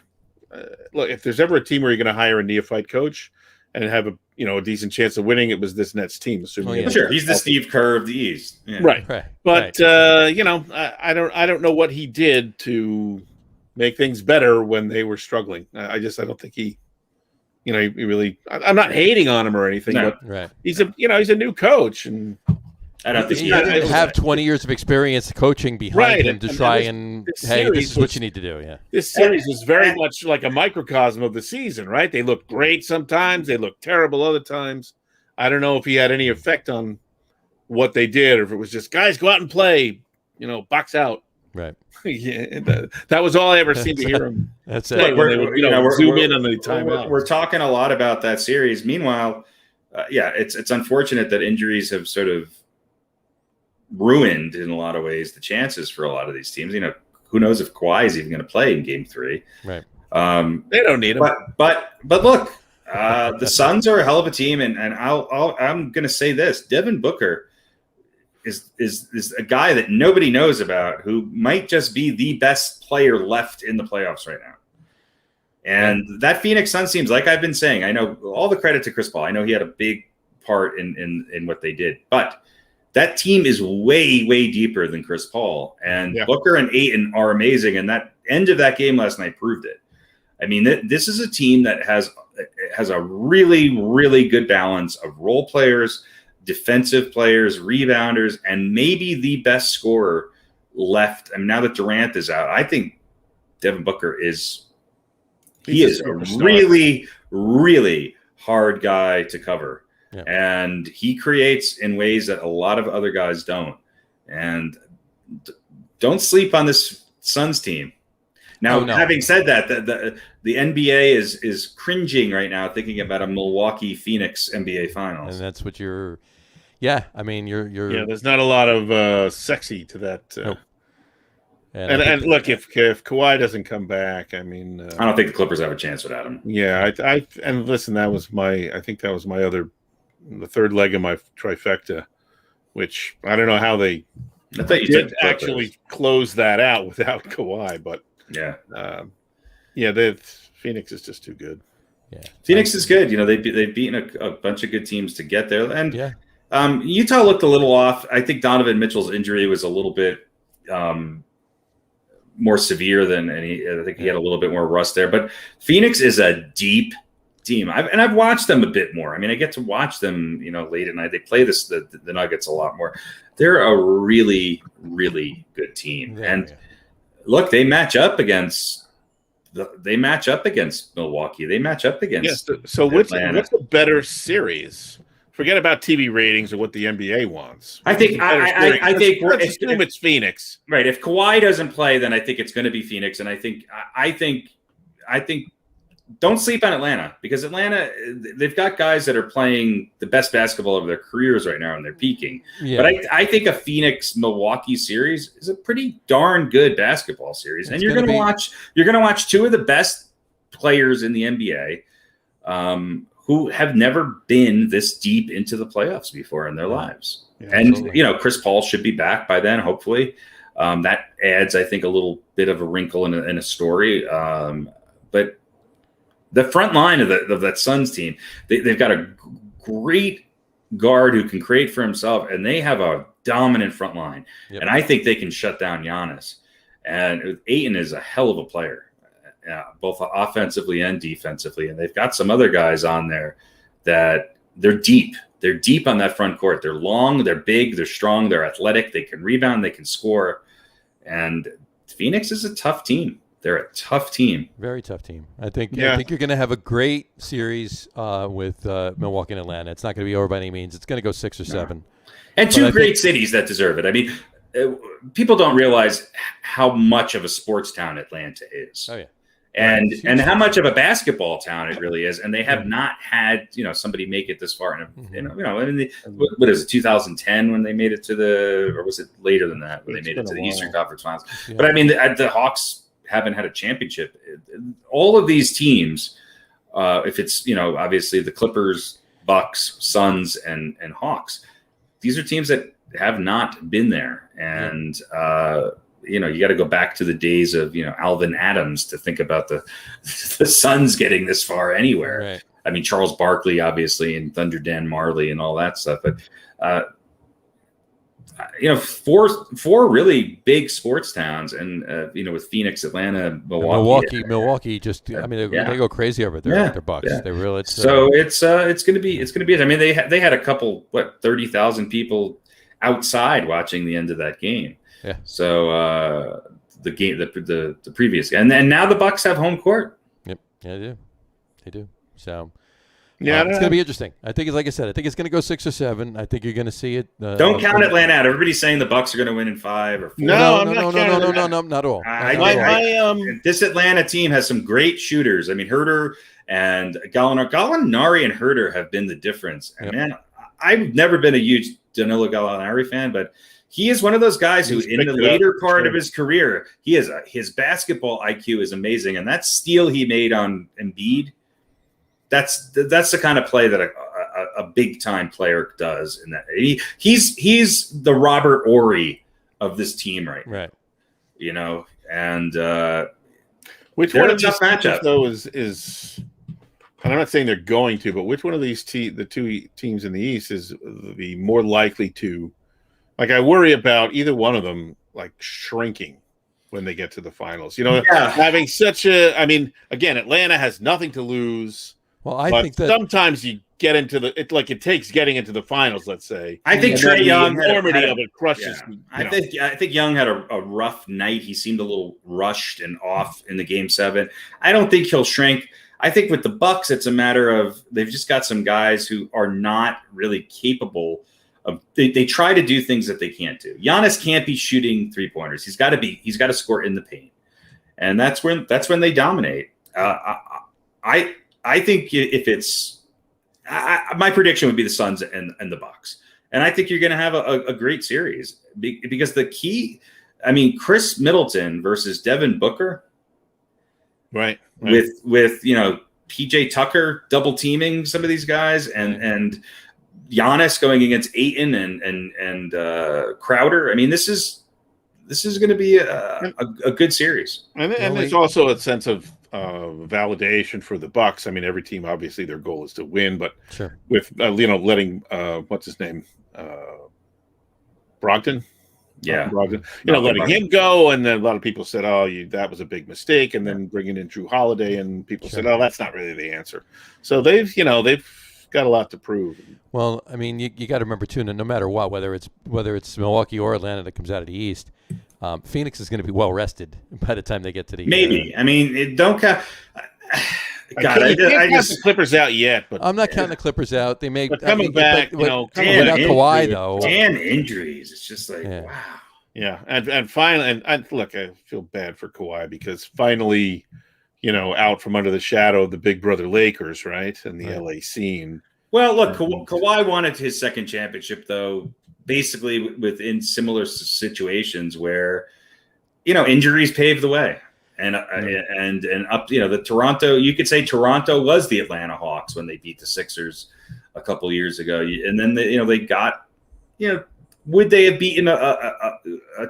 look, if there's ever a team where you're going to hire a neophyte coach and have a decent chance of winning, it was this Nets team. Assuming sure, he's the Steve Kerr of the East, right? But I don't know what he did to make things better when they were struggling. I don't think he really. I'm not hating on him or anything, but he's a new coach, and I don't think he have 20 years of experience coaching behind him to try this is what you need to do. Yeah, this series was very much like a microcosm of the season, right? They look great sometimes, they look terrible other times. I don't know if he had any effect on what they did, or if it was just guys go out and play, box out. Right. Yeah, that was all I ever seemed to hear him. That's it. We're zoom in on the timeout. We're talking a lot about that series. Meanwhile, it's unfortunate that injuries have sort of ruined in a lot of ways the chances for a lot of these teams. Who knows if Kawhi is even going to play in Game 3? Right. They don't need him. But look, the Suns are a hell of a team, and I'm going to say this: Devin Booker is a guy that nobody knows about, who might just be the best player left in the playoffs right now. And that Phoenix Suns seems, like I've been saying, I know all the credit to Chris Paul. I know he had a big part in what they did, but that team is way, way deeper than Chris Paul. And Booker and Ayton are amazing. And that end of that game last night proved it. I mean, this is a team that has a really, really good balance of role players, defensive players, rebounders, and maybe the best scorer left. And now that Durant is out, I think Devin Booker is He's a really, really hard guy to cover. Yeah. And he creates in ways that a lot of other guys don't. And don't sleep on this Suns team. Now, having said that, the NBA is cringing right now thinking about a Milwaukee Phoenix NBA Finals. And that's what you're – yeah, I mean, you're – there's not a lot of sexy to that. Nope. And look, if Kawhi doesn't come back, I mean, I don't think the Clippers have a chance without him. Yeah, and listen, I think that was the third leg of my trifecta, which I don't know how they did actually close that out without Kawhi, but the Phoenix is just too good. Yeah, Phoenix is good. They've beaten a bunch of good teams to get there, and Utah looked a little off. I think Donovan Mitchell's injury was a little bit more severe than I think he had a little bit more rust there. But Phoenix is a deep team. I've watched them a bit more. I mean, I get to watch them, late at night. They play the Nuggets a lot more. They're a really, really good team. Look, they match up against Milwaukee. They match up against so what's a better series? Forget about TV ratings or what the NBA wants. I think let's assume it's Phoenix. Right. If Kawhi doesn't play, then I think it's going to be Phoenix. And I think don't sleep on Atlanta, because Atlanta, they've got guys that are playing the best basketball of their careers right now and they're peaking. Yeah. But I think a Phoenix-Milwaukee series is a pretty darn good basketball series. And you're going to watch two of the best players in the NBA who have never been this deep into the playoffs before in their lives. Yeah, and, absolutely. Chris Paul should be back by then, hopefully. That adds, I think, a little bit of a wrinkle in a story. But the front line of that Suns team, they've got a great guard who can create for himself, and they have a dominant front line. Yep. And I think they can shut down Giannis. And Ayton is a hell of a player. Both offensively and defensively. And they've got some other guys on there that they're deep. They're deep on that front court. They're long, they're big, they're strong, they're athletic, they can rebound, they can score. And Phoenix is a tough team. They're a tough team. Very tough team. I think you're going to have a great series with Milwaukee and Atlanta. It's not going to be over by any means. It's going to go 6 or 7. And two great cities that deserve it. I mean, people don't realize how much of a sports town Atlanta is. Oh, yeah. And how much of a basketball town it really is, and they have not had somebody make it this far. I mean, what is it, 2010 when they made it to or was it later than that when they made it to the Eastern Conference Finals? Yeah. But I mean, the Hawks haven't had a championship. All of these teams, if it's obviously the Clippers, Bucks, Suns, and Hawks, these are teams that have not been there, and. You got to go back to the days of, Alvin Adams to think about the Suns getting this far anywhere. Right. I mean, Charles Barkley, obviously, and Thunder Dan Marley and all that stuff. But, four really big sports towns. And, with Phoenix, Atlanta, Milwaukee just, I mean, they go crazy over there with their Bucks. Yeah. They really, it's going to be, I mean, they had a couple, 30,000 people outside watching the end of that game. Yeah. So the game, the previous, and now the Bucks have home court. Yep. Yeah, they do. So it's going to be interesting. I think, like I said, I think it's going to go 6 or 7. I think you're going to see it. Don't count Atlanta out. Everybody's saying the Bucks are going to win in 5 or 4. No, not at all. This Atlanta team has some great shooters. I mean, Herter and Gallinari and Herter have been the difference. And man, I've never been a huge Danilo Gallinari fan, but he is one of those guys who, in the later part of his career, his basketball IQ is amazing, and that steal he made on Embiid, that's the kind of play that a big time player does. In that he's the Robert Horry of this team right now. And which one of these matchups though is, and I'm not saying they're going to, but which one of these the two teams in the East is the more likely to? Like, I worry about either one of them, shrinking when they get to the finals. Having such I mean, again, Atlanta has nothing to lose. Well, I but think that sometimes you get into it takes getting into the finals. Let's say. I think Trae Young the enormity of it crushes. Yeah. I think Young had a rough night. He seemed a little rushed and off in the Game 7. I don't think he'll shrink. I think with the Bucks, it's a matter of they've just got some guys who are not really capable of. They try to do things that they can't do. Giannis can't be shooting 3-pointers. He's got to score in the paint, and that's when they dominate. I think if it's my prediction would be the Suns and the Bucks, and I think you're going to have a great series because the key. I mean, Chris Middleton versus Devin Booker. Right. With PJ Tucker double teaming some of these guys and Giannis going against Ayton and Crowder. I mean, this is going to be a good series. And there's also a sense of validation for the Bucks. I mean, every team obviously their goal is to win, but with letting what's his name Brogdon. Yeah, letting him go, and then a lot of people said, "Oh, that was a big mistake," and then bringing in Drew Holiday, and people said, "Oh, that's not really the answer." So they've got a lot to prove. Well, I mean, you got to remember too, no matter what, whether it's Milwaukee or Atlanta that comes out of the East, Phoenix is going to be well rested by the time they get to the. Maybe I mean, don't count. God, I just the Clippers out yet, but I'm not counting the Clippers out. They may coming back, without Kawhi though. And injuries, it's just like wow. Yeah, and finally, and look, I feel bad for Kawhi because finally, out from under the shadow of the Big Brother Lakers, right, and the LA scene. Well, look, Kawhi wanted his second championship, though, basically within similar situations where, injuries paved the way. And up, the Toronto, you could say Toronto was the Atlanta Hawks when they beat the Sixers a couple years ago. And then they got, would they have beaten a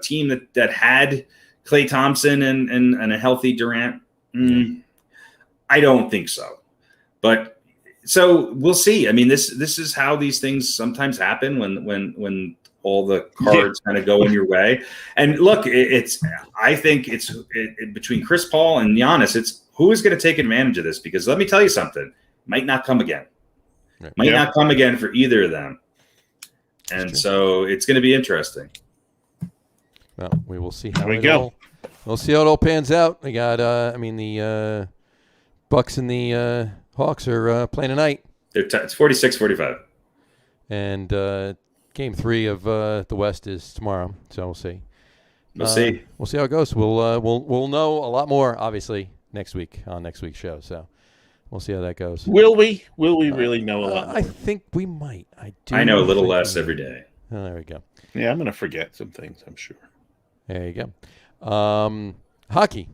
team that had Klay Thompson and a healthy Durant? I don't think so. But so we'll see. I mean, this is how these things sometimes happen when all the cards kind of go in your way. And look, I think it's between Chris Paul and Giannis. It's who is going to take advantage of this, because let me tell you something, might not come again. Might not come again for either of them. And so it's going to be interesting. Well, we will see how we'll see how it all pans out. We got, the Bucks and the Hawks are playing tonight. It's 46-45. And Game 3 of the West is tomorrow, so we'll see. We'll see. We'll see how it goes. We'll know a lot more, obviously, next week on next week's show. So we'll see how that goes. Will we? Will we really know a lot more? I think we might. I know a little less every day. Oh, there we go. Yeah, I'm going to forget some things, I'm sure. There you go. Hockey.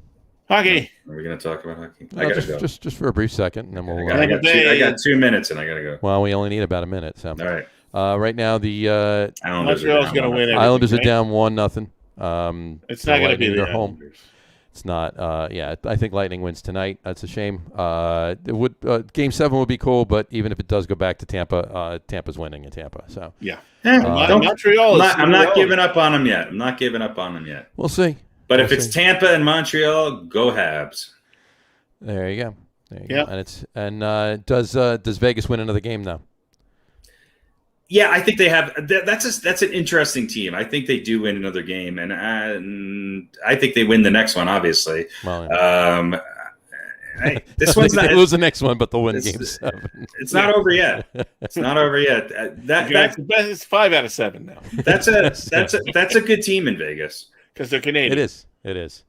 Are we going to talk about hockey? I gotta go. Just for a brief second, and then we'll. I got 2 minutes, and I gotta go. Well, we only need about a minute. So. All right. Right now, the Montreal's going to win. Islanders are down 1-0. It's not going to be their home. It's not. I think Lightning wins tonight. That's a shame. It would Game 7 would be cool, but even if it does go back to Tampa, Tampa's winning in Tampa. So Montreal. I'm not giving up on them yet. We'll see. But if it's Tampa and Montreal, go Habs. There you go. And does Vegas win another game though? Yeah, I think they have. That's an interesting team. I think they do win another game, and I think they win the next one. Obviously, this one's not. They lose the next one, but they'll win Game 7. It's not over yet. It's not over yet. It's 5 out of 7 now. That's a good team in Vegas because they're Canadian. It is.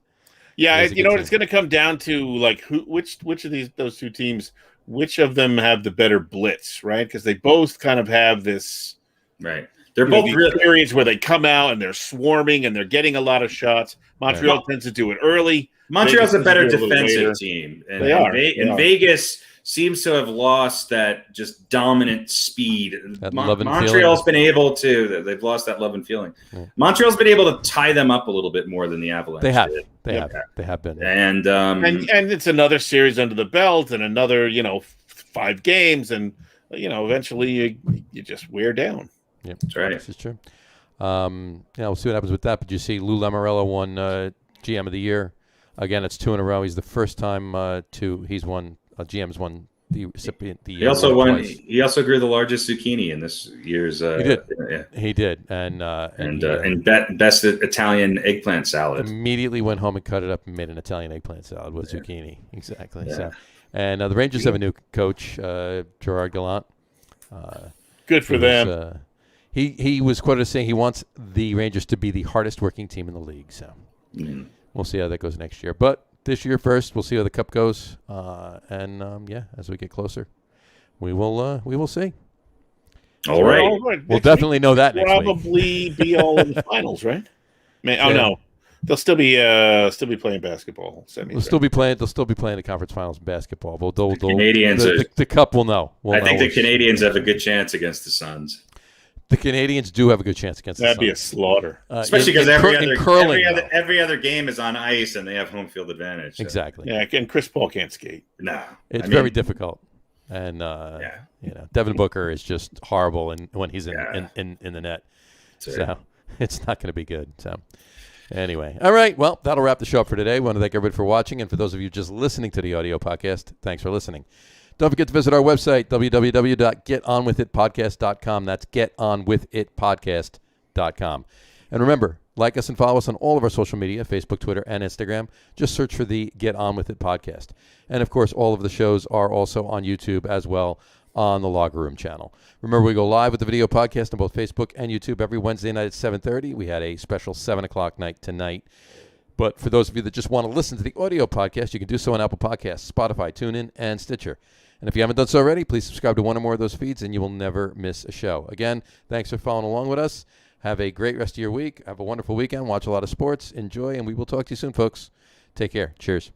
Yeah, it's going to come down to like which of those two teams. Which of them have the better blitz, right? Because they both kind of have this, right? They're both periods where they come out and they're swarming and they're getting a lot of speed. Montreal tends to do it early. Montreal's a better defensive team, and they are. Vegas seems to have lost that just dominant speed. Montreal's been able to. They've lost that love and feeling. Yeah. Montreal's been able to tie them up a little bit more than the Avalanche. They have. They have been. And it's another series under the belt, and another 5 games, and eventually you just wear down. Yeah, that's right. This is true. We'll see what happens with that. But you see, Lou Lamoriello won GM of the Year. Again, it's 2 in a row. He's the first time GM's won the recipient. He also won. Twice. He also grew the largest zucchini in this year's. He did. Yeah. He did, and best Italian eggplant salad. Immediately went home and cut it up and made an Italian eggplant salad with zucchini. Exactly. Yeah. So, and the Rangers have a new coach, Gerard Gallant. Good for them. He was quoted as saying he wants the Rangers to be the hardest working team in the league. So we'll see how that goes next year. But this year first, we'll see how the Cup goes, as we get closer, we will see. All right. We'll definitely know that next week. Probably be all in the finals, right? No, they'll still be playing basketball. They'll still be playing the conference finals in basketball. But Canadians, the Cup will know. I think the Canadians have a good chance against the Suns. The Canadians do have a good chance against the Suns. That'd be a slaughter. Especially because every other game is on ice and they have home field advantage. So. Exactly. Yeah, and Chris Paul can't skate. No. It's very difficult. And, Devin Booker is just horrible when he's in the net. So it's not going to be good. So anyway. All right. Well, that'll wrap the show up for today. I want to thank everybody for watching. And for those of you just listening to the audio podcast, thanks for listening. Don't forget to visit our website, www.getonwithitpodcast.com. That's getonwithitpodcast.com. And remember, like us and follow us on all of our social media, Facebook, Twitter, and Instagram. Just search for the Get On With It podcast. And, of course, all of the shows are also on YouTube as well on the Locker Room channel. Remember, we go live with the video podcast on both Facebook and YouTube every Wednesday night at 7:30. We had a special 7 o'clock night tonight. But for those of you that just want to listen to the audio podcast, you can do so on Apple Podcasts, Spotify, TuneIn, and Stitcher. And if you haven't done so already, please subscribe to one or more of those feeds, and you will never miss a show. Again, thanks for following along with us. Have a great rest of your week. Have a wonderful weekend. Watch a lot of sports. Enjoy, and we will talk to you soon, folks. Take care. Cheers.